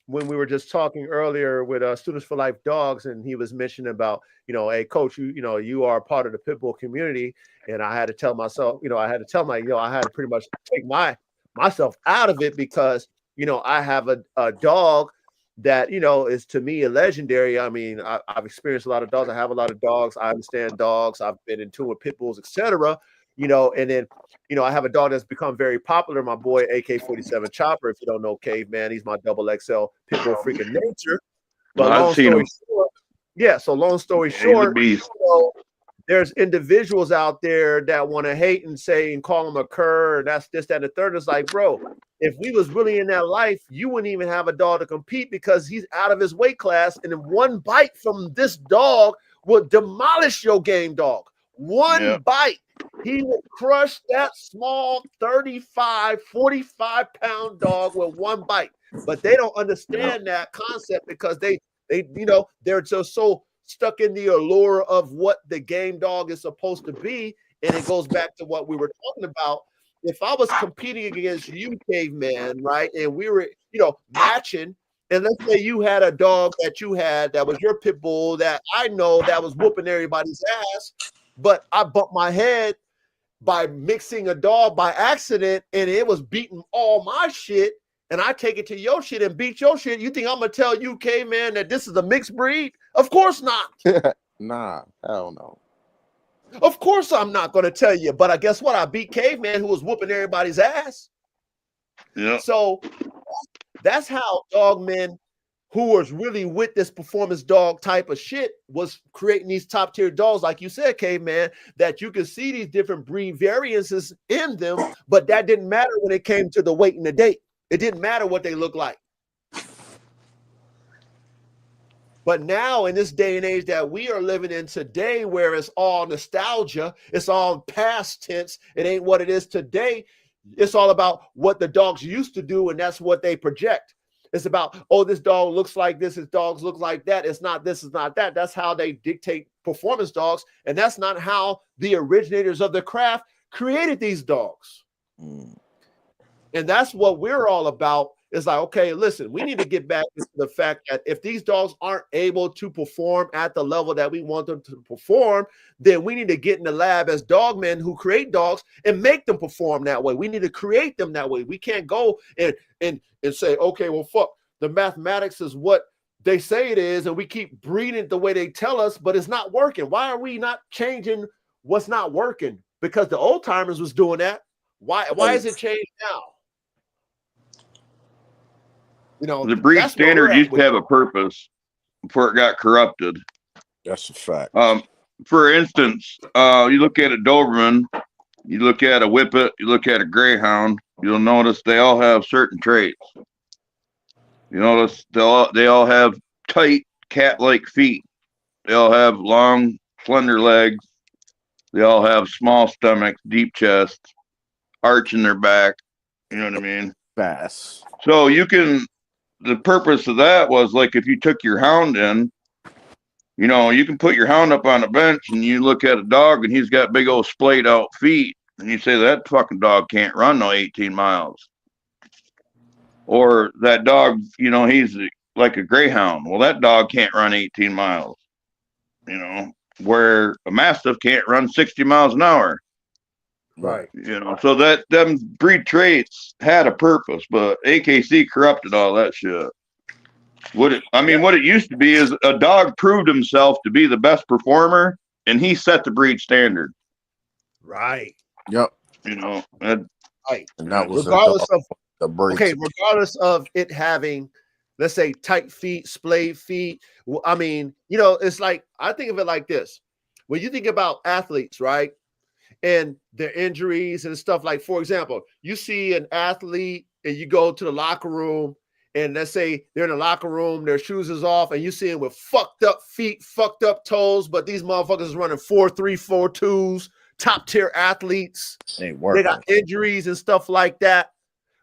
when we were just talking earlier with Students for Life Dogs, and he was mentioning about, hey, coach, you are part of the pit bull community. And I had to tell myself, I had to pretty much take myself out of it because, I have a dog that, is to me a legendary. I mean, I've experienced a lot of dogs. I have a lot of dogs. I understand dogs. I've been in tune with pit bulls, etc. And then, I have a dog that's become very popular. My boy, AK-47 Chopper. If you don't know Caveman, he's my double XL pit bull freak of nature. But I've seen him. So long story He's a short, beast. there's individuals out there that want to hate and say and call him a cur, and that's this, that, and the third. It's like, bro, if we was really in that life, you wouldn't even have a dog to compete because he's out of his weight class. And then one bite from this dog will demolish your game dog. One bite. He will crush that small 35, 45-pound dog with one bite. But they don't understand that concept because they're just so stuck in the allure of what the game dog is supposed to be. And it goes back to what we were talking about. If I was competing against you, Caveman, right, and we were, matching, and let's say you had a dog that you had that was your pit bull that I know that was whooping everybody's ass, but I bumped my head by mixing a dog by accident and it was beating all my shit, and I take it to your shit and beat your shit. You think I'm gonna tell you, Caveman, that this is a mixed breed? Of course not. Nah, hell no. Of course I'm not gonna tell you. But I guess what? I beat Caveman, who was whooping everybody's ass. Yeah. So that's how dogmen who was really with this performance dog type of shit was creating these top tier dogs, like you said, Caveman, that you could see these different breed variances in them, but that didn't matter when it came to the weight and the date. It didn't matter what they look like. But now in this day and age that we are living in today, where it's all nostalgia, it's all past tense, it ain't what it is today. It's all about what the dogs used to do, and that's what they project. It's about, oh, this dog looks like this, his dogs look like that. It's not this, it's not that. That's how they dictate performance dogs, and that's not how the originators of the craft created these dogs. And that's what we're all about. It's like, okay, listen, we need to get back to the fact that if these dogs aren't able to perform at the level that we want them to perform, then we need to get in the lab as dogmen who create dogs and make them perform that way. We need to create them that way. We can't go and say, okay, well, fuck, the mathematics is what they say it is, and we keep breeding it the way they tell us, but it's not working. Why are we not changing what's not working? Because the old timers was doing that. Why is it changed now? The breed standard used to have a purpose before it got corrupted. That's a fact. For instance, you look at a Doberman, you look at a Whippet, you look at a Greyhound, you'll notice they all have certain traits. You notice they all have tight cat-like feet. They all have long, slender legs. They all have small stomachs, deep chests, arch in their back. You know what I mean? Fast. So the purpose of that was, like, if you took your hound in, you can put your hound up on a bench and you look at a dog and he's got big old splayed out feet, and you say that fucking dog can't run no 18 miles. Or that dog, he's like a Greyhound. Well, that dog can't run 18 miles. Where a Mastiff can't run 60 miles an hour. Right. So that them breed traits had a purpose, but AKC corrupted all that shit. What it used to be is a dog proved himself to be the best performer, and he set the breed standard. Right. Yep. Right. And that was regardless of the breed. Okay, regardless of it having, let's say, tight feet, splayed feet. I mean, it's like, I think of it like this. When you think about athletes, right, and their injuries and stuff, like, for example, you see an athlete and you go to the locker room, and let's say they're in the locker room, their shoes is off, and you see them with fucked up feet, fucked up toes, but these motherfuckers is running 4.3, 4.2s, top tier athletes. They got injuries and stuff like that,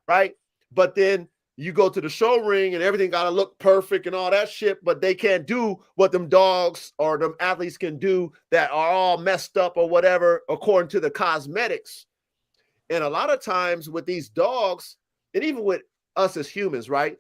right? But then you go to the show ring and everything got to look perfect and all that shit, but they can't do what them dogs or them athletes can do that are all messed up or whatever according to the cosmetics. And a lot of times with these dogs, and even with us as humans, right?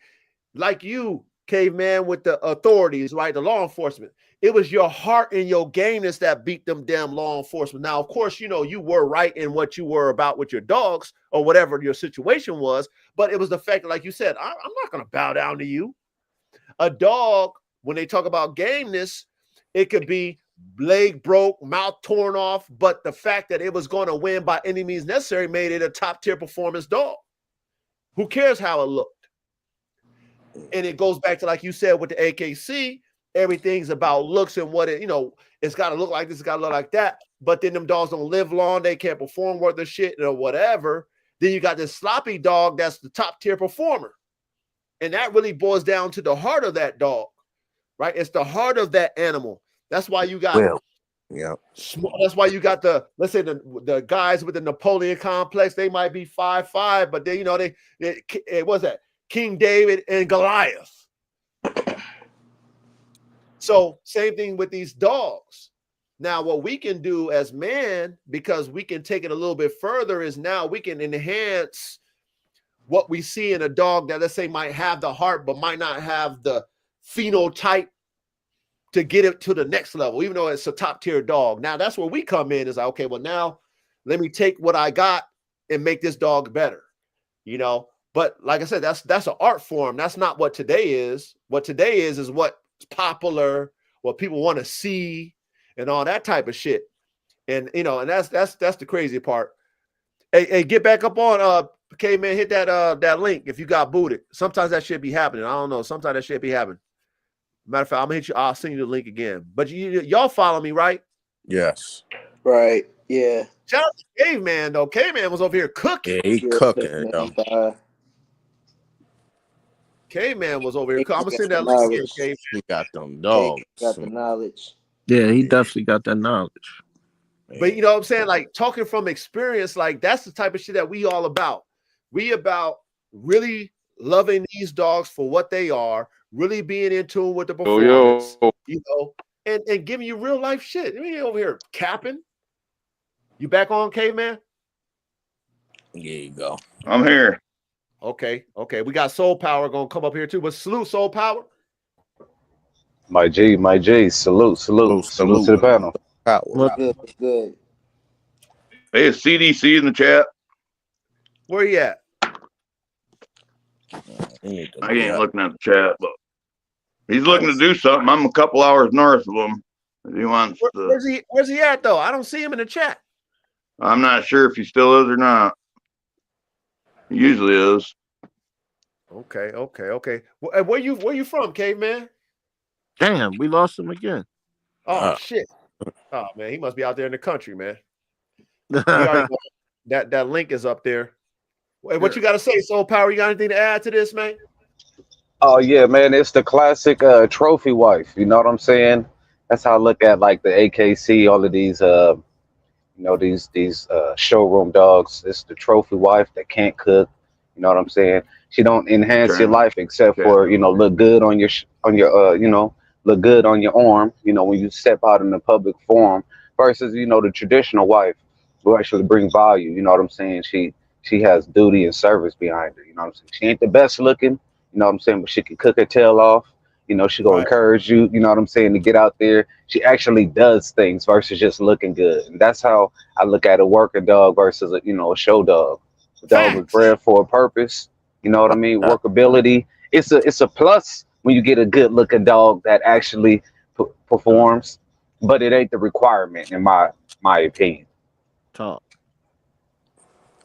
Like you, caveman, with the authorities, right? The law enforcement. It was your heart and your gameness that beat them damn law enforcement. Now, of course, you know, you were right in what you were about with your dogs or whatever your situation was, but it was the fact that, like you said, I'm not going to bow down to you. A dog, when they talk about gameness, it could be leg broke, mouth torn off, but the fact that it was going to win by any means necessary made it a top tier performance dog. Who cares how it looked? And it goes back to, like you said, with the AKC, everything's about looks and what it, you know, it's got to look like this, it's got to look like that. But then them dogs don't live long, they can't perform worth the shit or whatever. Then you got this sloppy dog that's the top tier performer. And that really boils down to the heart of that dog, right? It's the heart of that animal. That's why you got, that's why you got the, let's say the guys with the Napoleon complex, they might be 5'5", but they, you know, it was that King David and Goliath. So same thing with these dogs. Now, what we can do as man, because we can take it a little bit further, is now we can enhance what we see in a dog that, let's say, might have the heart, but might not have the phenotype to get it to the next level, even though it's a top tier dog. Now, that's where we come in, is like, okay, well, now let me take what I got and make this dog better, you know? But like I said, that's an art form. That's not what today is. What today is what's popular, what people want to see, and all that type of shit. And you know, and that's the crazy part. Hey, get back up on man, hit that link if you got booted. Sometimes that shit be happening. I don't know. Sometimes that shit be happening. Matter of fact, I'm gonna hit you. I'll send you the link again. But y'all follow me, right? Yes. Right. Yeah. Shout out to Caveman though. Caveman was over here cooking. Yeah, he cooking. Caveman was over here. I'm gonna send that link again, Caveman. He got them dogs. Got the knowledge. Yeah, he definitely got that knowledge. But you know what I'm saying? Like, talking from experience, like that's the type of shit that we all about. We about really loving these dogs for what they are, really being in tune with the performance, you know, and giving you real life shit. We ain't over here capping. You back on, Caveman? There you go. I'm here. Okay. We got Soul Power gonna come up here too. But salute, Soul Power. My G, salute to the panel. What's good? Hey, is CDC in the chat? Where you at? I ain't looking at the chat, but he's looking to do something. I'm a couple hours north of him. He wants to. Where's he at though? I don't see him in the chat. I'm not sure if he still is or not. He usually is. Okay. Where you from, Caveman? Damn, we lost him again. Oh shit. Oh man, he must be out there in the country, man. That link is up there. Hey, what you got to say, Soul Power? You got anything to add to this, man? Oh yeah, man, it's the classic trophy wife. You know what I'm saying? That's how I look at like the AKC, all of these these showroom dogs. It's the trophy wife that can't cook. You know what I'm saying? She don't enhance your life except for, you know, look good on your look good on your arm, you know, when you step out in the public forum, versus, you know, the traditional wife who actually bring value. You know what I'm saying? She has duty and service behind her. You know what I'm saying? She ain't the best looking, you know what I'm saying, but she can cook her tail off. You know, she gonna encourage you, you know what I'm saying, to get out there. She actually does things versus just looking good. And that's how I look at a working dog versus a show dog. The dog was bred for a purpose. You know what I mean? Workability. It's a plus when you get a good looking dog that actually performs, but it ain't the requirement in my opinion. Talk.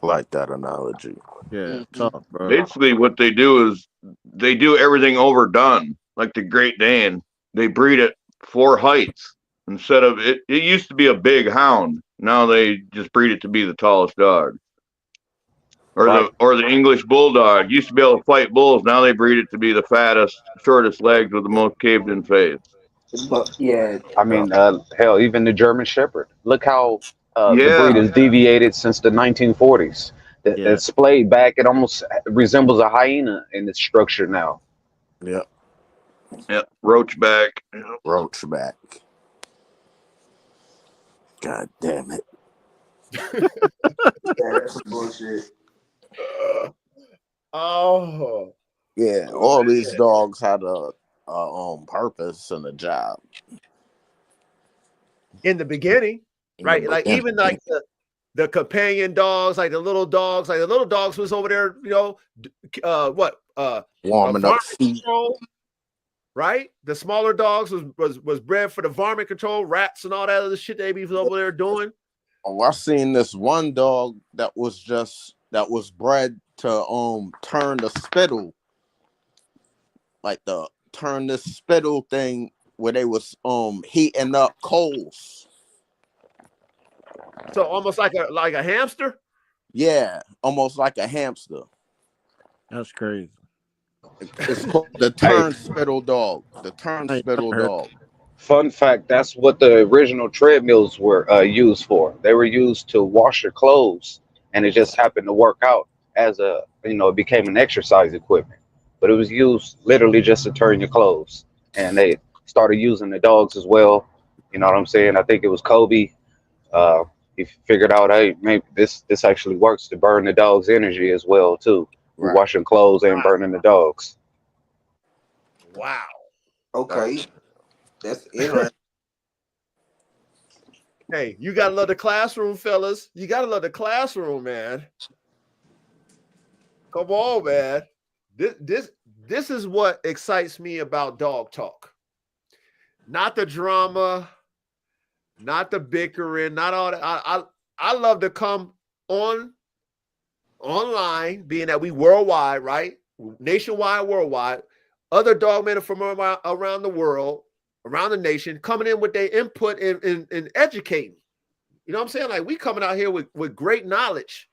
Like that analogy. Yeah, talk, bro. Basically, what they do is they do everything overdone. Like the Great Dane, they breed it 4 heights instead of it. It used to be a big hound. Now they just breed it to be the tallest dog. Or the English Bulldog used to be able to fight bulls. Now they breed it to be the fattest, shortest legs with the most caved in face. But yeah, I mean, hell, even the German Shepherd. Look how the breed has deviated since the 1940s. That splayed back, it almost resembles a hyena in its structure now. Yep. Yep. Roachback. Roachback. God damn it. That's bullshit. Oh. Yeah, all these dogs had a purpose and a job. In the beginning, right? the Like beginning. even like the companion dogs, like the little dogs was over there, you know, Warming up varmint feet. control, right? The smaller dogs was bred for the varmint control, rats and all that other shit they be over there doing. Oh, I seen this one dog that was bred to turn the spittle, like turn this spittle thing where they was heating up coals. So almost like a hamster. Yeah, almost like a hamster. That's crazy. It's called the turn spittle dog. The turn spittle dog. Fun fact, that's what the original treadmills were used for. They were used to wash your clothes, and it just happened to work out as it became an exercise equipment. But it was used literally just to turn your clothes. And they started using the dogs as well. You know what I'm saying? I think it was Kobe. Uh, he figured out, hey, maybe this actually works to burn the dog's energy as well too. Right. Washing clothes and burning the dogs. Wow. Okay. That's interesting. Hey, you gotta love the classroom, fellas. You gotta love the classroom, man. Come on, man. This is what excites me about dog talk. Not the drama, not the bickering, not all that. I love to come online, being that we worldwide, right? Nationwide, worldwide. Other dog men from around the world, around the nation, coming in with their input and educating. You know what I'm saying? Like we coming out here with great knowledge.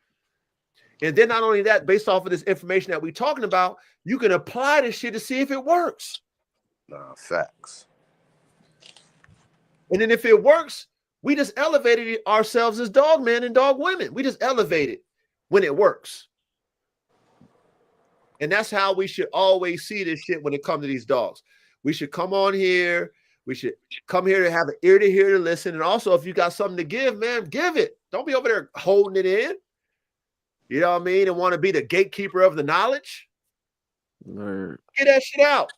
And then not only that, based off of this information that we're talking about, you can apply this shit to see if it works. Facts. And then if it works, we just elevated ourselves as dog men and dog women. We just elevated when it works. And that's how we should always see this shit when it comes to these dogs. We should come on here. We should come here to have an ear to hear to listen. And also, if you got something to give, man, give it. Don't be over there holding it in. You know what I mean? And want to be the gatekeeper of the knowledge. Right. Get that shit out.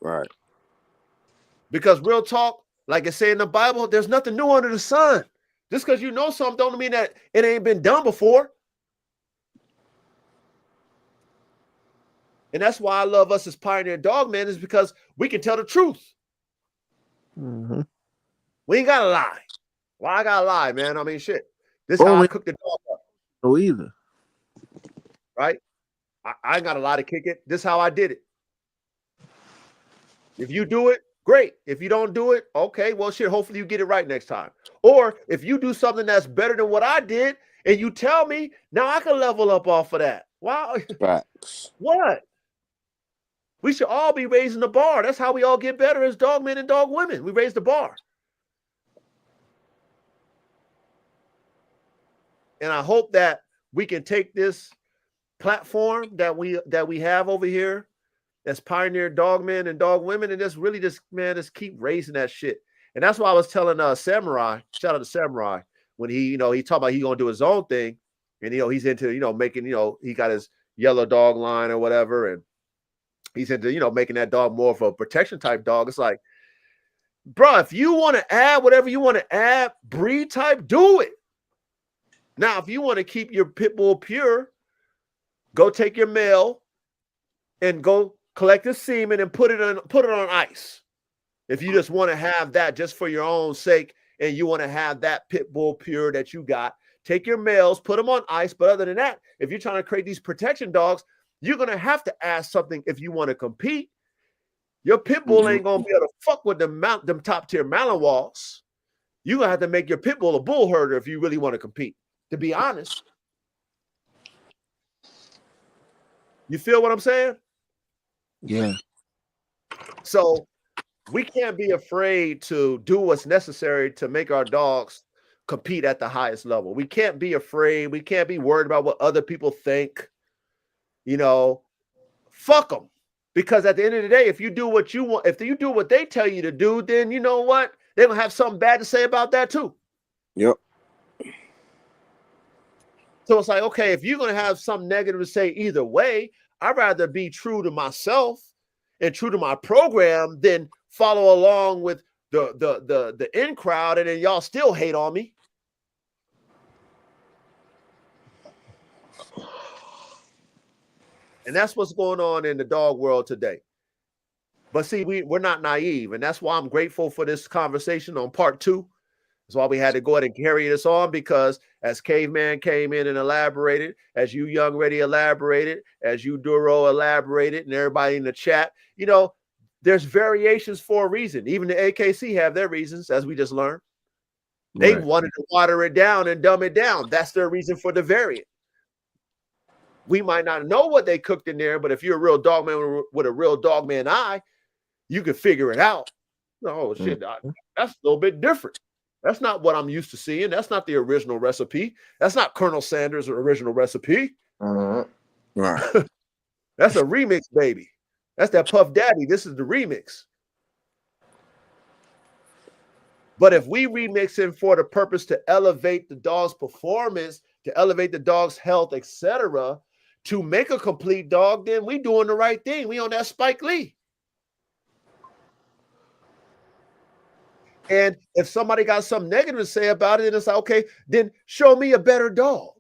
Right. Because real talk, like it say in the Bible, there's nothing new under the sun. Just because you know something don't mean that it ain't been done before. And that's why I love us as Pioneer Dog Men, is because we can tell the truth. Mm-hmm. We ain't gotta lie. Why I gotta lie, man? I mean, shit. This is how I cook the dog up. No either. Right? I ain't got a lie to kick it. This is how I did it. If you do it, great. If you don't do it, okay, well, shit, hopefully you get it right next time. Or if you do something that's better than what I did and you tell me, now I can level up off of that. Wow. Facts. What? We should all be raising the bar. That's how we all get better as dog men and dog women. We raise the bar. And I hope that we can take this platform that we have over here, that's Pioneer Dog Men and Dog Women, and just really just keep raising that shit. And that's why I was telling Samurai, shout out to Samurai, when he talked about he gonna do his own thing, and he's into making, he got his yellow dog line or whatever, and he's into making that dog more of a protection type dog. It's like, bro, if you want to add whatever you want to add, breed type, do it. Now, if you want to keep your pit bull pure, go take your male and go collect the semen and put it on ice. If you just want to have that just for your own sake and you want to have that pit bull pure that you got, take your males, put them on ice. But other than that, if you're trying to create these protection dogs, you're going to have to add something if you want to compete. Your pit bull ain't going to be able to fuck with them top tier Malinois. You're going to have to make your pit bull a bull herder if you really want to compete, to be honest. You feel what I'm saying? Yeah. So we can't be afraid to do what's necessary to make our dogs compete at the highest level. We can't be afraid. We can't be worried about what other people think. You know, fuck them. Because at the end of the day, if you do what you want, if you do what they tell you to do, then you know what? They're going to have something bad to say about that too. Yep. So it's like, okay, if you're going to have something negative to say either way, I'd rather be true to myself and true to my program than follow along with the in crowd and then y'all still hate on me. And that's what's going on in the dog world today. But see, we're not naive. And that's why I'm grateful for this conversation on part 2. That's why we had to go ahead and carry this on, because as Caveman came in and elaborated, as you Young Ready elaborated, as you Duro elaborated, and everybody in the chat, you know, there's variations for a reason. Even the AKC have their reasons, as we just learned. They wanted to water it down and dumb it down. That's their reason for the variant. We might not know what they cooked in there, but if you're a real dog man with a real dog man eye, you can figure it out. Oh, shit, that's a little bit different. That's not what I'm used to seeing. That's not the original recipe. That's not Colonel Sanders' original recipe. Right. That's a remix, baby. That's that Puff Daddy. This is the remix. But if we remix him for the purpose to elevate the dog's performance, to elevate the dog's health, etc., to make a complete dog, then we doing the right thing. We on that Spike Lee. And if somebody got something negative to say about it, and it's like, okay, then show me a better dog.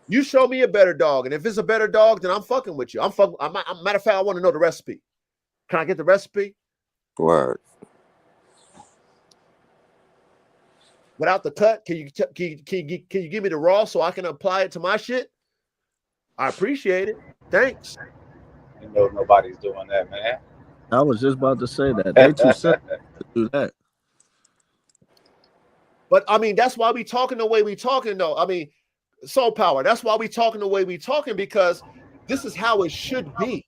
You show me a better dog. And if it's a better dog, then I'm fucking with you. Matter of fact, I want to know the recipe. Can I get the recipe? Right. Without the cut, can you give me the raw so I can apply it to my shit? I appreciate it. Thanks. You know nobody's doing that, man. I was just about to say that. They too sensitive to do that. But I mean, that's why we talking the way we talking, though. I mean, Soul Power. That's why we talking the way we talking, because this is how it should be.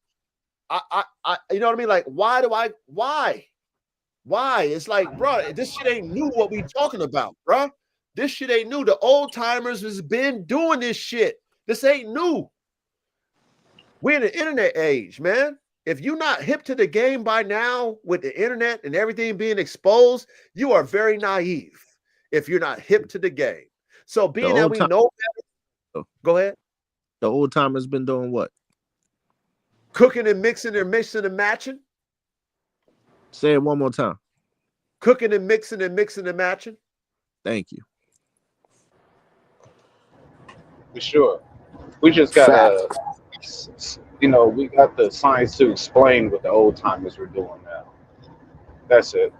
I you know what I mean? Like, why? It's like, bro, this shit ain't new what we talking about, bro. This shit ain't new. The old timers has been doing this shit. This ain't new. We're in the internet age, man. If you're not hip to the game by now with the internet and everything being exposed, you are very naive if you're not hip to the game. So being that we know better, go ahead. The old timers been doing what? Cooking and mixing and mixing and matching. Say it one more time. Cooking and mixing and mixing and matching. Thank you. For sure. We just gotta, you know, we got the science to explain what the old timers were doing now. That's it.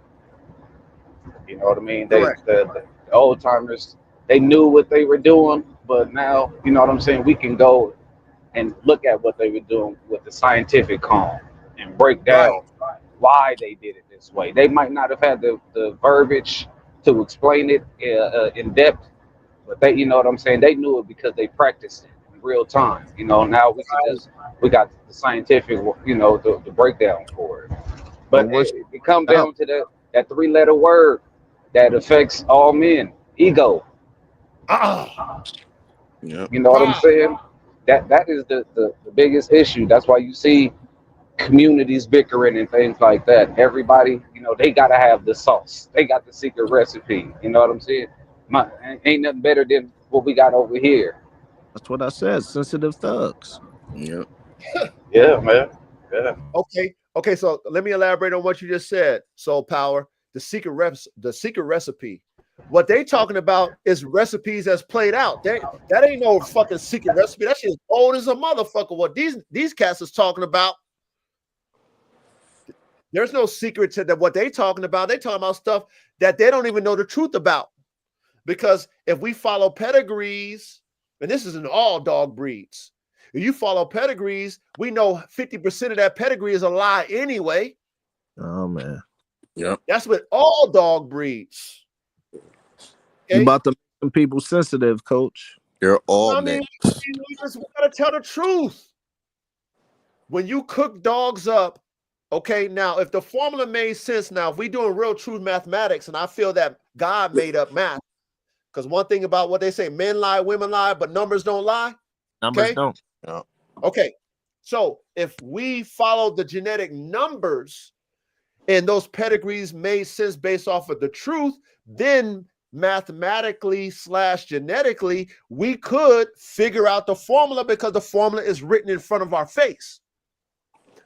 You know what I mean? The old timers, they knew what they were doing, but now, you know what I'm saying? We can go and look at what they were doing with the scientific calm and break down why they did it this way. They might not have had the verbiage to explain it in depth, but they, you know what I'm saying? They knew it because they practiced it in real time. You know, now we got the scientific, you know, the breakdown for it. But it comes down to that 3-letter word that affects all men: ego. You know what I'm saying? That is the biggest issue. That's why you see communities bickering and things like that. Everybody, you know, they gotta have the sauce. They got the secret recipe. You know what I'm saying? Ain't nothing better than what we got over here. That's what I said. Sensitive thugs. Yep. Yeah, man. Yeah. Okay. So let me elaborate on what you just said. Soul Power, the secret recipe. What they talking about is recipes that's played out. That ain't no fucking secret recipe. That shit is old as a motherfucker. What these cats is talking about. There's no secret to that. What they talking about, they talking about stuff that they don't even know the truth about. Because if we follow pedigrees, and this is in all dog breeds, if you follow pedigrees, we know 50% of that pedigree is a lie anyway. Oh man. Yep. That's with all dog breeds. Okay? You about to make some people sensitive, Coach. They're all we gotta tell the truth. When you cook dogs up Okay, now if the formula made sense, now if we doing real true mathematics, and I feel that God made up math, because one thing about what they say, men lie, women lie, but numbers don't lie. Numbers Okay? don't. No. Okay, so if we follow the genetic numbers and those pedigrees made sense based off of the truth, then mathematically / genetically, we could figure out the formula because the formula is written in front of our face.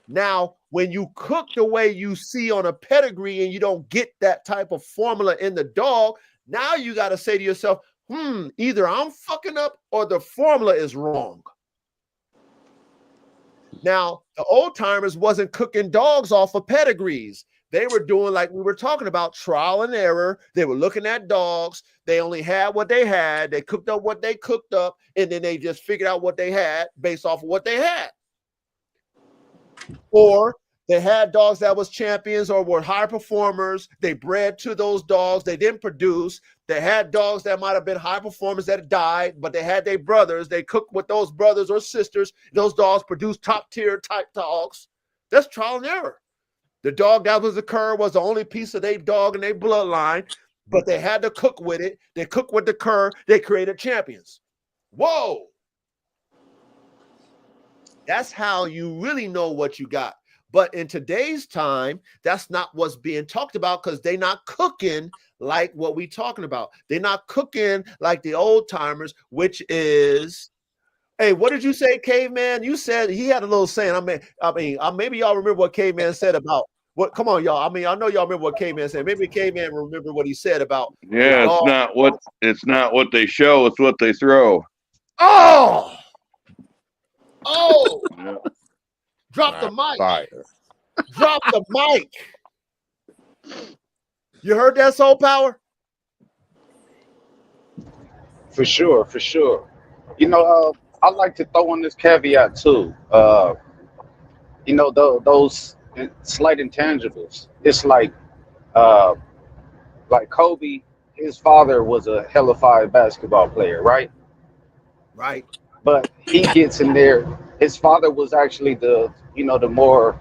Now, when you cook the way you see on a pedigree and you don't get that type of formula in the dog, now you got to say to yourself, either I'm fucking up or the formula is wrong. Now, the old timers wasn't cooking dogs off of pedigrees. They were doing, like we were talking about, trial and error. They were looking at dogs. They only had what they had. They cooked up what they cooked up, and then they just figured out what they had based off of what they had. Or they had dogs that was champions or were high performers. They bred to those dogs. They didn't produce. They had dogs that might have been high performers that died, but they had their brothers. They cooked with those brothers or sisters. Those dogs produced top tier type dogs. That's trial and error. The dog that was the cur was the only piece of their dog in their bloodline, but they had to cook with it. They cooked with the cur. They created champions. Whoa. That's how you really know what you got. But in today's time, that's not what's being talked about because they're not cooking like what we talking about. They're not cooking like the old timers, which is, hey, what did you say, Caveman? You said he had a little saying. Maybe y'all remember what Caveman said about what? Come on, y'all. I know y'all remember what Caveman said. Maybe Caveman remember what he said about. Yeah, it's not what they show, it's what they throw. Oh, Yeah. Drop the mic. Fire. Drop the mic. You heard that, Soul Power? For sure, for sure. You know, I like to throw in this caveat too. You know, those slight intangibles. It's like Kobe. His father was a hellified basketball player, right? Right. But he gets in there. His father was actually the more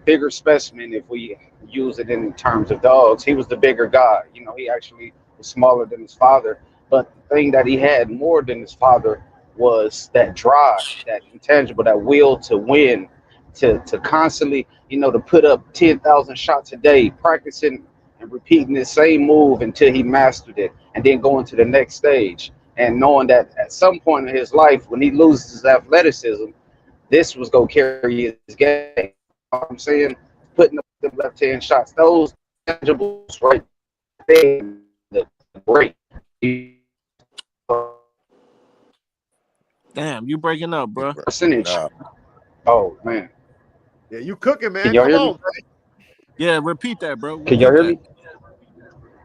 bigger specimen, if we use it in terms of dogs. He was the bigger guy. You know, he actually was smaller than his father. But the thing that he had more than his father was that drive, that intangible, that will to win, to constantly, to put up 10,000 shots a day, practicing and repeating the same move until he mastered it, and then going to the next stage. And knowing that at some point in his life, when he loses his athleticism, this was going to carry his game. You know what I'm saying? Putting up the left hand shots, those tangibles right there, the great. Damn, you breaking up, bro. Percentage. Oh man. Yeah, you cooking, man. Can y'all Come hear on, me? man. Yeah, repeat that, bro. Can y'all hear me?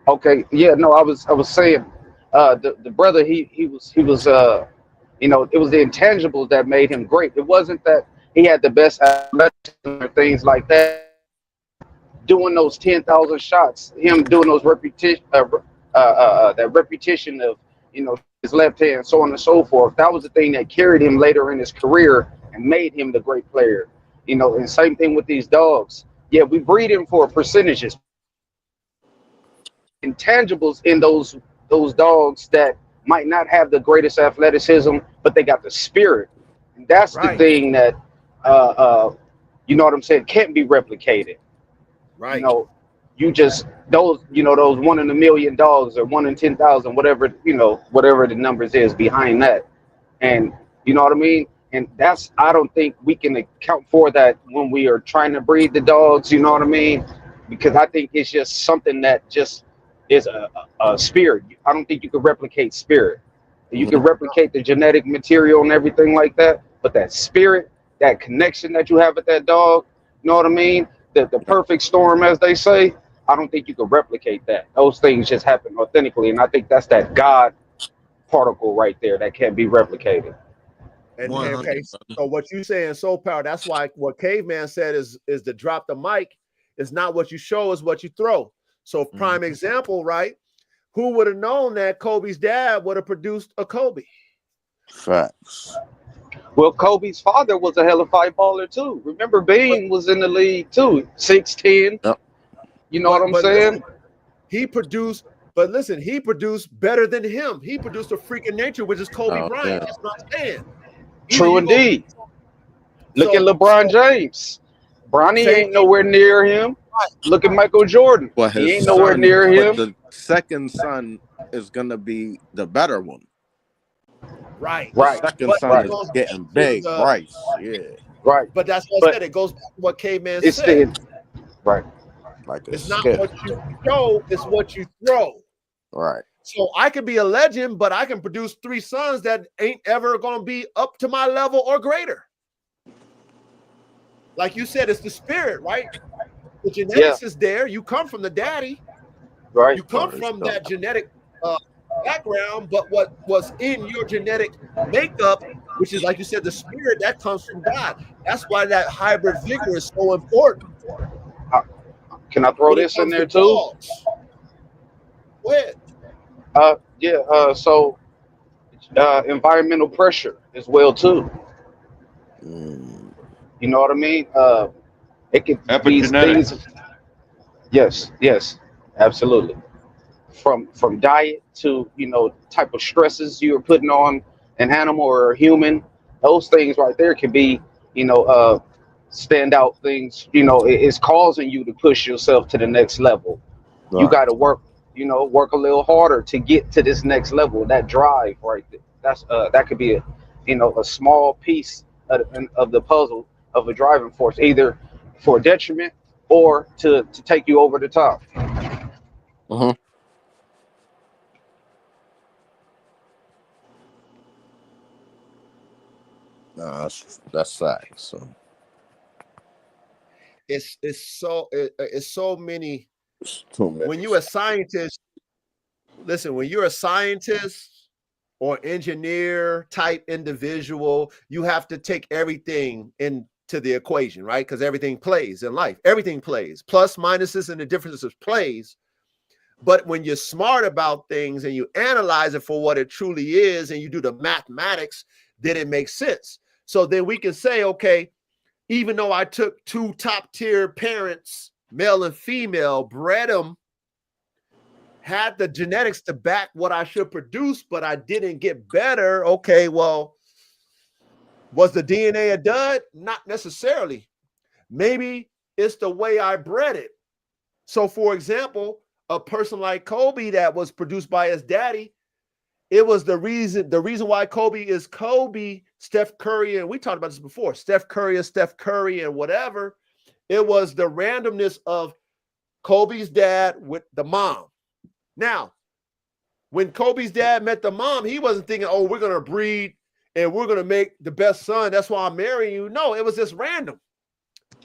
Okay. Yeah. No, I was saying, the brother he was it was the intangibles that made him great. It wasn't that he had the best athleticism or things like that. Doing those 10,000 shots, him doing those repetition, that repetition of his left hand, so on and so forth. That was the thing that carried him later in his career and made him the great player. And same thing with these dogs. Yeah, we breed him for percentages, intangibles in those dogs that might not have the greatest athleticism, but they got the spirit. And that's the thing that you know what I'm saying, can't be replicated. Right. You just those 1 in a million dogs or 1 in 10,000, whatever the numbers is behind that. And you know what I mean? And I don't think we can account for that when we are trying to breed the dogs, you know what I mean? Because I think it's just something that just is a spirit. I don't think you can replicate spirit. You can replicate the genetic material and everything like that, but that spirit, that connection that you have with that dog, you know what I mean? The perfect storm, as they say, I don't think you can replicate that. Those things just happen authentically, and I think that's that God particle right there that can't be replicated. And okay, so what you saying, Soul Power, that's why what Caveman said is to drop the mic. Is not what you show, is what you throw. So prime example, right? Who would have known that Kobe's dad would have produced a Kobe? Facts. Well, Kobe's father was a hell of a fight baller too. Remember, But Bean was in the league too, 6'10". Yep. You know what I'm saying? listen, he produced. But listen, he produced better than him. He produced a freak of nature, which is Kobe Oh Bryant. yeah. That's what I'm saying. Either True you gonna indeed. Look at so LeBron James. Bronny same ain't thing. nowhere near him. Look at Michael Jordan. But He his ain't nowhere son, near but him. the second son is gonna be the better one. Right. The Right, second But son it right, is goes back getting to big, the Bryce. Yeah, right. but that's what I But said. It goes back to what K-Man it's said. the right. like a It's not skiff. what you show, it's what you throw. Right. So I can be a legend, but I can produce 3 sons that ain't ever gonna be up to my level or greater. Like you said, it's the spirit, right? The Yeah, genetics is there. You come from the daddy, right. you come Right. from So, that genetic background, but what was in your genetic makeup, which is like you said, the spirit that comes from God. That's why that hybrid vigor is so important Uh, Can I throw when it this in comes to there too? dogs. Go ahead. Yeah. So environmental pressure as well too. mm, You know what I mean? It could these Epigenetics. things. Yes, yes, absolutely. From diet to type of stresses you're putting on an animal or a human, those things right there can be you know uh standout things. It's causing you to push yourself to the next level. You right. got to work a little harder to get to this next level. That drive right there, that could be a small piece of the puzzle of a driving force, either for detriment or to take you over the top. Mm-hmm. Nah, that's facts. So It's so many. it's too When many. you're a scientist, listen, when you're a scientist or engineer type individual, you have to take everything into the equation, right? Because everything plays in life. Everything plays. Plus, minuses, and the differences plays. But when you're smart about things and you analyze it for what it truly is and you do the mathematics, then it makes sense. So then we can say, okay, even though I took 2 top tier parents, male and female, bred them, had the genetics to back what I should produce, but I didn't get better. Okay, well, was the DNA a dud? Not necessarily. Maybe it's the way I bred it. So, for example, a person like Kobe that was produced by his daddy, it was the reason why Kobe is Kobe, Steph Curry, and we talked about this before. Steph Curry is Steph Curry and whatever. It was the randomness of Kobe's dad with the mom. Now, when Kobe's dad met the mom, he wasn't thinking, oh, we're going to breed and we're going to make the best son. That's why I'm marrying you. No, it was just random.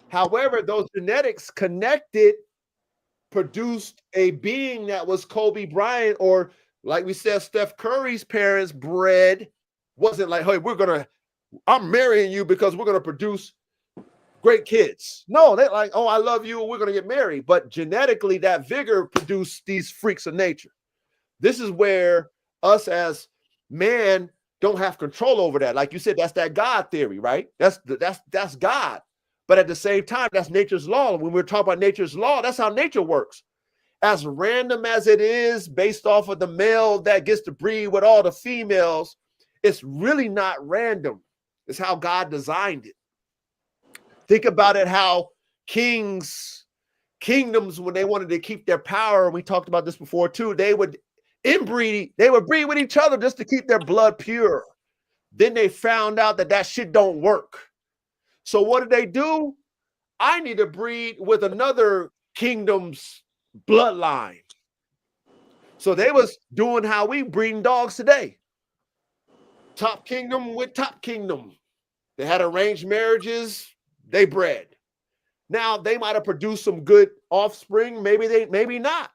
However, those genetics connected, produced a being that was Kobe Bryant, or like we said, Steph Curry's parents bred. Wasn't like, hey, I'm marrying you because we're going to produce great kids. No, they're like, oh, I love you and we're going to get married. But genetically, that vigor produced these freaks of nature. This is where us as man don't have control over that. Like you said, that's that God theory, right? That's God. But at the same time, that's nature's law. When we're talking about nature's law, that's how nature works. As random as it is, based off of the male that gets to breed with all the females, it's really not random. It's how God designed it. Think about it, how kingdoms, when they wanted to keep their power, and we talked about this before too, they would breed with each other just to keep their blood pure. Then they found out that shit don't work. So what did they do? I need to breed with another kingdom's bloodline. So they was doing how we breeding dogs today. Top kingdom with top kingdom. They had arranged marriages, they bred. Now they might have produced some good offspring, maybe not.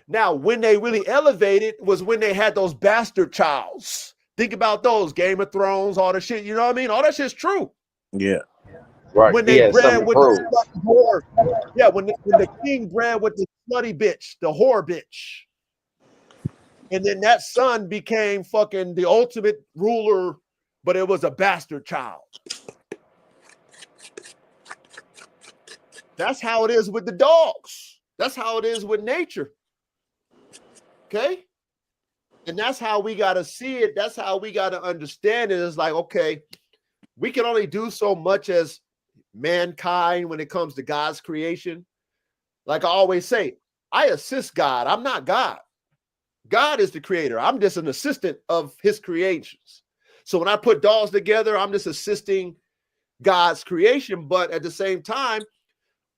Now, when they really elevated was when they had those bastard childs. Think about those, Game of Thrones, all the shit. You know what I mean? All that shit's true. Yeah. Right. When He they had bred something to with the prove. slutty whore. Yeah, when the king bred with the slutty bitch, the whore bitch. And then that son became fucking the ultimate ruler but it was a bastard child. That's how it is with the dogs. That's how it is with nature. Okay? And that's how we got to see it. That's how we got to understand it. It's like, okay, we can only do so much as mankind when it comes to God's creation. Like I always say, I assist God. I'm not God. God is the creator. I'm just an assistant of his creations. So when I put dogs together, I'm just assisting God's creation. But at the same time,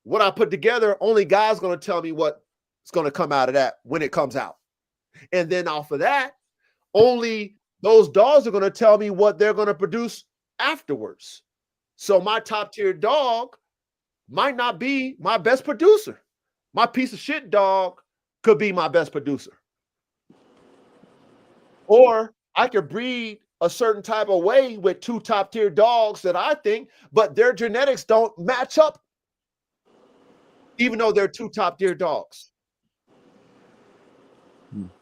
what I put together, only God's going to tell me what's going to come out of that when it comes out. And then off of that, only those dogs are going to tell me what they're going to produce afterwards. So my top tier dog might not be my best producer. My piece of shit dog could be my best producer. Or I could breed a certain type of way with 2 top tier dogs that I think, but their genetics don't match up, even though they're 2 top tier dogs.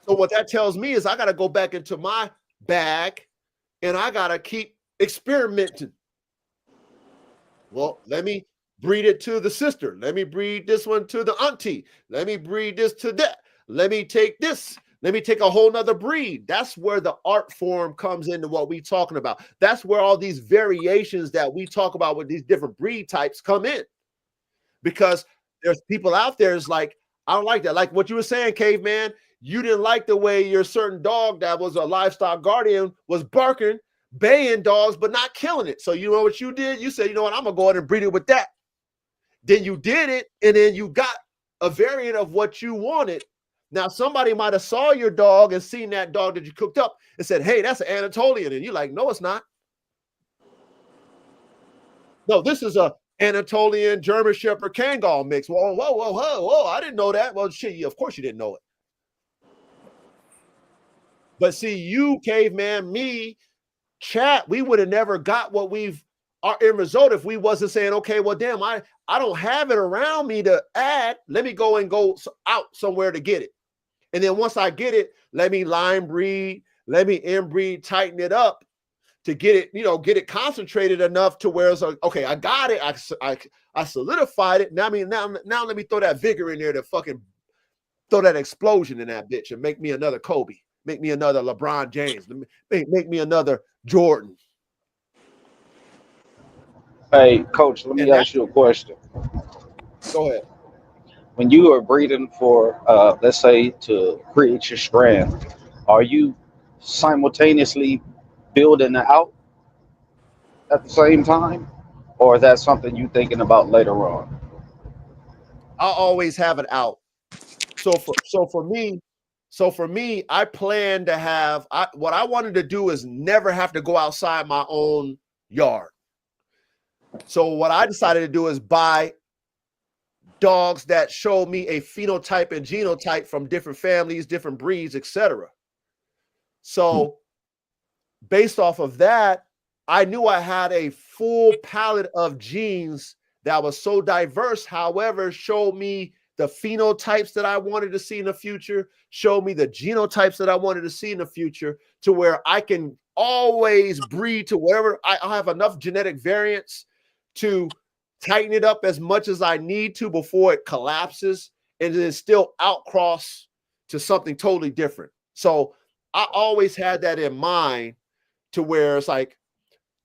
So what that tells me is I got to go back into my bag and I got to keep experimenting. Well, let me breed it to the sister. Let me breed this one to the auntie. Let me breed this to that. Let me take this. Let me take a whole nother breed. That's where the art form comes into what we're talking about. That's where all these variations that we talk about with these different breed types come in. Because there's people out there is like, I don't like that. Like what you were saying, Caveman, you didn't like the way your certain dog that was a livestock guardian was barking, baying dogs, but not killing it. So you know what you did? You said, you know what, I'm going to go ahead and breed it with that. Then you did it, and then you got a variant of what you wanted. Now, somebody might have saw your dog and seen that dog that you cooked up and said, hey, that's an Anatolian. And you're like, no, it's not. No, this is a Anatolian German Shepherd Kangal mix. Whoa, whoa, whoa, whoa, whoa. I didn't know that. Well, shit, of course you didn't know it. But see, you, Caveman, me, Chat, we would have never got what we've our end result if we wasn't saying, okay, well, damn, I don't have it around me to add. Let me go and go out somewhere to get it. And then once I get it, let me line breed, let me inbreed, tighten it up to get it, get it concentrated enough to where it's like, okay, I got it. I solidified it. Now let me throw that vigor in there to fucking throw that explosion in that bitch and make me another Kobe, make me another LeBron James, make me another Jordan. Hey, Coach, let me ask you a question. Go ahead. When you are breeding for, let's say, to create your strand, are you simultaneously building it out at the same time, or is that something you thinking about later on? I'll always have it out. So for me, I plan to have what I wanted to do is never have to go outside my own yard. So what I decided to do is buy dogs that show me a phenotype and genotype from different families, different breeds, etc. So based off of that, I knew I had a full palette of genes that was so diverse, however, showed me the phenotypes that I wanted to see in the future, showed me the genotypes that I wanted to see in the future, to where I can always breed to wherever I have enough genetic variants to tighten it up as much as I need to before it collapses and then still outcross to something totally different. So I always had that in mind, to where it's like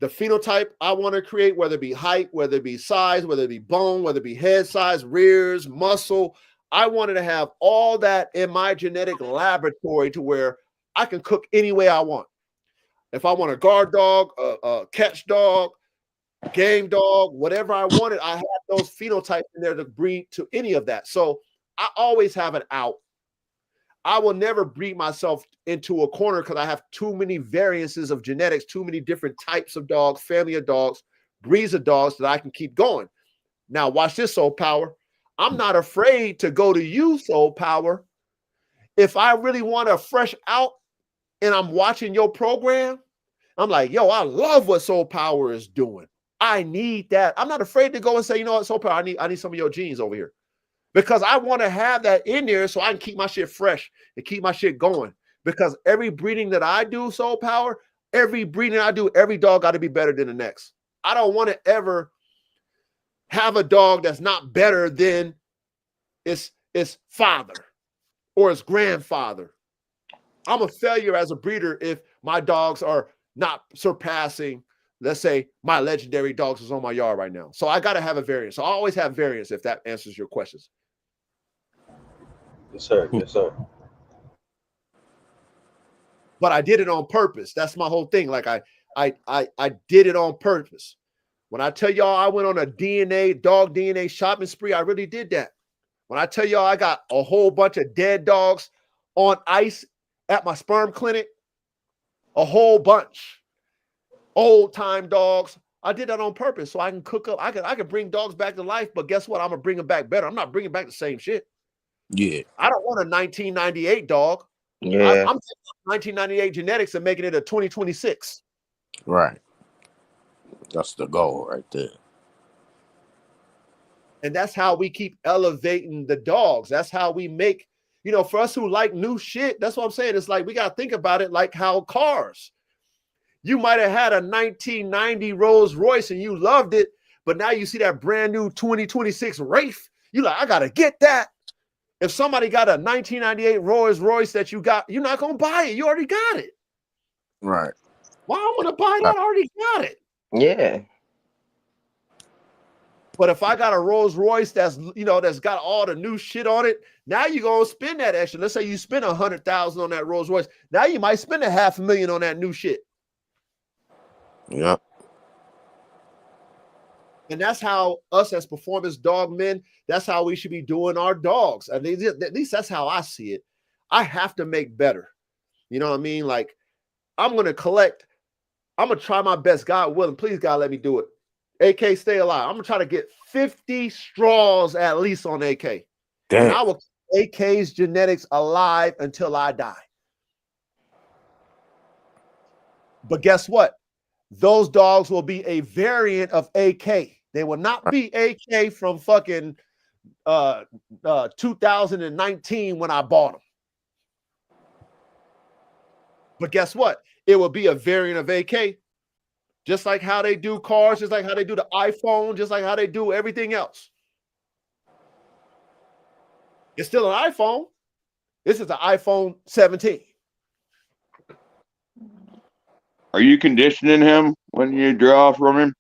the phenotype I want to create, whether it be height, whether it be size, whether it be bone, whether it be head size, rears, muscle. I wanted to have all that in my genetic laboratory to where I can cook any way I want. If I want a guard dog, a catch dog, game dog, whatever I wanted, I had those phenotypes in there to breed to any of that. So I always have it out. I will never breed myself into a corner because I have too many variances of genetics, too many different types of dogs, family of dogs, breeds of dogs that I can keep going. Now, watch this, Soul Power. I'm not afraid to go to you, Soul Power. If I really want a fresh out and I'm watching your program, I'm like, yo, I love what Soul Power is doing. I need that. I'm not afraid to go and say, you know what, Soul Power, I need some of your genes over here. Because I want to have that in there so I can keep my shit fresh and keep my shit going. Because every breeding that I do, Soul Power, every breeding I do, every dog got to be better than the next. I don't want to ever have a dog that's not better than its father or its grandfather. I'm a failure as a breeder if my dogs are not surpassing, let's say, my legendary dogs is on my yard right now. So I got to have a variance. So I always have variance if that answers your questions. Yes, sir. Yes, sir. But I did it on purpose. That's my whole thing. Like I did it on purpose. When I tell y'all I went on a dog DNA shopping spree, I really did that. When I tell y'all I got a whole bunch of dead dogs on ice at my sperm clinic, a whole bunch, old time dogs. I did that on purpose so I can cook up. I can bring dogs back to life, but guess what? I'm gonna bring them back better. I'm not bringing back the same shit. Yeah. I don't want a 1998 dog. Yeah. I'm taking 1998 genetics and making it a 2026. Right. That's the goal right there. And that's how we keep elevating the dogs. That's how we make, for us who like new shit, that's what I'm saying. It's like we got to think about it like how cars. You might have had a 1990 Rolls Royce and you loved it, but now you see that brand new 2026 Wraith. You're like, I got to get that. If somebody got a 1998 Rolls Royce that you got, you're not going to buy it. You already got it. Right. Why I want to buy that? I already got it. Yeah. But if I got a Rolls Royce that's got all the new shit on it, now you're gonna spend that extra. Let's say you spend $100,000 on that Rolls Royce. Now you might spend $500,000 on that new shit. Yep. And that's how us as performance dog men, that's how we should be doing our dogs. At least that's how I see it. I have to make better. You know what I mean? Like, I'm gonna try my best. God willing, please, God, let me do it. AK, stay alive. I'm gonna try to get 50 straws at least on AK. Damn. And I will keep AK's genetics alive until I die. But guess what? Those dogs will be a variant of AK. They will not be AK from fucking 2019 when I bought them. But guess what? It will be a variant of AK. Just like how they do cars, just like how they do the iPhone, just like how they do everything else. It's still an iPhone. This is the iPhone 17. Are you conditioning him when you draw from him?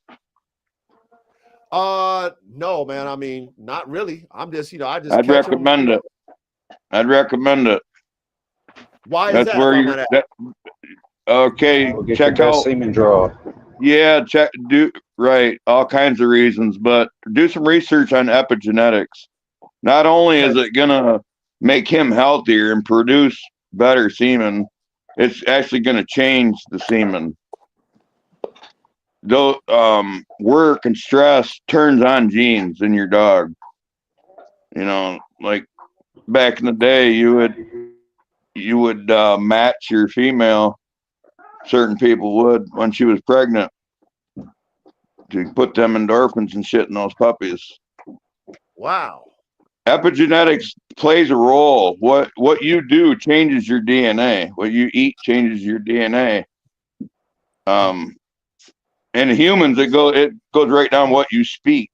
No, man. I mean, not really. I'm just, I'd recommend it. I'd recommend it. Why is that? Where you're at. Okay, check out semen draw. Yeah, all kinds of reasons, but do some research on epigenetics. Not only is it gonna make him healthier and produce better semen, it's actually gonna change the semen. Though work and stress turns on genes in your dog. Like back in the day, you would match your female. Certain people would when she was pregnant to put them endorphins and shit in those puppies. Wow. Epigenetics plays a role. What you do changes your DNA. What you eat changes your DNA. In humans, it goes right down what you speak.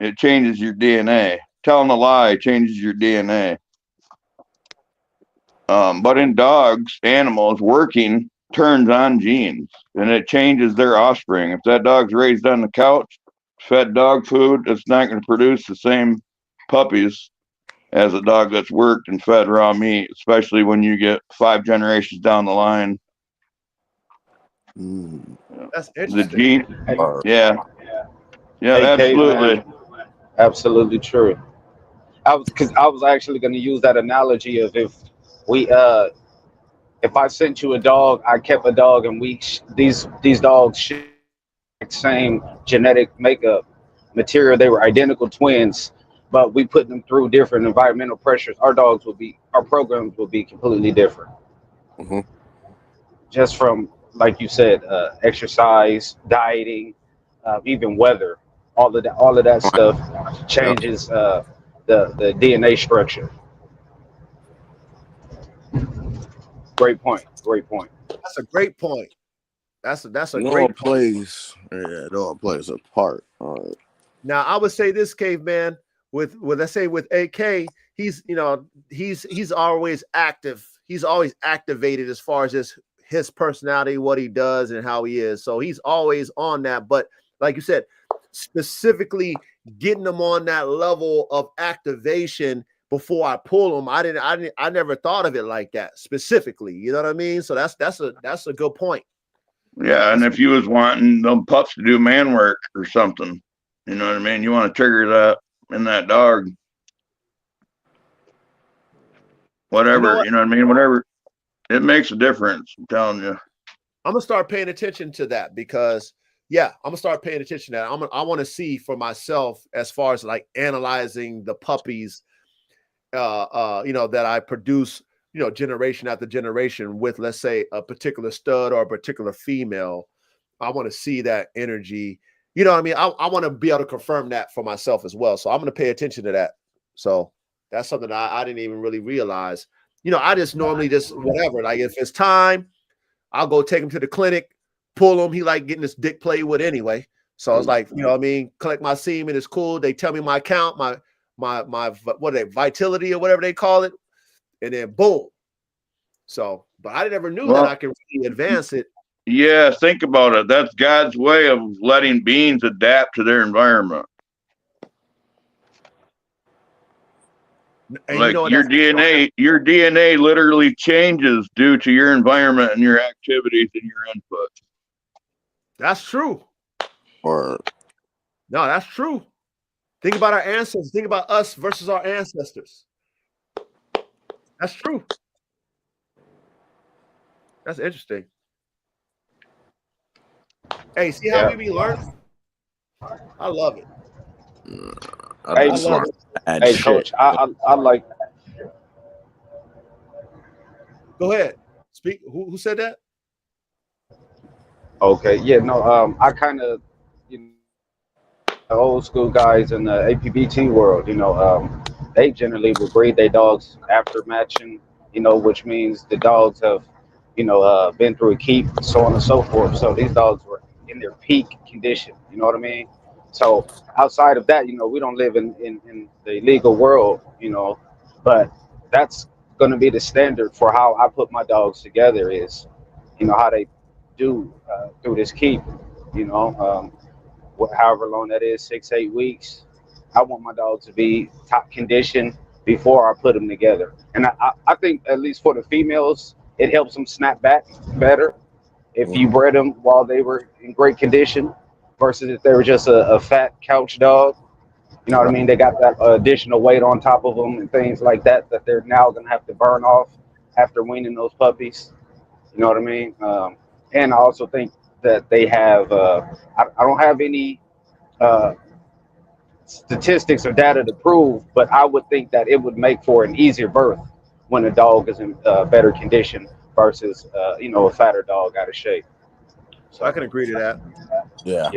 It changes your DNA. Telling a lie changes your DNA. But in dogs, animals, working turns on genes and it changes their offspring. If that dog's raised on the couch, fed dog food, it's not going to produce the same puppies as a dog that's worked and fed raw meat, especially when you get 5 generations down the line. That's interesting. The gene, yeah, absolutely. Man. Absolutely true. I was actually going to use that analogy of if I sent you a dog, I kept a dog, and these dogs share the same genetic makeup material. They were identical twins, but we put them through different environmental pressures. Our programs will be completely different. Mm-hmm. Just from, like you said, exercise, dieting, even weather, all of that stuff changes the DNA structure. Great point. That's a great point. That's a It great all point. plays. Yeah, it all plays a part. All right. Now I would say this, caveman, with let's say with AK, he's he's always active. He's always activated as far as his personality, what he does, and how he is. So he's always on that. But like you said, specifically getting them on that level of activation before I pull them, I never thought of it like that specifically. You know what I mean? So that's a good point. Yeah, and if you was wanting them pups to do man work or something, you know what I mean? You want to trigger that in that dog. Whatever, you know what I mean? Whatever. It makes a difference, I'm telling you. I'm gonna start paying attention to that because I'm gonna start paying attention to that. I want to see for myself as far as like analyzing the puppies that I produce, generation after generation with, let's say, a particular stud or a particular female. I want to see that energy. You know what I mean? I want to be able to confirm that for myself as well. So I'm going to pay attention to that. So that's something I didn't even really realize. I just normally just whatever. Like if it's time, I'll go take him to the clinic, pull him. He like getting his dick played with anyway. So I was like, you know what I mean? Collect my semen. It's cool. They tell me my count, my what are they, vitality or whatever they call it, and then boom. So, but I never knew that I could really advance it. Yeah, think about it. That's God's way of letting beings adapt to their environment. And like your DNA literally changes due to your environment and your activities and your input. That's true. Or no, that's true. Think about our ancestors. Think about us versus our ancestors. That's true. That's interesting. Hey, see how we be learning? I love it. Hey, Coach, I like. Go ahead. Speak. Who said that? Okay. Yeah. No. I kind of, old school guys in the APBT world. They generally will breed their dogs after matching. Which means the dogs have, been through a keep, so on and so forth. So these dogs were in their peak condition. You know what I mean? So outside of that, we don't live in the legal world. But that's going to be the standard for how I put my dogs together. Is how they do through this keep. However long that is, 6-8 weeks. I want my dog to be top condition before I put them together. And I think at least for the females, it helps them snap back better if you bred them while they were in great condition versus if they were just a fat couch dog. You know what I mean? They got that additional weight on top of them and things like that they're now going to have to burn off after weaning those puppies. You know what I mean? And I also think that they have, I don't have any uh, statistics or data to prove, but I would think that it would make for an easier birth when a dog is in better condition versus, a fatter dog out of shape. So I can agree to that. Yeah.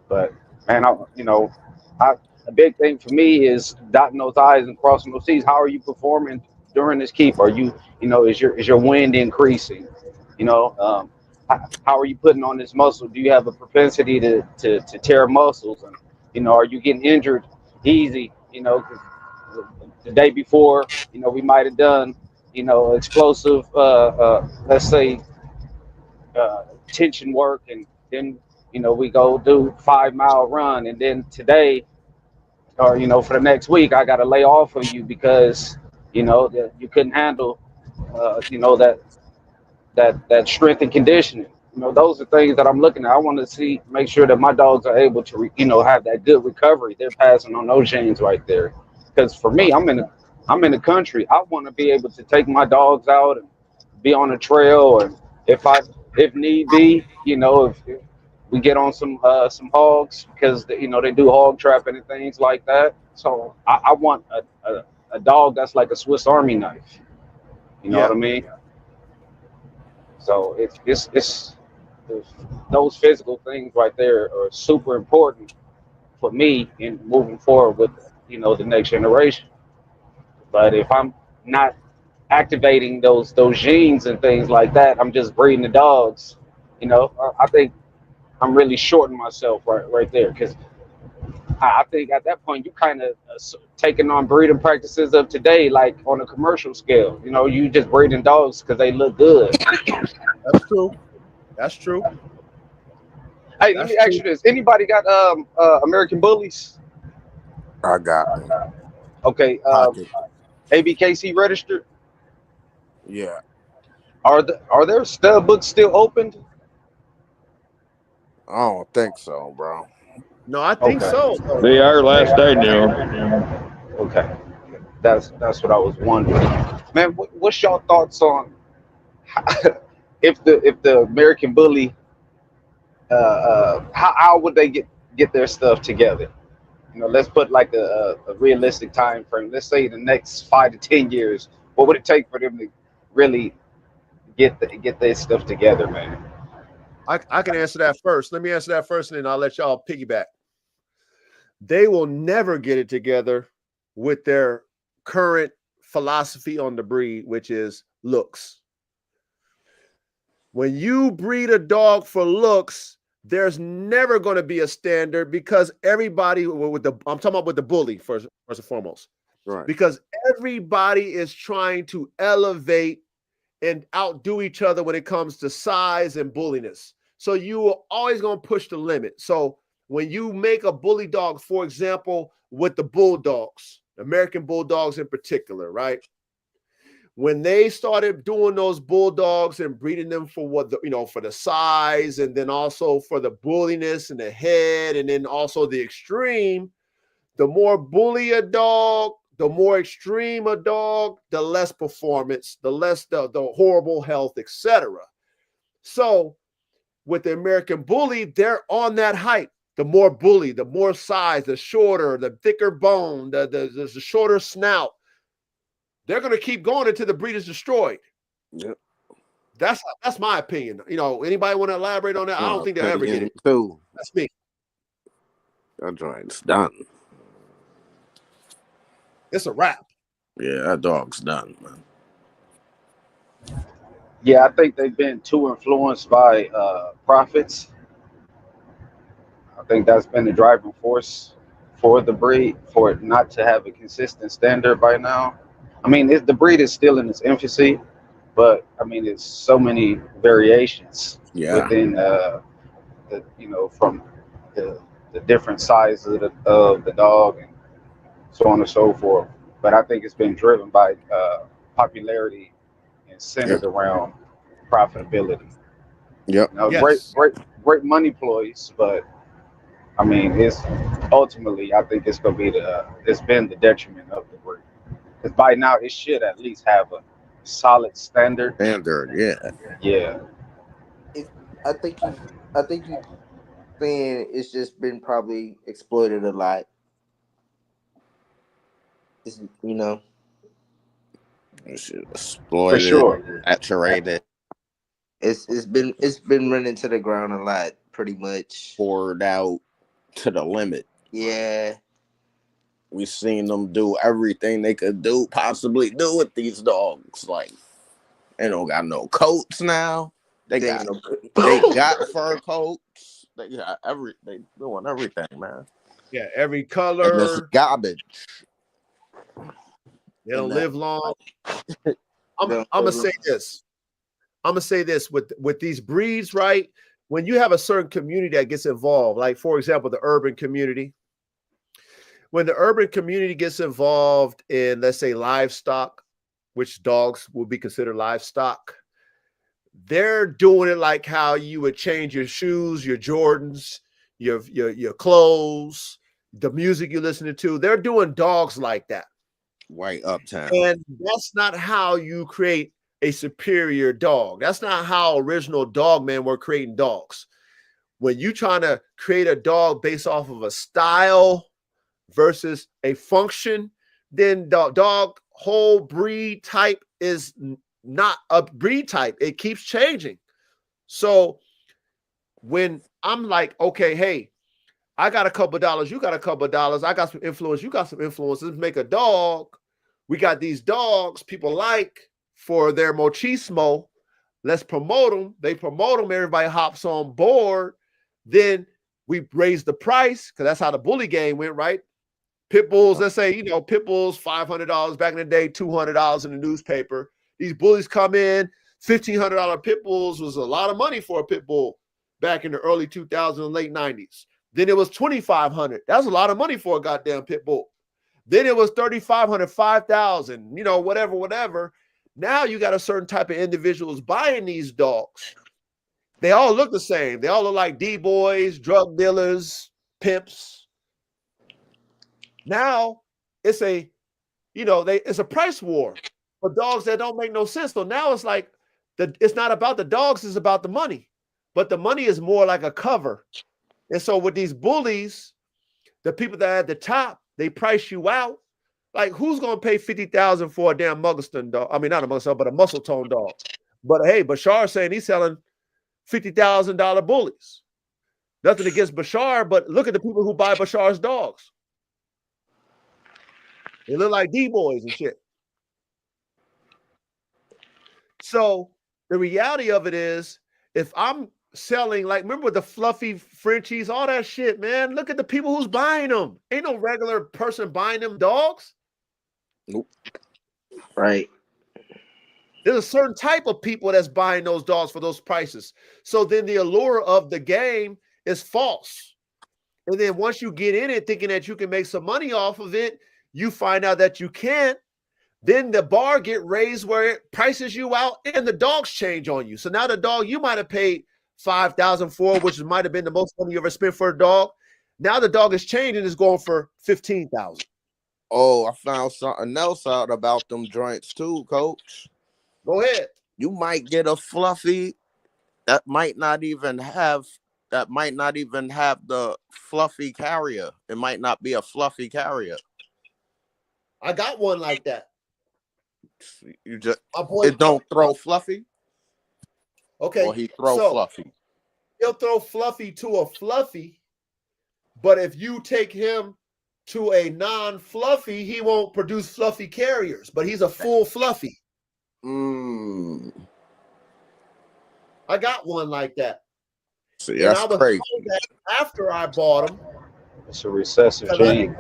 But man, a big thing for me is dotting those I's and crossing those T's. How are you performing during this keep? Are you, is your wind increasing? How are you putting on this muscle? Do you have a propensity to tear muscles? And are you getting injured easy? Because the day before, we might have done, explosive, let's say, tension work, and then we go do 5 mile run, and then today, or for the next week, I got to lay off of you because that you couldn't handle that strength and conditioning. Those are things that I'm looking at. I want to make sure that my dogs are able to have that good recovery. They're passing on those genes right there. Because for me, I'm in the country. I want to be able to take my dogs out and be on a trail, and if need be, if we get on some hogs, because they do hog trapping and things like that. So I want a dog that's like a Swiss Army knife. You know what I mean? So it's those physical things right there are super important for me in moving forward with the next generation. But if I'm not activating those genes and things like that, I'm just breeding the dogs. You know, I think I'm really shorting myself right there because I think at that point you kind of taking on breeding practices of today, like on a commercial scale. You know, you just breeding dogs because they look good. That's true. That's true. Hey, let That's me ask true. you this: anybody got American Bullies? I got Okay, pocket. ABKC registered. Yeah, Are their stud books still opened? I don't think so, bro. No, I think Okay, so. They are last I knew. okay, that's what I was wondering. Man, what's your thoughts on if the American Bully, how would they get their stuff together? You know, let's put like a realistic time frame. Let's say the next 5 to 10 years. What would it take for them to really get their stuff together, man? I can answer that first. Let me answer that first, and then I'll let y'all piggyback. They will never get it together with their current philosophy on the breed, which is looks. When you breed a dog for looks, there's never going to be a standard because everybody I'm talking about with the bully first and foremost, Right. because everybody is trying to elevate and outdo each other when it comes to size and bulliness. So you are always going to push the limit. So when you make a bully dog, for example, with the bulldogs, American bulldogs in particular, right? When they started doing those bulldogs and breeding them for for the size, and then also for the bulliness and the head, and then also the extreme, the more bully a dog, the more extreme a dog, the less performance, the less the horrible health, etc. So with the American Bully, they're on that height. The more bully, the more size, the shorter, the thicker bone, the shorter snout. They're going to keep going until the breed is destroyed. Yep. That's my opinion. Anybody want to elaborate on that? I don't think they'll ever get it. Too. That's me. That joint's done. It's a wrap. Yeah, that dog's done, man. Yeah, I think they've been too influenced by profits. I think that's been the driving force for the breed, for it not to have a consistent standard by now. I mean, the breed is still in its infancy, but I mean, it's so many variations Yeah. within from the different sizes of the dog and so on and so forth. But I think it's been driven by popularity and Yep. centered around profitability. Yep. Now, Yes. great money ploys, but I mean, it's ultimately I think it's been the detriment of the breed. Because by now it should at least have a solid standard. Standard. Yeah. Yeah, It, I think you saying it's just been probably exploited a lot. It's, It's for exploited, sure. saturated, it's been running to the ground a lot, pretty much. poured out to the limit. Yeah. We seen them do everything they could possibly do with these dogs. Like they don't got no coats now. They got fur coats. They doing everything, man. Yeah, every And it's color. garbage. They don't And live long. I'm gonna say this. I'm gonna say this with these breeds, right? When you have a certain community that gets involved, like for example, the urban community. When the urban community gets involved in, let's say, livestock, which dogs will be considered livestock, they're doing it like how you would change your shoes, your Jordans, your clothes, the music you're listening to. They're doing dogs like that. White uptown. And that's not how you create a superior dog. That's not how original dogmen were creating dogs. When you trying to create a dog based off of a style versus a function, then the dog whole breed type is not a breed type. It keeps changing. So when I'm like, okay, hey, I got a couple of dollars, you got a couple of dollars, I got some influence, you got some influence, let's make a dog. We got these dogs people like for their machismo. Let's promote them. They promote them. Everybody hops on board. Then we raise the price because that's how the bully game went, right? Pit bulls, let's say, you know, pit bulls, $500 back in the day, $200 in the newspaper. These bullies come in, $1,500 pit bulls was a lot of money for a pit bull back in the early 2000s and late 90s. Then it was $2,500. That's a lot of money for a goddamn pit bull. Then it was $3,500, $5,000, you know, whatever. Now you got a certain type of individuals buying these dogs. They all look the same. They all look like D-boys, drug dealers, pimps. Now it's a, you know, it's a price war for dogs that don't make no sense. So now it's like it's not about the dogs, it's about the money. But the money is more like a cover. And so with these bullies, the people that are at the top, they price you out. Like, who's gonna pay $50,000 for a damn Muggleston dog? I mean, not a Muggleston, but a muscle tone dog. But hey, Bashar's saying he's selling $50,000 bullies. Nothing against Bashar, but look at the people who buy Bashar's dogs. They look like D-boys and shit. So the reality of it is, if I'm selling, like, remember the fluffy Frenchies, all that shit, man. Look at the people who's buying them. Ain't no regular person buying them dogs. Nope. Right. There's a certain type of people that's buying those dogs for those prices. So then the allure of the game is false. And then once you get in it thinking that you can make some money off of it, you find out that you can't. Then the bar get raised where it prices you out and the dogs change on you. So now the dog you might have paid $5,000 for, which might have been the most money you ever spent for a dog. Now the dog is changed and is going for $15,000. Oh, I found something else out about them joints too, Coach. Go ahead. You might get a fluffy that might not even have the fluffy carrier. It might not be a fluffy carrier. I got one like that. You just it don't throw fluffy. Okay. Or he throw fluffy. He'll throw fluffy to a fluffy, but if you take him to a non-fluffy, he won't produce fluffy carriers, but he's a full fluffy. I got one like that. See, that's crazy. That after I bought him, it's a recessive gene.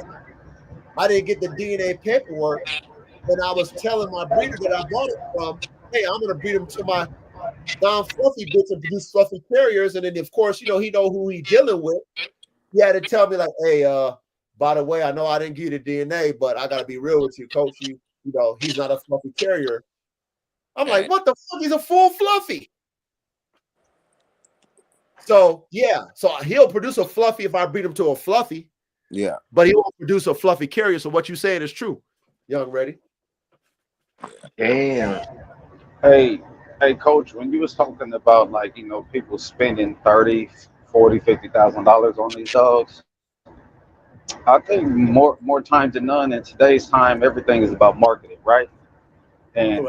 I didn't get the DNA paperwork, and I was telling my breeder that I bought it from, hey, I'm going to breed him to my non-fluffy bits and produce fluffy carriers. And then, of course, you know, he know who he's dealing with. He had to tell me, like, hey, by the way, I know I didn't give you the DNA, but I got to be real with you, Coach. You know, he's not a fluffy carrier. I'm like, what the fuck? He's a full fluffy. So, yeah. So he'll produce a fluffy if I breed him to a fluffy. Yeah. But he won't produce a fluffy carrier. So what you saying is true. Young Ready. Damn. Hey, Coach, when you was talking about, like, you know, people spending $30,000, $40,000, $50,000 on these dogs, I think more times than none in today's time, everything is about marketing, right? And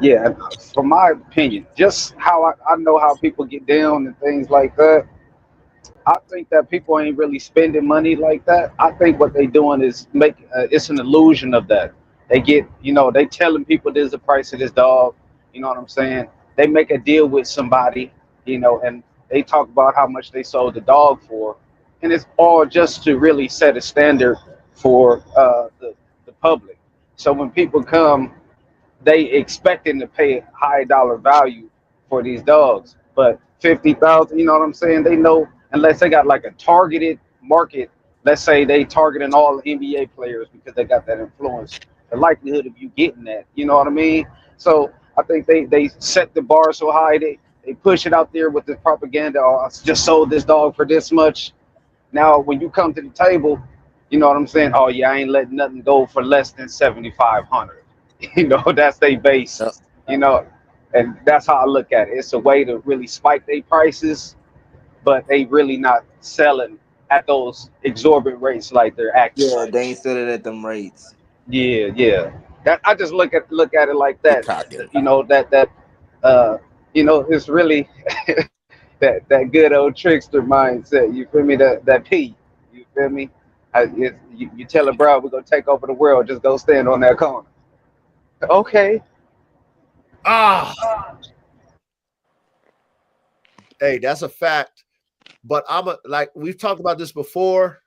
yeah, from my opinion, just how I know how people get down and things like that, I think that people ain't really spending money like that. I think what they doing is it's an illusion of that. They get, you know, they telling people there's the price of this dog. You know what I'm saying? They make a deal with somebody, you know, and they talk about how much they sold the dog for, and it's all just to really set a standard for the public. So when people come, they expecting to pay a high dollar value for these dogs, but 50,000, you know what I'm saying? They know, unless they got like a targeted market, let's say they targeting all NBA players because they got that influence, the likelihood of you getting that, you know what I mean? So I think they set the bar so high, they push it out there with the propaganda. Oh, I just sold this dog for this much. Now, when you come to the table, you know what I'm saying? Oh yeah, I ain't letting nothing go for less than 7,500. You know, that's their base. You know, and that's how I look at it. It's a way to really spike their prices, but they really not selling at those exorbitant rates like they're acting. Yeah, like. they ain't selling at them rates. Yeah. That I just look at it like that. You know, you know, it's really that good old trickster mindset. You feel me? That P. You feel me? You tell a bro we're gonna take over the world. Just go stand on that corner. Okay. Hey, that's a fact. But like we've talked about this before,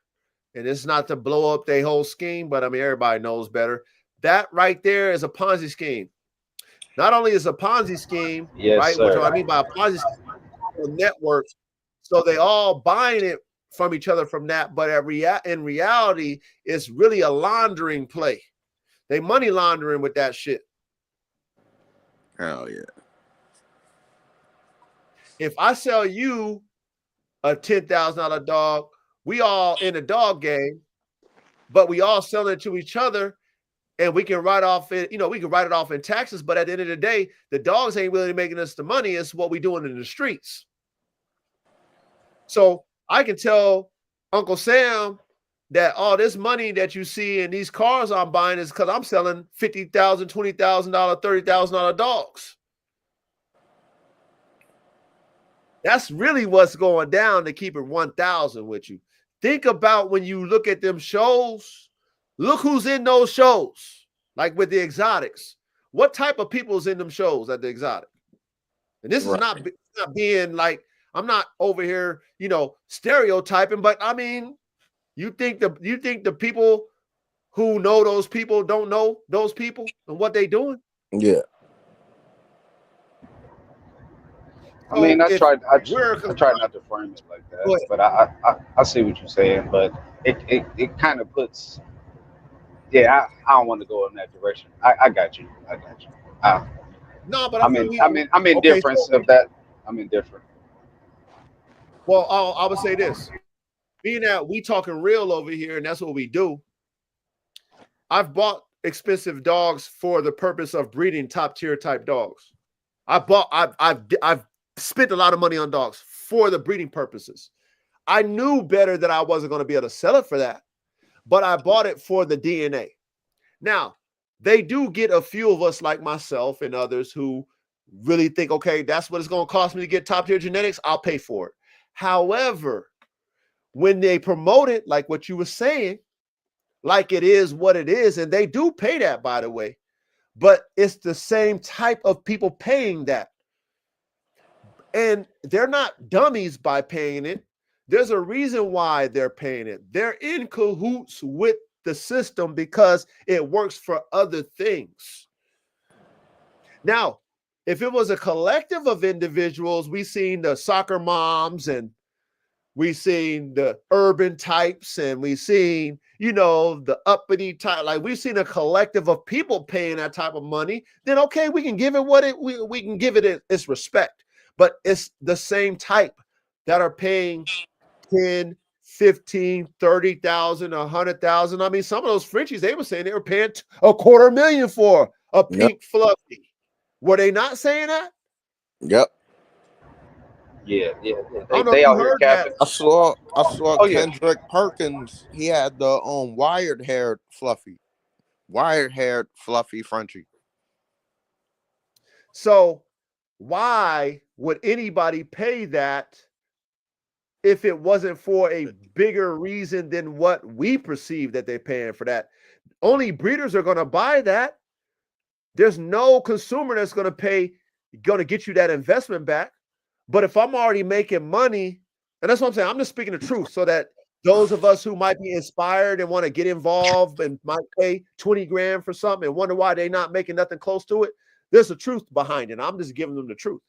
and it's not to blow up their whole scheme, but I mean everybody knows better. That right there is a Ponzi scheme. Not only is a Ponzi scheme, Yes, right? Which sir. what I mean by a Ponzi scheme, networks, so they all buying it from each other from that. But in reality, it's really a laundering play. They money laundering with that shit. Hell yeah. If I sell you a $10,000 dog, we all in a dog game, but we all sell it to each other, and we can write off it. We can write it off in taxes. But at the end of the day, the dogs ain't really making us the money. It's what we doing in the streets. So I can tell Uncle Sam that all this money that you see in these cars I'm buying is because I'm selling $50,000, $20,000, $30,000 dogs. That's really what's going down to keep it 1,000 with you. Think about when you look at them shows, look who's in those shows, like with the exotics. What type of people's in them shows at the exotic? And this is not being like, I'm not over here, stereotyping, but I mean, you think the people who know those people don't know those people and what they doing? Yeah. I mean, I tried not to frame it like that, but I see what you're saying. But it kind of puts, yeah. I don't want to go in that direction. I got you. No, but I'm indifferent of that. I'm indifferent. Well, I would say this: being that we talking real over here, and that's what we do. I've bought expensive dogs for the purpose of breeding top tier type dogs. I've spent a lot of money on dogs for the breeding purposes. I knew better that I wasn't going to be able to sell it for that, but I bought it for the DNA. Now, they do get a few of us like myself and others who really think, okay, that's what it's going to cost me to get top tier genetics. I'll pay for it. However, when they promote it, like what you were saying, like it is what it is, and they do pay that, by the way, but it's the same type of people paying that. And they're not dummies by paying it. There's a reason why they're paying it. They're in cahoots with the system because it works for other things. Now, if it was a collective of individuals, we've seen the soccer moms and we've seen the urban types and we've seen, the uppity type, like we've seen a collective of people paying that type of money, then okay, we can give it we can give it its respect. But it's the same type that are paying 10, 15, 30,000, 100,000. I mean, some of those Frenchies, they were saying they were paying $250,000 for a pink fluffy. Were they not saying that? Yep. Yeah. They out here capping. I saw Kendrick Perkins. He had the wired haired fluffy Frenchie. So why would anybody pay that if it wasn't for a bigger reason than what we perceive that they're paying for that? Only breeders are going to buy that. There's no consumer that's going to get you that investment back. But if I'm already making money, and that's what I'm saying, I'm just speaking the truth so that those of us who might be inspired and want to get involved and might pay 20 grand for something and wonder why they're not making nothing close to it, there's a truth behind it. I'm just giving them the truth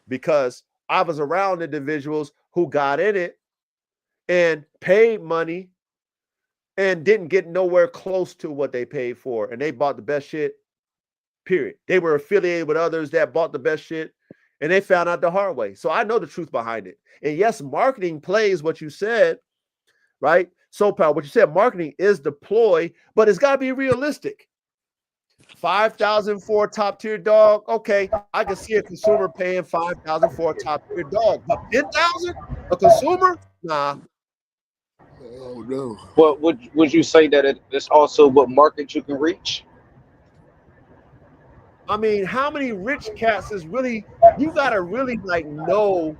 because I was around individuals who got in it and paid money and didn't get nowhere close to what they paid for. And they bought the best shit, period. They were affiliated with others that bought the best shit and they found out the hard way. So I know the truth behind it. And yes, marketing plays what you said, right? So, pal, what you said, marketing is the ploy, but it's got to be realistic. 5,000 for a top tier dog. Okay, I can see a consumer paying 5,000 for a top tier dog, but 10,000 a consumer? Nah. Oh no. But would you say that it's also what market you can reach? I mean, how many rich cats is really? You gotta really know.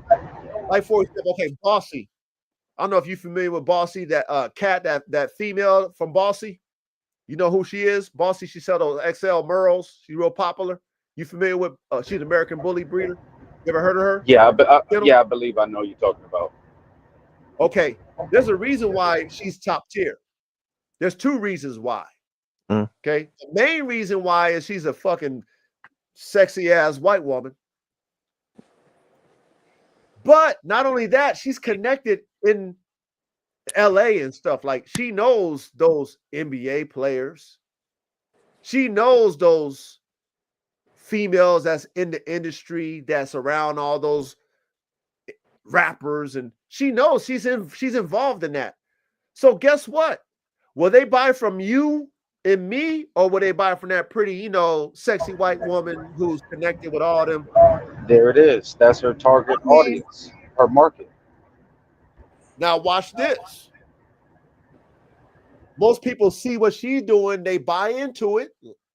Like for example, okay, Bossy. I don't know if you're familiar with Bossy, that cat, that female from Bossy. You know who she is? Bossy. She sell those XL Merles. She's real popular. You familiar with? She's an American Bully breeder. You ever heard of her? Yeah, but Kennel? yeah, I believe I know you're talking about. Okay, there's a reason why she's top tier. There's two reasons why. Okay, the main reason why is she's a fucking sexy ass white woman. But not only that, she's connected in LA and stuff. Like she knows those NBA players. She knows those females that's in the industry that's around all those rappers, and she knows she's involved in that. So guess what? Will they buy from you and me, or will they buy from that pretty, sexy white woman who's connected with all them? There it is. That's her target audience, her market. Now watch this. Most people see what she's doing, they buy into it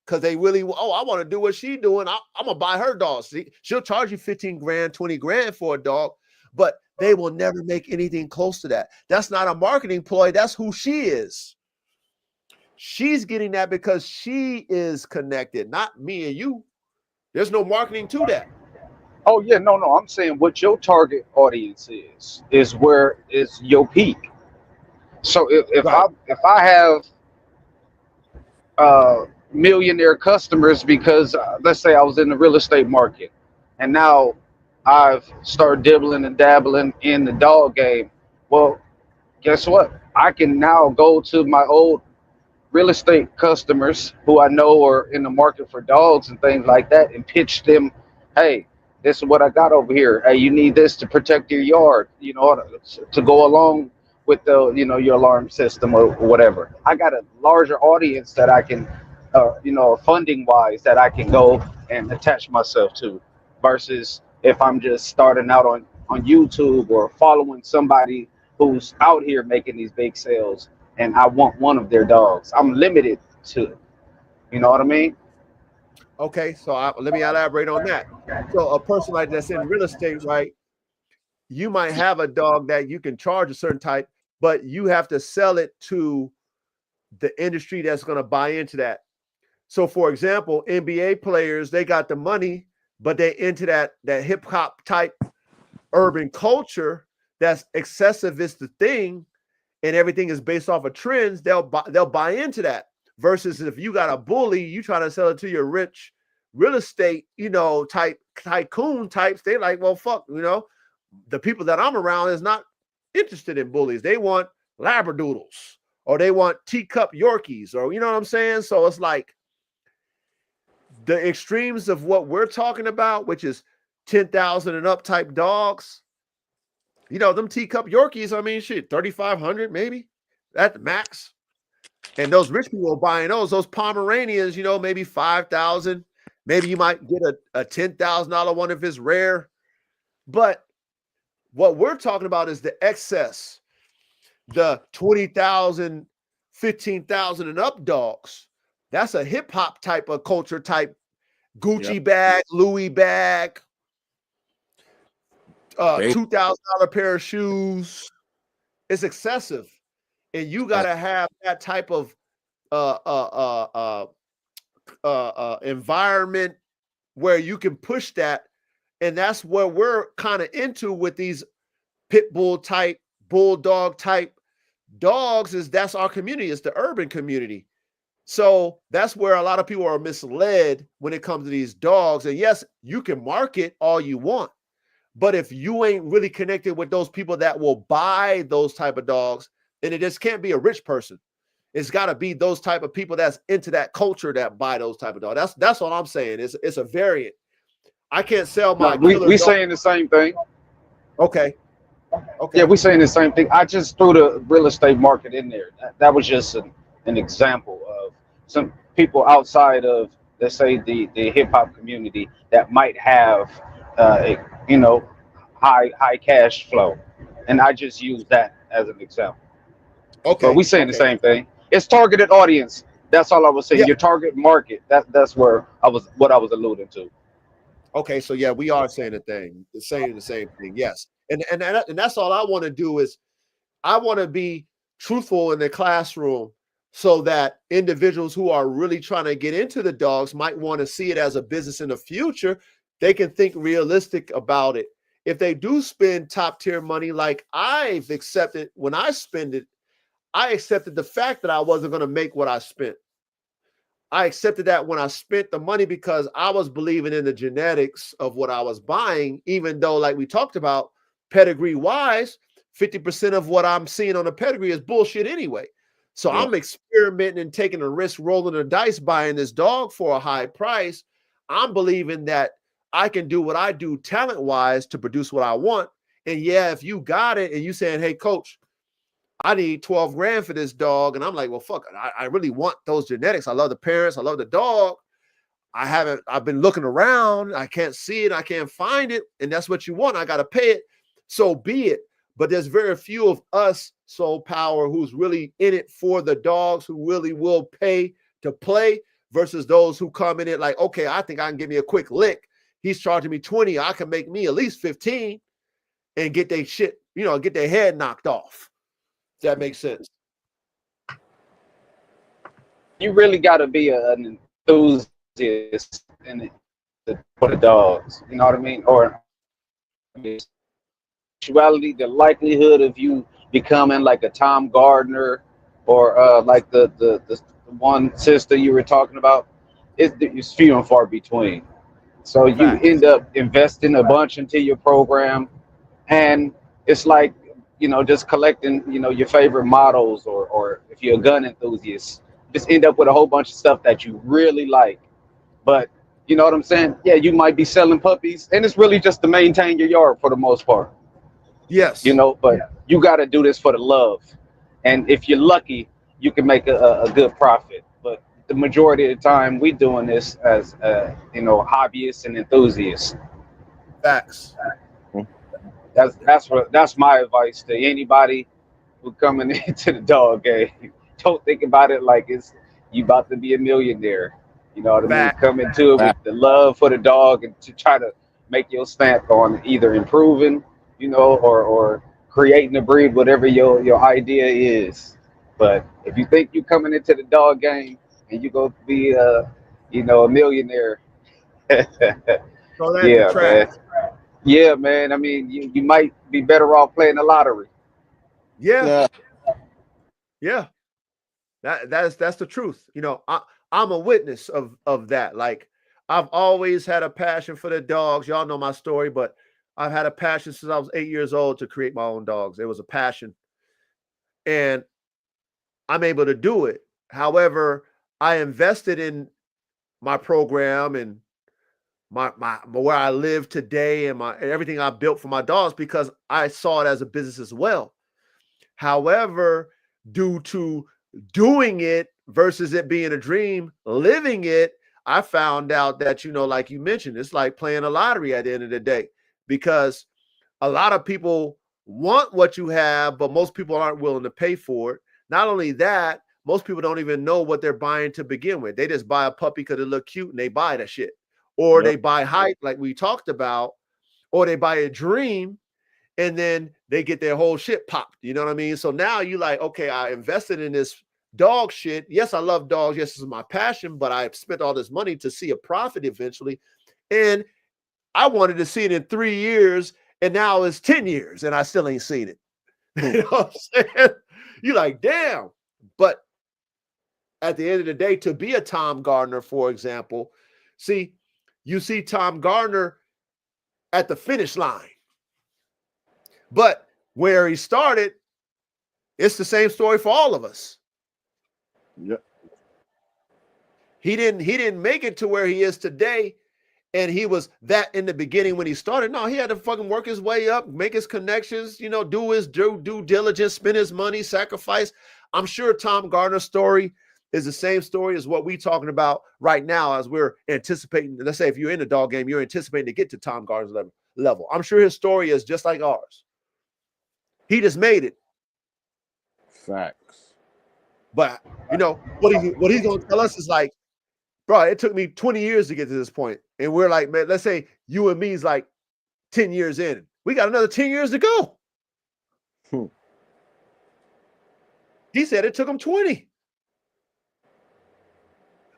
because they really, I want to do what she's doing. I'm gonna buy her dog. See, she'll charge you 15 grand, 20 grand for a dog, but they will never make anything close to that. That's not a marketing ploy. That's who she is. She's getting that because she is connected, not me and you. There's no marketing to that. Oh yeah, no. I'm saying what your target audience is where is your peak. So if Right. I have millionaire customers because let's say I was in the real estate market and now I've started dibbling and dabbling in the dog game. Well, guess what? I can now go to my old real estate customers who I know are in the market for dogs and things like that and pitch them, hey, this is what I got over here. Hey, you need this to protect your yard, to go along with the, your alarm system or whatever. I got a larger audience that I can, funding wise, that I can go and attach myself to versus if I'm just starting out on YouTube or following somebody who's out here making these big sales and I want one of their dogs. I'm limited to it. You know what I mean? Okay, so let me elaborate on that. So a person like that's in real estate, right? You might have a dog that you can charge a certain type, but you have to sell it to the industry that's going to buy into that. So, for example, NBA players, they got the money, but they into that hip hop type urban culture that's excessive is the thing, and everything is based off of trends. They'll buy into that. Versus if you got a bully, you try to sell it to your rich real estate, type tycoon types. They like, well, fuck, the people that I'm around is not interested in bullies. They want labradoodles or they want teacup Yorkies, or you know what I'm saying? So it's like the extremes of what we're talking about, which is 10,000 and up type dogs. Them teacup Yorkies, I mean, shit, 3,500 maybe at the max. And those rich people are buying those Pomeranians, maybe 5,000. Maybe you might get a $10,000 one if it's rare. But what we're talking about is the excess, the 20,000, 15,000 and up dogs. That's a hip hop type of culture type Gucci bag, Louis bag, $2,000 pair of shoes. It's excessive. And you got to have that type of environment where you can push that. And that's where we're kind of into with these pit bull type, bulldog type dogs. That's our community. It's the urban community. So that's where a lot of people are misled when it comes to these dogs. And yes, you can market all you want, but if you ain't really connected with those people that will buy those type of dogs, then it just can't be a rich person. It's got to be those type of people that's into that culture that buy those type of dogs. That's what I'm saying. It's a variant. I can't sell my. No, we saying the same thing. Okay. Yeah, we saying the same thing. I just threw the real estate market in there. That was just an example of some people outside of, let's say, the hip hop community that might have, high cash flow, and I just use that as an example. Okay. But we saying the same thing. It's targeted audience. That's all I was saying. Yeah. Your target market. That's where what I was alluding to. Okay, so yeah, we are saying the same thing. Yes, and that's all I want to do is I want to be truthful in the classroom so that individuals who are really trying to get into the dogs might want to see it as a business in the future. They can think realistic about it. If they do spend top tier money, like I've accepted when I spend it, I accepted the fact that I wasn't going to make what I spent. I accepted that when I spent the money because I was believing in the genetics of what I was buying, even though, like we talked about, pedigree wise, 50% of what I'm seeing on the pedigree is bullshit anyway. So I'm experimenting and taking a risk, rolling the dice, buying this dog for a high price. I'm believing that I can do what I do talent wise to produce what I want. And yeah, if you got it and you saying, hey, coach, I need 12 grand for this dog. And I'm like, well, fuck, I really want those genetics. I love the parents. I love the dog. I've been looking around. I can't see it. I can't find it. And that's what you want. I got to pay it. So be it. But there's very few of us, Soul Power, who's really in it for the dogs, who really will pay to play versus those who come in it like, okay, I think I can give me a quick lick. He's charging me 20. I can make me at least 15 and get their shit, get their head knocked off. If that makes sense. You really got to be an enthusiast in it for the dogs. You know what I mean? Or actuality, the likelihood of you becoming like a Tom Gardner or like the one sister you were talking about, it's few and far between. So you end up investing a bunch into your program, and it's like, just collecting, your favorite models, or if you're a gun enthusiast, just end up with a whole bunch of stuff that you really like. But you know what I'm saying? Yeah, you might be selling puppies, and it's really just to maintain your yard for the most part. Yes. But you got to do this for the love. And if you're lucky, you can make a good profit. But the majority of the time, we doing this as, hobbyists and enthusiasts. Facts. That's my advice to anybody who coming into the dog game. Don't think about it like it's you about to be a millionaire. You know what I mean? Come into it with the love for the dog and to try to make your stamp on either improving, or creating a breed, whatever your idea is. But if you think you're coming into the dog game and you're gonna be a millionaire, Throw that in the yeah, trash. man. Yeah, man. I mean, you might be better off playing the lottery. Yeah. That's the truth. I'm a witness of that. Like, I've always had a passion for the dogs. Y'all know my story, but I've had a passion since I was 8 years old to create my own dogs. It was a passion, and I'm able to do it. However, I invested in my program and my where I live today and everything I built for my dogs because I saw it as a business as well. However, due to doing it versus it being a dream, living it, I found out that, like you mentioned, it's like playing a lottery at the end of the day, because a lot of people want what you have, but most people aren't willing to pay for it. Not only that, most people don't even know what they're buying to begin with. They just buy a puppy because it look cute and they buy that shit. Or they buy hype, like we talked about, or they buy a dream and then they get their whole shit popped. You know what I mean? So now you like, okay, I invested in this dog shit. Yes, I love dogs. Yes, this is my passion, but I spent all this money to see a profit eventually. And I wanted to see it in 3 years, and now it's 10 years, and I still ain't seen it. You know what I'm saying? You're like, damn. But at the end of the day, to be a Tom Gardner, for example, see, you see Tom Gardner at the finish line. But where he started, it's the same story for all of us. Yep. He didn't make it to where he is today, and he was that in the beginning when he started. No, he had to fucking work his way up, make his connections, do his due diligence, spend his money, sacrifice. I'm sure Tom Gardner's story is the same story as what we're talking about right now as we're anticipating. Let's say if you're in the dog game, you're anticipating to get to Tom Gardner's level. I'm sure his story is just like ours. He just made it. Facts. But what he's gonna tell us is like, bro, it took me 20 years to get to this point. And we're like, man, let's say you and me's like 10 years in. We got another 10 years to go. He said it took him 20.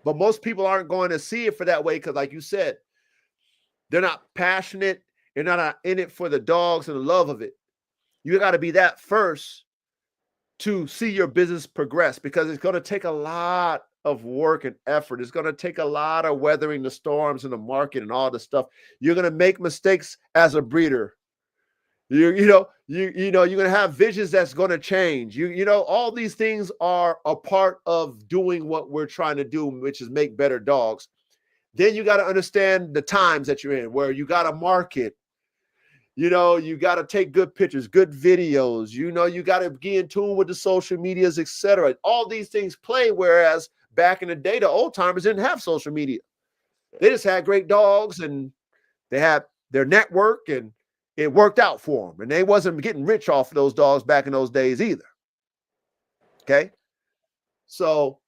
But most people aren't going to see it for that way because, like you said, they're not passionate. They're not in it for the dogs and the love of it. You got to be that first to see your business progress, because it's going to take a lot of work and effort. It's going to take a lot of weathering the storms in the market and all this stuff. You're going to make mistakes as a breeder. You're going to have visions that's going to change. All these things are a part of doing what we're trying to do, which is make better dogs. Then you got to understand the times that you're in, where you got to market. You got to take good pictures, good videos. You got to be in tune with the social medias, etc. All these things play. Whereas back in the day, the old timers didn't have social media. They just had great dogs and they had their network, and it worked out for them. And they wasn't getting rich off of those dogs back in those days either. Okay. So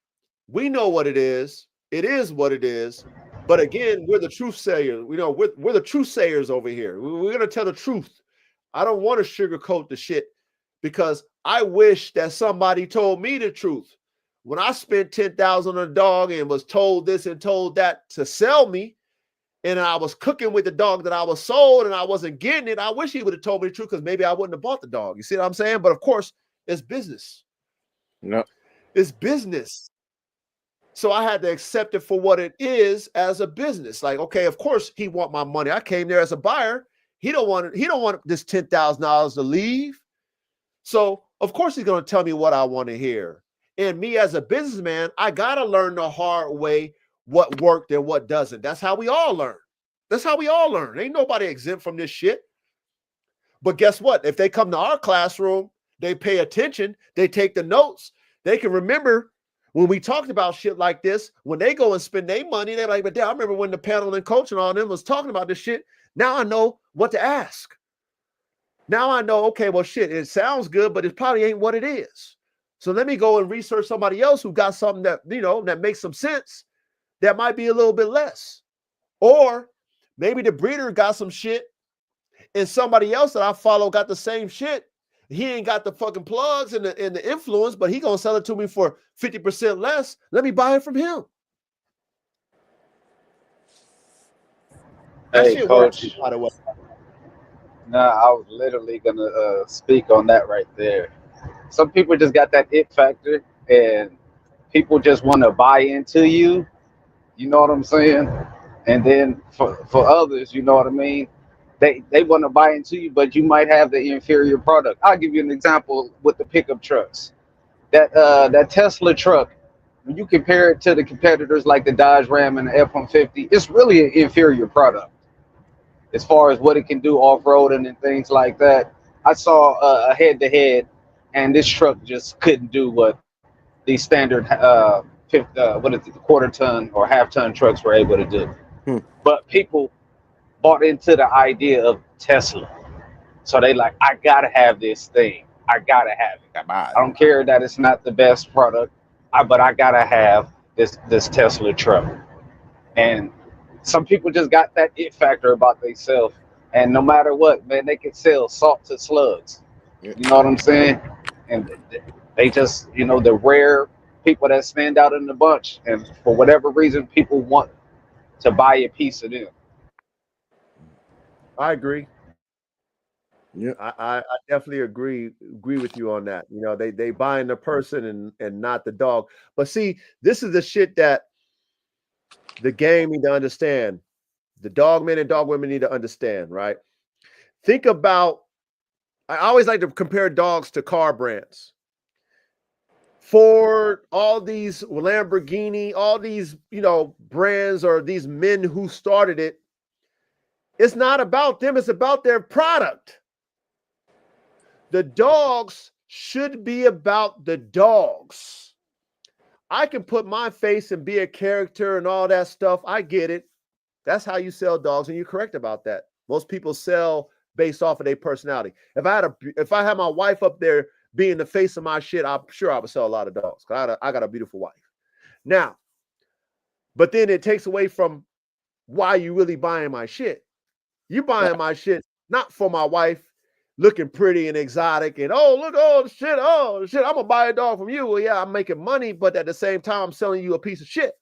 we know what it is. It is what it is. But again, we're the truth sayers. We're the truth sayers over here. We're going to tell the truth. I don't want to sugarcoat the shit, because I wish that somebody told me the truth. When I spent $10,000 on a dog and was told this and told that to sell me, and I was cooking with the dog that I was sold and I wasn't getting it, I wish he would have told me the truth, because maybe I wouldn't have bought the dog. You see what I'm saying? But of course, it's business. No, it's business. So I had to accept it for what it is as a business. Like, okay, of course he want my money. I came there as a buyer. He don't want this $10,000 to leave. So of course he's going to tell me what I want to hear. And me as a businessman, I got to learn the hard way what worked and what doesn't. That's how we all learn. Ain't nobody exempt from this shit. But guess what? If they come to our classroom, they pay attention, they take the notes, they can remember when we talked about shit like this. When they go and spend their money, they're like, but I remember when the panel and coach and all them was talking about this shit. Now I know what to ask. Now I know, okay, well, shit, it sounds good, but it probably ain't what it is. So let me go and research somebody else who got something that, that makes some sense, that might be a little bit less. Or maybe the breeder got some shit and somebody else that I follow got the same shit. He ain't got the fucking plugs and the influence, but he gonna sell it to me for 50% less. Let me buy it from him. That Hey, shit works, coach. by the way. Nah, I was literally gonna speak on that right there. Some people just got that it factor, and people just want to buy into you. You know what I'm saying? And then for others, you know what I mean? They want to buy into you, but you might have the inferior product. I'll give you an example with the pickup trucks. That Tesla truck, when you compare it to the competitors like the Dodge Ram and the F-150, it's really an inferior product as far as what it can do off-roading and things like that. I saw a head-to-head, and this truck just couldn't do what these standard what is it, the quarter ton or half ton trucks were able to do. But people bought into the idea of Tesla, so they like, I gotta have this thing. I gotta have it. I don't care that it's not the best product, but I gotta have this Tesla truck. And some people just got that it factor about themselves. And no matter what, man, they can sell salt to slugs. You know what I'm saying? And they just, the rare people that stand out in the bunch. And for whatever reason, people want to buy a piece of them. I agree. Yeah. I definitely agree with you on that. They buying the person and not the dog. But see, this is the shit that the game need to understand. The dog men and dog women need to understand, right? Think about, I always like to compare dogs to car brands. Ford, all these Lamborghini, all these, brands, or these men who started it. It's not about them, it's about their product. The dogs should be about the dogs. I can put my face and be a character and all that stuff. I get it. That's how you sell dogs, and you're correct about that. Most people sell based off of their personality. If I had my wife up there being the face of my shit, I'm sure I would sell a lot of dogs. I got a beautiful wife. Now, but then it takes away from why you really buying my shit. You buying my shit not for my wife looking pretty and exotic and look, shit, I'm gonna buy a dog from you. Well, yeah, I'm making money, but at the same time, I'm selling you a piece of shit.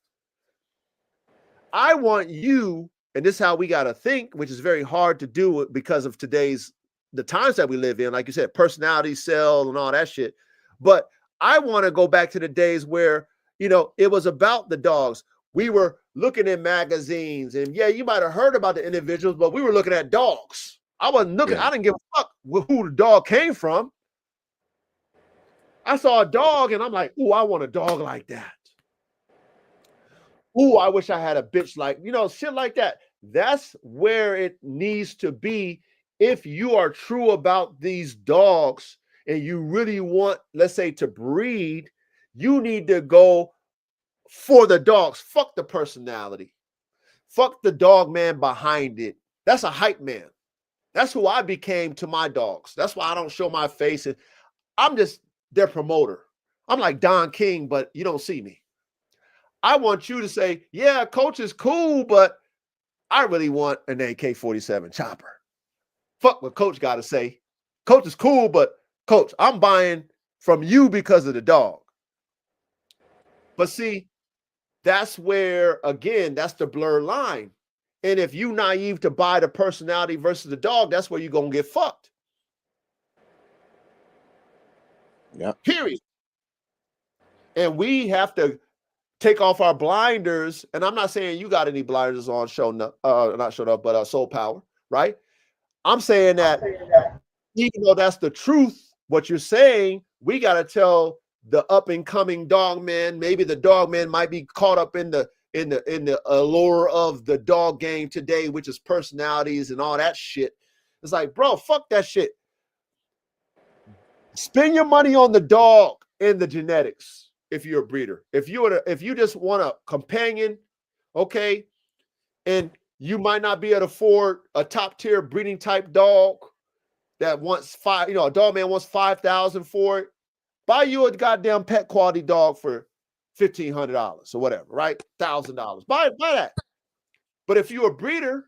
I want you, and this is how we got to think, which is very hard to do because of the times that we live in, like you said, personality cell and all that shit. But I want to go back to the days where, it was about the dogs. We were looking in magazines, and yeah, you might have heard about the individuals, but we were looking at dogs. I wasn't looking, I didn't give a fuck who the dog came from. I saw a dog and I'm like, ooh, I want a dog like that. Ooh, I wish I had a bitch like, shit like that. That's where it needs to be. If you are true about these dogs and you really want, let's say, to breed, you need to go for the dogs. Fuck the personality. Fuck the dog man behind it. That's a hype man. That's who I became to my dogs. That's why I don't show my face. And I'm just their promoter. I'm like Don King, but you don't see me. I want you to say, yeah, coach is cool, but I really want an AK-47 chopper. Fuck what coach got to say. Coach is cool, but coach, I'm buying from you because of the dog. But see, that's where, again, that's the blurred line. And if you naive to buy the personality versus the dog, that's where you're going to get fucked. Yeah. Period. And we have to take off our blinders. And I'm not saying you got any blinders on, not showing up, but Soul Power, right? I'm saying that even though that's the truth, what you're saying, we got to tell the up and coming dog man. Maybe the dog man might be caught up in the allure of the dog game today, which is personalities and all that shit. It's like, bro, fuck that shit. Spend your money on the dog and the genetics. If you're a breeder, if you just want a companion, okay, and you might not be able to afford a top tier breeding type dog that wants a dog man wants $5,000 for it. Buy you a goddamn pet quality dog for $1,500 or whatever, right? $1,000. Buy that. But if you're a breeder,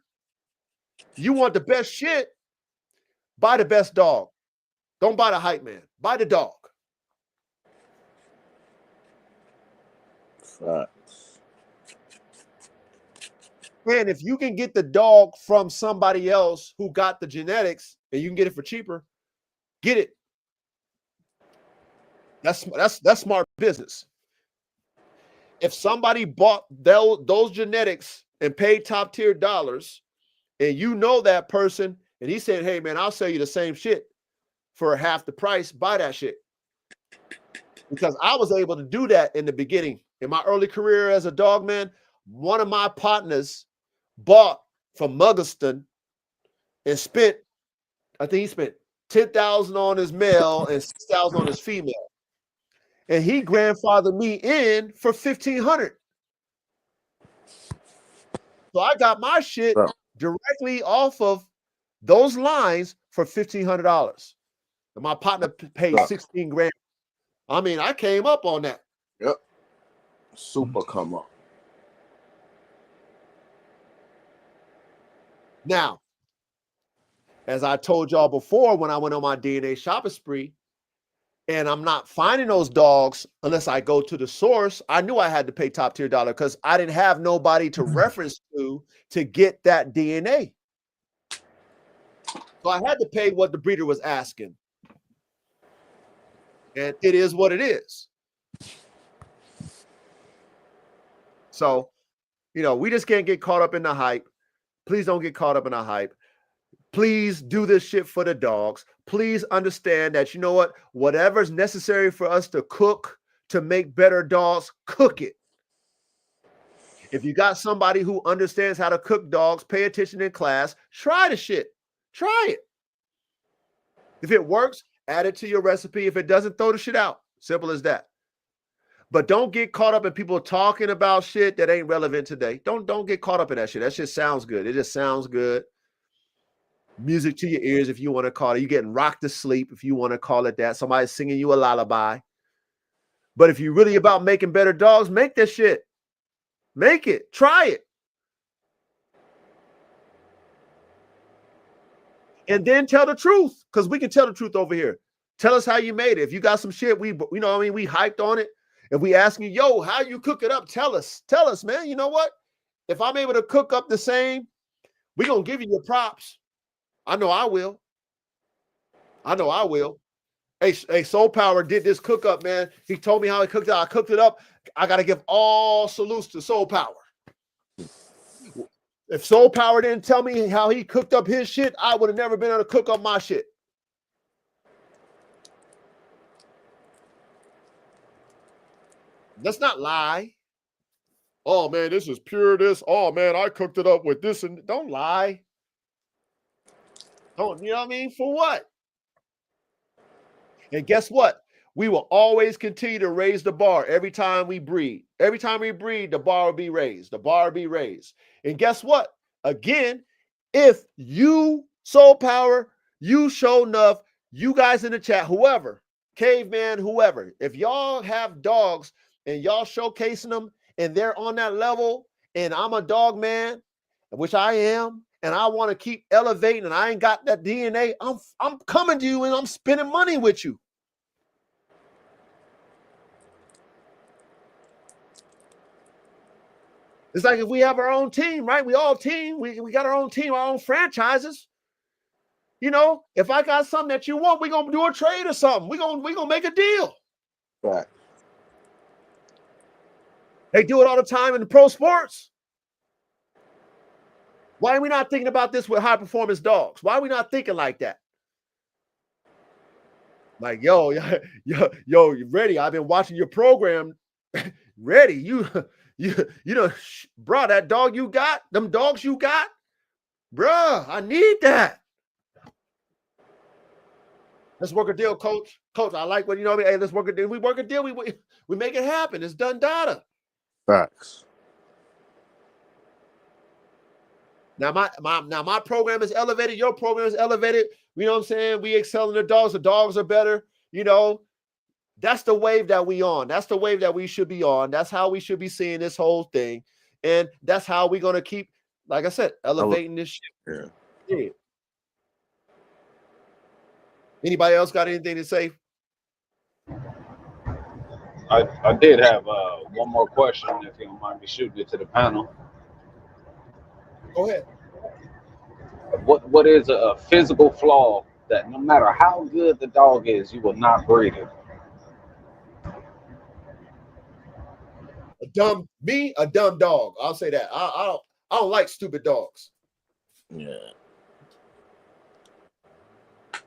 you want the best shit, buy the best dog. Don't buy the hype man. Buy the dog. Facts. And if you can get the dog from somebody else who got the genetics and you can get it for cheaper, get it. That's smart business. If somebody bought those genetics and paid top tier dollars, and you know that person, and he said, hey man, I'll sell you the same shit for half the price, buy that shit. Because I was able to do that in the beginning. In my early career as a dog man, one of my partners bought from Muggleston and spent, I think he spent $10,000 on his male and $6,000 on his female. And he grandfathered me in for $1,500. So I got my shit directly off of those lines for $1,500. And my partner paid $16,000. I mean, I came up on that. Yep. Super come up. Now, as I told y'all before, when I went on my DNA shopping spree, and I'm not finding those dogs unless I go to the source, I knew I had to pay top tier dollar because I didn't have nobody to reference to get that DNA. So I had to pay what the breeder was asking. And it is what it is. So, we just can't get caught up in the hype. Please don't get caught up in the hype. Please do this shit for the dogs. Please understand that, whatever's necessary for us to cook to make better dogs, cook it. If you got somebody who understands how to cook dogs, pay attention in class, try the shit. Try it. If it works, add it to your recipe. If it doesn't, throw the shit out. Simple as that. But don't get caught up in people talking about shit that ain't relevant today. Don't get caught up in that shit. That shit sounds good. It just sounds good. Music to your ears, if you want to call it. You're getting rocked to sleep, if you want to call it that. Somebody's singing you a lullaby. But if you're really about making better dogs, make this shit. Make it. Try it. And then tell the truth, because we can tell the truth over here. Tell us how you made it. If you got some shit, we hyped on it. If we asking you, yo, how you cook it up, tell us, man. You know what? if I'm able to cook up the same, we're gonna give you your props. I know I will. I know I will. Hey, Soul Power did this cook up, man. He told me how he cooked it. I cooked it up. I gotta give all salutes to Soul Power. If Soul Power didn't tell me how he cooked up his shit, I would have never been able to cook up my shit. Let's not lie. Oh man, this is pure this. Oh man, I cooked it up with this, and don't lie. Don't, you know what I mean? For what? And guess what? We will always continue to raise the bar every time we breed. Every time we breed, the bar will be raised. The bar will be raised. And guess what? Again, if you, Soul Power, you Show Enough, you guys in the chat, whoever, Caveman, whoever, if y'all have dogs and y'all showcasing them and they're on that level, and I'm a dog man, which I am, and I want to keep elevating, and I ain't got that DNA, I'm coming to you and I'm spending money with you. It's like if we have our own team, right? We all team. We got our own team, our own franchises. You know, if I got something that you want, we're gonna do a trade or something. We're gonna make a deal. Right. They do it all the time in the pro sports. Why are we not thinking about this with high performance dogs? Why are we not thinking like that? Like, yo, you ready? I've been watching your program. Ready, you know, bro, that dog you got, them dogs you got, bruh, I need that. Let's work a deal, coach. Coach, I like what, you know what I mean? Hey, let's work a deal. We work a deal. We make it happen. It's done data. Facts. Now my program is elevated. Your program is elevated. You know what I'm saying? We excel in the dogs. The dogs are better. You know, that's the wave that we on. That's the wave that we should be on. That's how we should be seeing this whole thing. And that's how we're going to keep, like I said, elevating this shit. Yeah. Anybody else got anything to say? I did have one more question, if you don't mind me shooting it to the panel. Go ahead. What is a physical flaw that no matter how good the dog is, you will not breed it? A dumb dog. I'll say that. I don't like stupid dogs. Yeah.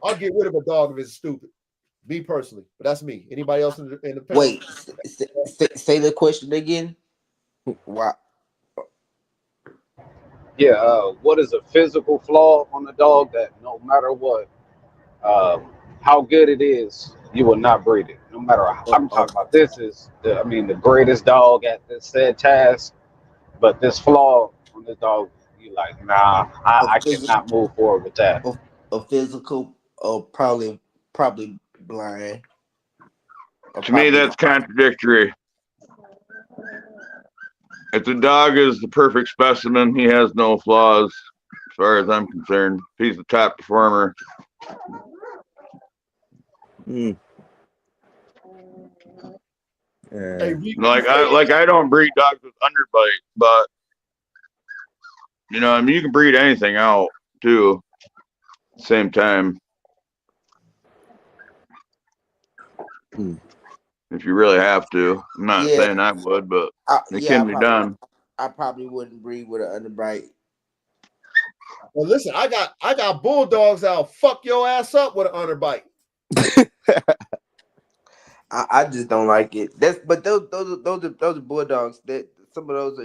I'll get rid of a dog if it's stupid. Me personally, but that's me. Anybody else in the panel? Wait, say the question again. Wow. Yeah, what is a physical flaw on the dog that no matter what, how good it is, you will not breed it. No matter how, I'm talking about this is, the greatest dog at this said task, but this flaw on this dog, you like, nah, I cannot move forward with that. A physical, probably blind. To me, that's contradictory. If the dog is the perfect specimen, he has no flaws, as far as I'm concerned. He's the top performer. Yeah. I don't breed dogs with underbite, but you know, I mean, you can breed anything out too. At the same time, if you really have to. I'm not saying I would, but it can be done. I probably wouldn't breed with an underbite. Well, listen, I got bulldogs that'll fuck your ass up with an underbite. I just don't like it. But those are bulldogs. That some of those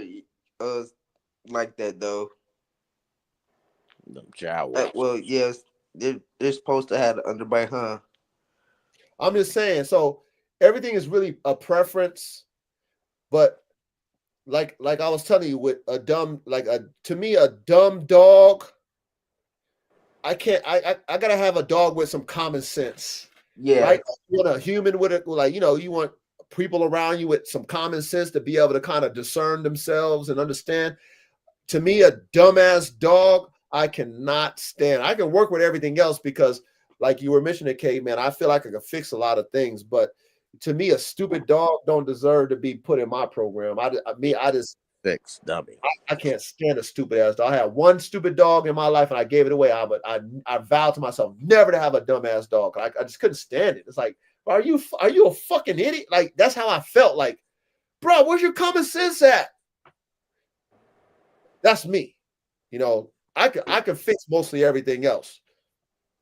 are like that though. Them Jaguars. Well, yes, they're supposed to have an underbite, huh? I'm just saying. So everything is really a preference, but like I was telling you, with a dumb, to me a dumb dog, I can't. I gotta have a dog with some common sense. Yeah. Right. You want a human with it, like, you know, you want people around you with some common sense to be able to kind of discern themselves and understand. To me, a dumbass dog, I cannot stand. I can work with everything else because, like you were mentioning, Caveman, I feel like I can fix a lot of things. But to me, a stupid dog don't deserve to be put in my program. I just 6, dummy. I can't stand a stupid ass dog. I had one stupid dog in my life and I gave it away. I vowed to myself never to have a dumbass dog. I just couldn't stand it. It's like, are you a fucking idiot? Like, that's how I felt. Like, bro, where's your common sense at? That's me. You know, I can fix mostly everything else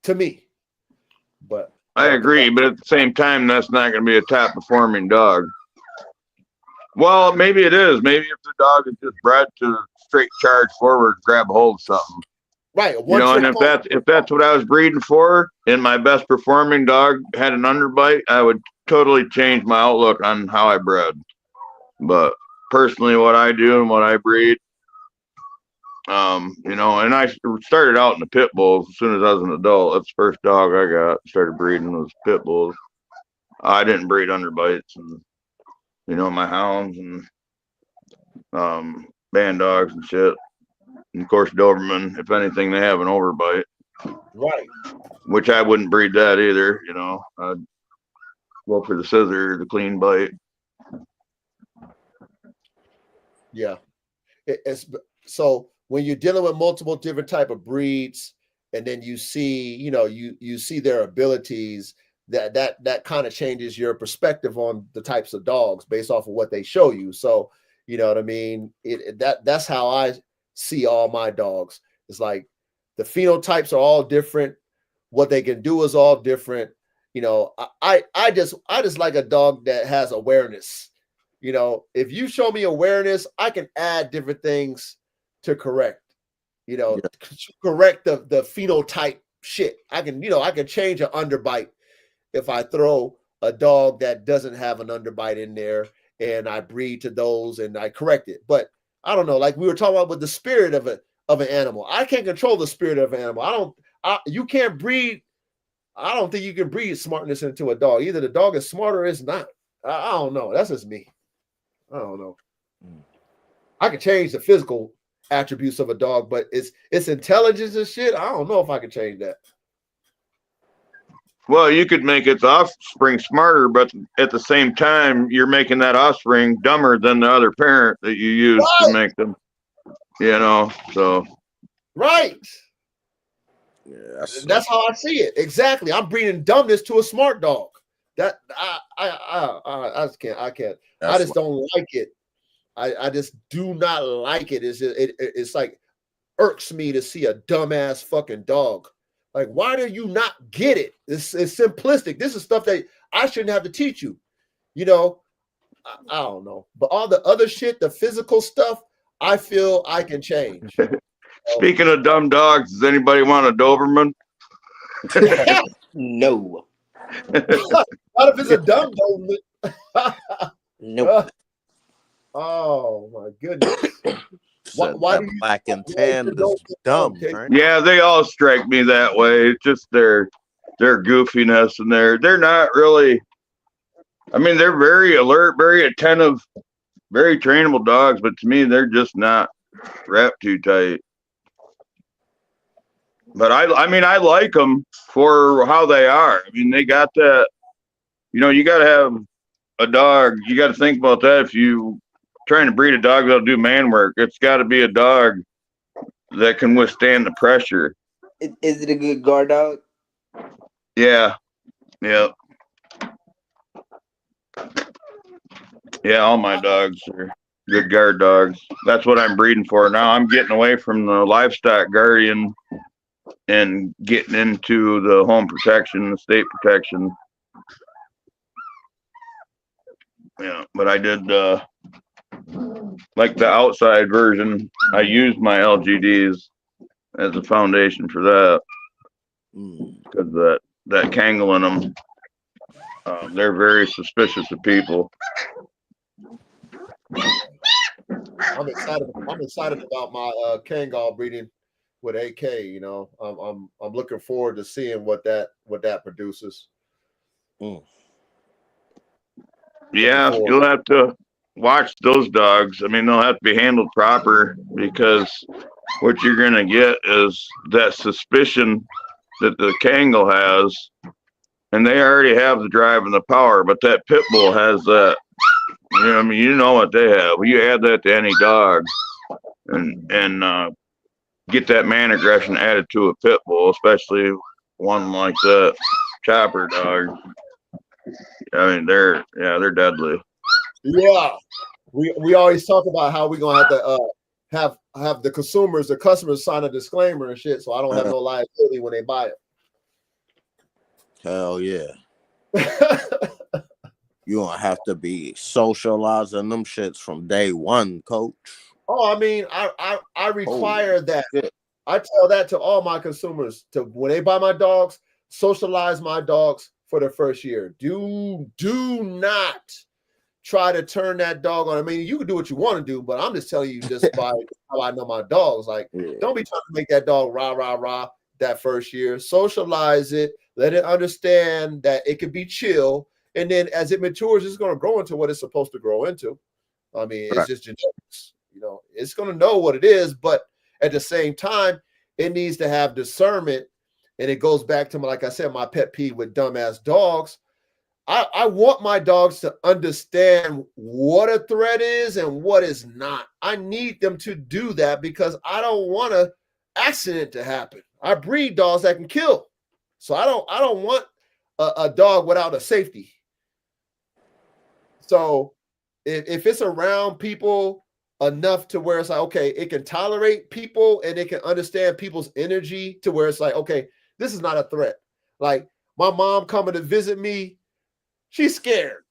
to me. But I agree, but at the same time, that's not going to be a top performing dog. Well, maybe it is. Maybe if the dog is just bred to straight charge forward, grab a hold of something. Right. You know, and if that's what I was breeding for, and my best performing dog had an underbite, I would totally change my outlook on how I bred. But personally, what I do and what I breed, you know, and I started out in the pit bulls as soon as I was an adult. That's the first dog I got started breeding was pit bulls. I didn't breed underbites, and you know, my hounds and band dogs and shit. And of course, Doberman, if anything, they have an overbite. Right. Which I wouldn't breed that either, you know. I'd go for the scissor, the clean bite. Yeah. It's so when you're dealing with multiple different type of breeds, and then you see, you know, you see their abilities, that kind of changes your perspective on the types of dogs based off of what they show you. So, you know what I mean? That's how I see all my dogs. It's like the phenotypes are all different. What they can do is all different. You know, I just like a dog that has awareness. You know, if you show me awareness, I can add different things to correct, you know, correct the phenotype shit. I can change an underbite if I throw a dog that doesn't have an underbite in there and I breed to those and I correct it. But I don't know, like we were talking about with the spirit of an animal. I can't control the spirit of an animal. You can't breed. I don't think you can breed smartness into a dog. Either the dog is smart or it's not. I don't know. That's just me. I don't know. I can change the physical attributes of a dog, but it's intelligence and shit. I don't know if I can change that. Well, you could make its offspring smarter, but at the same time, you're making that offspring dumber than the other parent that you use to make them. You know, so. Right. Yeah, that's how I see it. Exactly. I'm breeding dumbness to a smart dog. That I just can't. I can't. I just don't like it. I just do not like it. It's like irks me to see a dumbass fucking dog. Like, why do you not get it? It's simplistic. This is stuff that I shouldn't have to teach you. You know, I don't know. But all the other shit, the physical stuff, I feel I can change. Speaking of dumb dogs, does anybody want a Doberman? No. What if it's a dumb Doberman? Nope. Oh my goodness. Why do you black and tan is dumb, right? Yeah, they all strike me that way. It's just their goofiness, and they're not really. I mean, they're very alert, very attentive, very trainable dogs, but to me, they're just not wrapped too tight. But I mean, I like them for how they are. I mean, they got that. You know, you got to have a dog. You got to think about that if you trying to breed a dog that'll do man work. It's got to be a dog that can withstand the pressure. Is it a good guard dog? Yeah. Yeah, all my dogs are good guard dogs. That's what I'm breeding for now. I'm getting away from the livestock guardian and getting into the home protection, the state protection. Yeah, but I did like the outside version. I used my LGDs as a foundation for that because that Kangal in them, they're very suspicious of people. I'm excited about my Kangal breeding with AK. You know, I'm looking forward to seeing what that produces. Yeah, you'll have to watch those dogs. I mean, they'll have to be handled proper because what you're going to get is that suspicion that the Kangal has, and they already have the drive and the power, but that pit bull has that You know, I mean, you know what they have. You add that to any dog, and get that man aggression added to a pit bull, especially one like that chopper dog. I mean, they're deadly. Yeah, we always talk about how we're gonna have to have the customers sign a disclaimer and shit, so I don't have no liability when they buy it. Hell yeah. You gonna have to be socializing them shits from day one, coach. Oh, I mean, I require that. Shit. I tell that to all my consumers to when they buy my dogs, socialize my dogs for the first year. Do not try to turn that dog on. I mean, you can do what you want to do, but I'm just telling you just by how I know my dogs. Like, don't be trying to make that dog rah, rah, rah that first year. Socialize it. Let it understand that it can be chill. And then as it matures, it's going to grow into what it's supposed to grow into. I mean, it's just genetics. You know, it's going to know what it is, but at the same time, it needs to have discernment. And it goes back to, like I said, my pet peeve with dumbass dogs. I want my dogs to understand what a threat is and what is not. I need them to do that because I don't want an accident to happen. I breed dogs that can kill. So I don't want a dog without a safety. So if it's around people enough to where it's like, okay, it can tolerate people and it can understand people's energy to where it's like, okay, this is not a threat. Like my mom coming to visit me, she's scared.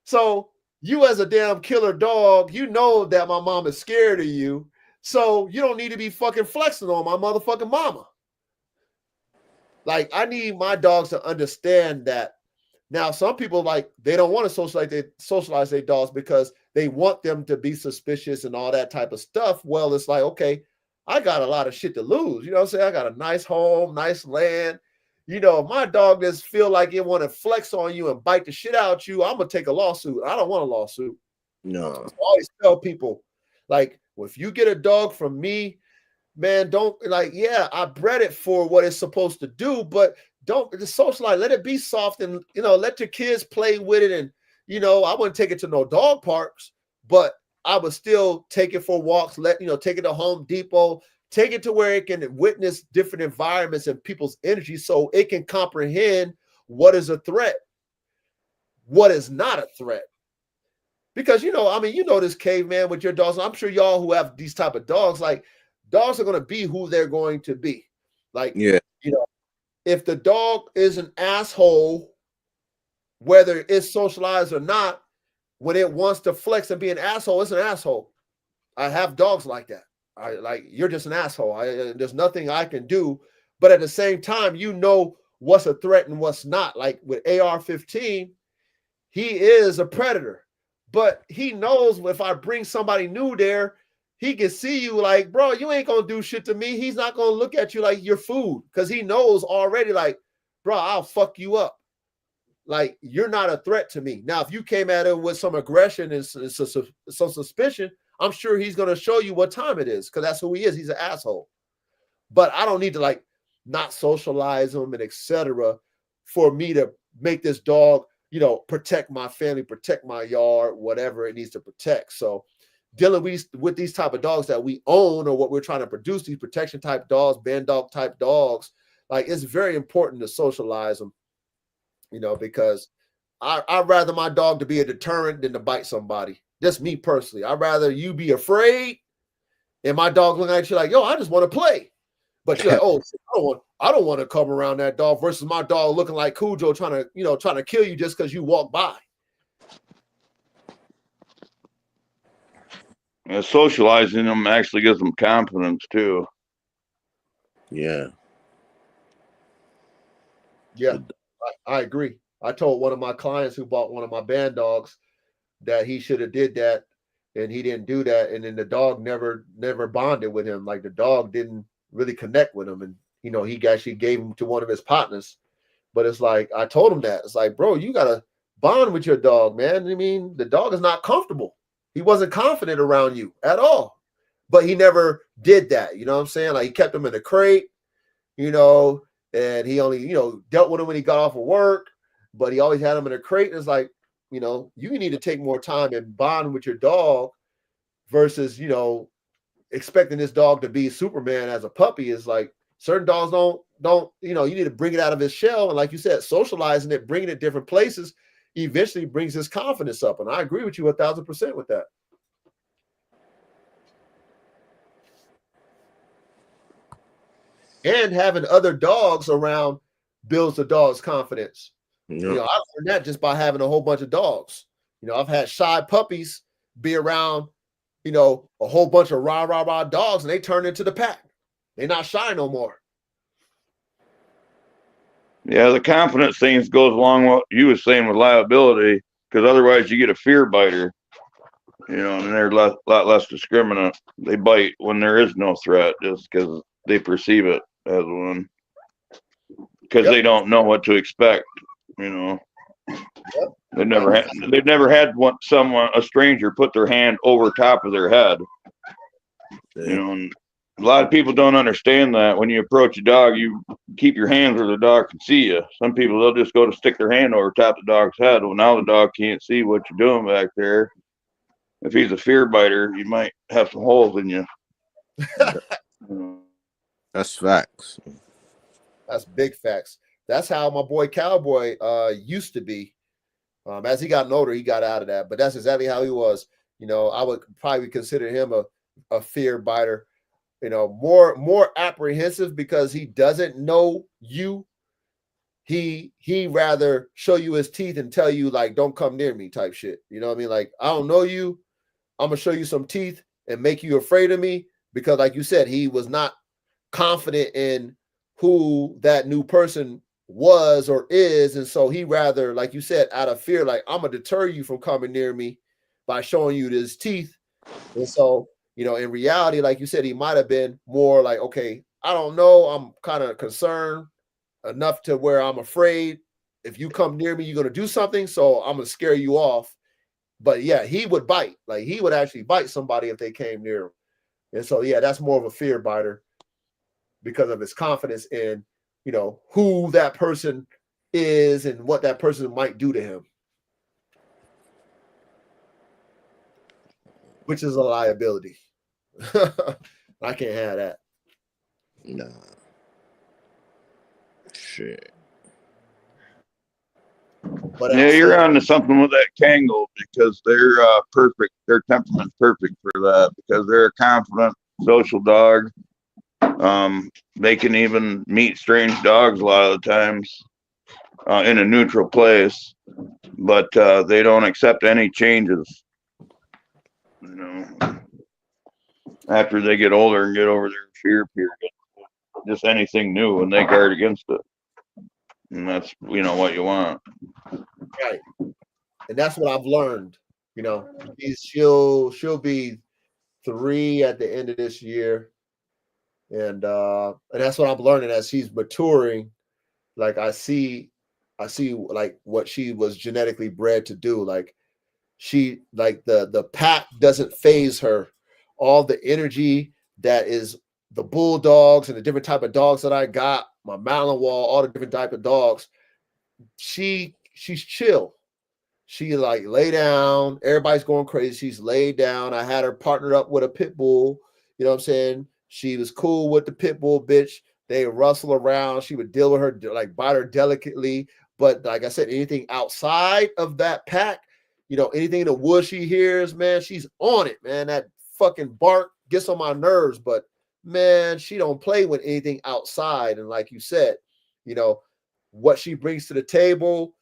So you as a damn killer dog, you know that my mom is scared of you. So you don't need to be fucking flexing on my motherfucking mama. Like I need my dogs to understand that. Now, some people like they don't want to socialize their dogs because they want them to be suspicious and all that type of stuff. Well, it's like, okay, I got a lot of shit to lose. You know what I'm saying? I got a nice home, nice land. You know, if my dog just feel like it want to flex on you and bite the shit out you, I'm gonna take a lawsuit. I don't want a lawsuit. No. So I always tell people, like, well, if you get a dog from me, man, don't like, yeah, I bred it for what it's supposed to do, but don't just socialize. Let it be soft and, you know, let your kids play with it. And, you know, I wouldn't take it to no dog parks, but I would still take it for walks, take it to Home Depot, take it to where it can witness different environments and people's energy so it can comprehend what is a threat, what is not a threat. Because, you know, I mean, you know this caveman with your dogs. I'm sure y'all who have these type of dogs, like dogs are going to be who they're going to be. Like, you know, if the dog is an asshole, whether it's socialized or not, when it wants to flex and be an asshole, it's an asshole. I have dogs like that. You're just an asshole. There's nothing I can do. But at the same time, you know what's a threat and what's not. Like with AR-15, he is a predator. But he knows if I bring somebody new there, he can see you like, bro, you ain't going to do shit to me. He's not going to look at you like you're food because he knows already like, bro, I'll fuck you up. Like, you're not a threat to me. Now, if you came at him with some aggression and some suspicion, I'm sure he's going to show you what time it is because that's who he is. He's an asshole. But I don't need to like not socialize him and etc. for me to make this dog, you know, protect my family, protect my yard, whatever it needs to protect. So dealing with these type of dogs that we own or what we're trying to produce, these protection type dogs, band dog type dogs, like it's very important to socialize them, you know, because I'd rather my dog to be a deterrent than to bite somebody. That's me personally. I'd rather you be afraid and my dog looking at you like, yo, I just want to play. But you're like, oh, I don't want to come around that dog versus my dog looking like Cujo trying to kill you just because you walk by. Yeah, socializing them actually gives them confidence too. Yeah. Yeah, I agree. I told one of my clients who bought one of my band dogs that he should have did that, and he didn't do that, and then the dog never bonded with him. Like the dog didn't really connect with him, and you know he actually gave him to one of his partners. But it's like I told him that it's like, bro, you gotta bond with your dog, man. I mean, the dog is not comfortable. He wasn't confident around you at all, but he never did that. You know what I'm saying? Like he kept him in a crate, you know, and he only, you know, dealt with him when he got off of work, but he always had him in a crate. And it's like, you know, you need to take more time and bond with your dog versus, you know, expecting this dog to be Superman as a puppy. Is like certain dogs don't, you know, you need to bring it out of his shell. And like you said, socializing it, bringing it different places eventually brings his confidence up. And I agree with you 1,000% with that. And having other dogs around builds the dog's confidence. Yep. You know, I learned that just by having a whole bunch of dogs. You know, I've had shy puppies be around, you know, a whole bunch of rah dogs, and they turn into the pack. They're not shy no more. Yeah, the confidence things goes along with what you was saying with liability, because otherwise you get a fear biter, you know, and they're a lot less discriminate. They bite when there is no threat just because they perceive it as one, because they don't know what to expect, you know. They've never had a stranger put their hand over top of their head, you know. And a lot of people don't understand that when you approach a dog, you keep your hands where the dog can see you. Some people, they'll just go to stick their hand over top the dog's head. Well, now the dog can't see what you're doing back there. If he's a fear biter, you might have some holes in you. That's facts. That's big facts. That's how my boy Cowboy used to be. As he got older, he got out of that. But that's exactly how he was. You know, I would probably consider him a fear biter. You know, more apprehensive because he doesn't know you. He rather show you his teeth and tell you like, don't come near me type shit. You know what I mean? Like, I don't know you. I'm gonna show you some teeth and make you afraid of me, because like you said, he was not confident in who that new person was or is. And so he rather, like you said, out of fear, like, I'm gonna deter you from coming near me by showing you his teeth. And so, you know, in reality, like you said, he might have been more like, okay, I don't know, I'm kind of concerned enough to where I'm afraid if you come near me, you're gonna do something, so I'm gonna scare you off. But yeah, he would bite. Like, he would actually bite somebody if they came near him. And so yeah, that's more of a fear biter because of his confidence in, you know, who that person is and what that person might do to him, which is a liability. I can't have that. Nah. Shit. But yeah, you're onto something with that Kango, because they're perfect. Their temperament's perfect for that, because they're a confident social dog. They can even meet strange dogs a lot of the times in a neutral place, but they don't accept any changes. You know, after they get older and get over their fear period, just anything new, and they guard against it. And that's, you know, what you want. Right. And that's what I've learned. You know, she'll be 3 at the end of this year. And that's what I'm learning as she's maturing. Like, I see like what she was genetically bred to do. Like, she, like, the pack doesn't phase her. All the energy that is the bulldogs and the different type of dogs that I got, my Malinois, all the different type of dogs, she's chill. She like lay down. Everybody's going crazy. She's laid down. I had her partnered up with a pit bull. You know what I'm saying? She was cool with the pit bull bitch. They rustle around. She would deal with her, like bite her delicately. But like I said, anything outside of that pack, you know, anything in the woods she hears, man, she's on it, man. That fucking bark gets on my nerves. But man, she don't play with anything outside. And like you said, you know, what she brings to the table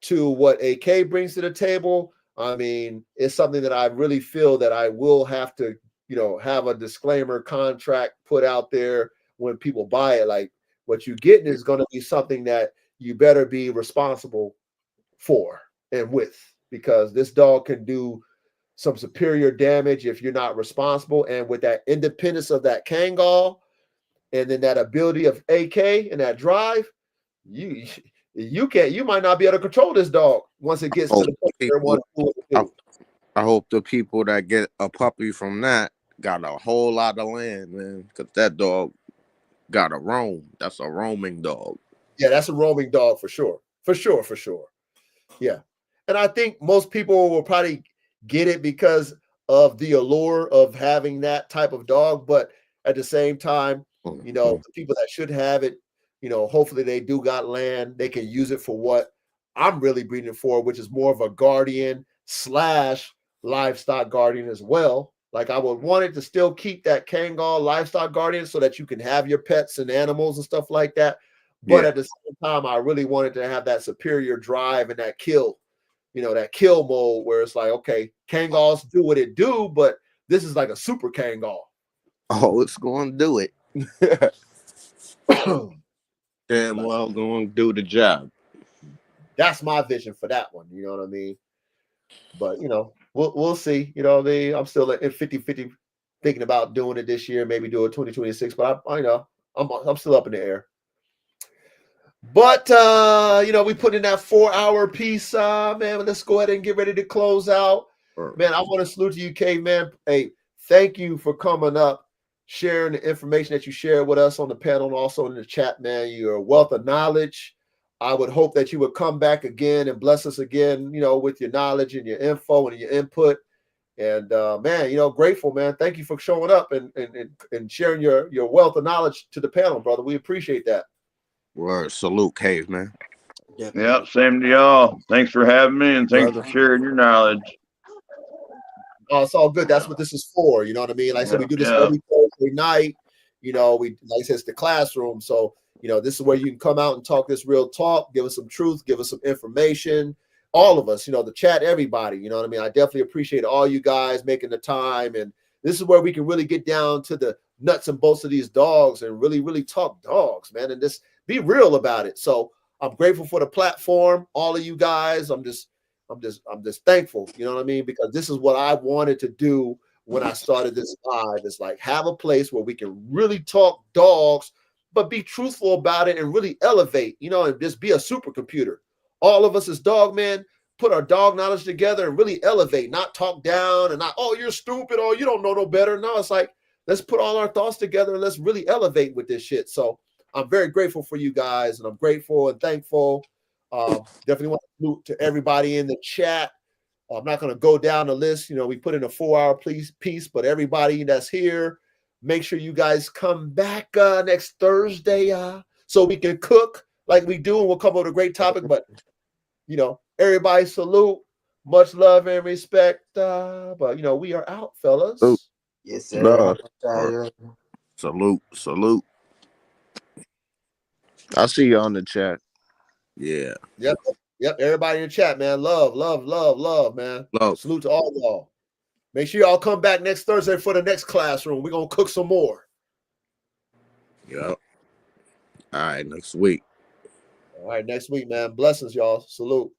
to what AK brings to the table, I mean, it's something that I really feel that I will have to, you know, have a disclaimer contract put out there when people buy it. Like, what you're getting is going to be something that you better be responsible for and with, because this dog can do some superior damage if you're not responsible. And with that independence of that Kangal, and then that ability of AK and that drive, you might not be able to control this dog once it gets to the point where it wants to do it. I hope the people that get a puppy from that got a whole lot of land, man, because that dog got to roam. That's a roaming dog. Yeah, that's a roaming dog for sure. For sure. Yeah. And I think most people will probably get it because of the allure of having that type of dog. But at the same time, you know, the people that should have it, you know, hopefully they do got land. They can use it for what I'm really breeding for, which is more of a guardian / livestock guardian as well. Like I would want it to still keep that Kangal livestock guardian so that you can have your pets and animals and stuff like that. But at the same time, I really wanted to have that superior drive and that kill, you know, that kill mode where it's like, okay, Kangals do what it do, but this is like a super Kangal. Oh, it's going to do it. Damn well going to do the job. That's my vision for that one. You know what I mean? But, you know, we'll see. You know, I'm still at 50-50 thinking about doing it this year, maybe do it 2026. But I you know, I'm still up in the air. But you know, we put in that 4-hour piece, man. Let's go ahead and get ready to close out. Man, I want to salute to you, Caveman. Hey, thank you for coming up, sharing the information that you shared with us on the panel and also in the chat, man. You're a wealth of knowledge. I would hope that you would come back again and bless us again, you know, with your knowledge and your info and your input. And man, you know, grateful, man. Thank you for showing up and sharing your wealth of knowledge to the panel, brother. We appreciate that. Word, salute, Caveman. Yep, same to y'all. Thanks for having me, and thanks for sharing your knowledge. Oh, it's all good. That's what this is for. You know what I mean? Like I said, we do this every Thursday night. You know, like I said, it's the classroom. So, you know, this is where you can come out and talk this real talk, give us some truth, give us some information. All of us, you know, the chat, everybody. You know what I mean? I definitely appreciate all you guys making the time. And this is where we can really get down to the nuts and bolts of these dogs and really, really talk dogs, man, and just be real about it. So I'm grateful for the platform, all of you guys. I'm just thankful, you know what I mean? Because this is what I wanted to do when I started this live. It's like have a place where we can really talk dogs, but be truthful about it and really elevate, you know, and just be a supercomputer. All of us as dog men put our dog knowledge together and really elevate, not talk down and not, oh, you're stupid, oh, you don't know no better. No, it's like, let's put all our thoughts together and let's really elevate with this shit. So I'm very grateful for you guys, and I'm grateful and thankful. Definitely want to salute to everybody in the chat. I'm not going to go down the list. You know, we put in a 4-hour piece, but everybody that's here, make sure you guys come back next Thursday so we can cook like we do, and we'll come up with a great topic. But, you know, everybody salute. Much love and respect. But, you know, we are out, fellas. Yes, sir. Salute. I'll see you on the chat. Yeah. Yep. Everybody in the chat, man. Love, man. Love. Salute to all y'all. Make sure y'all come back next Thursday for the next classroom. We're going to cook some more. Yep. All right, next week. All right, next week, man. Blessings, y'all. Salute.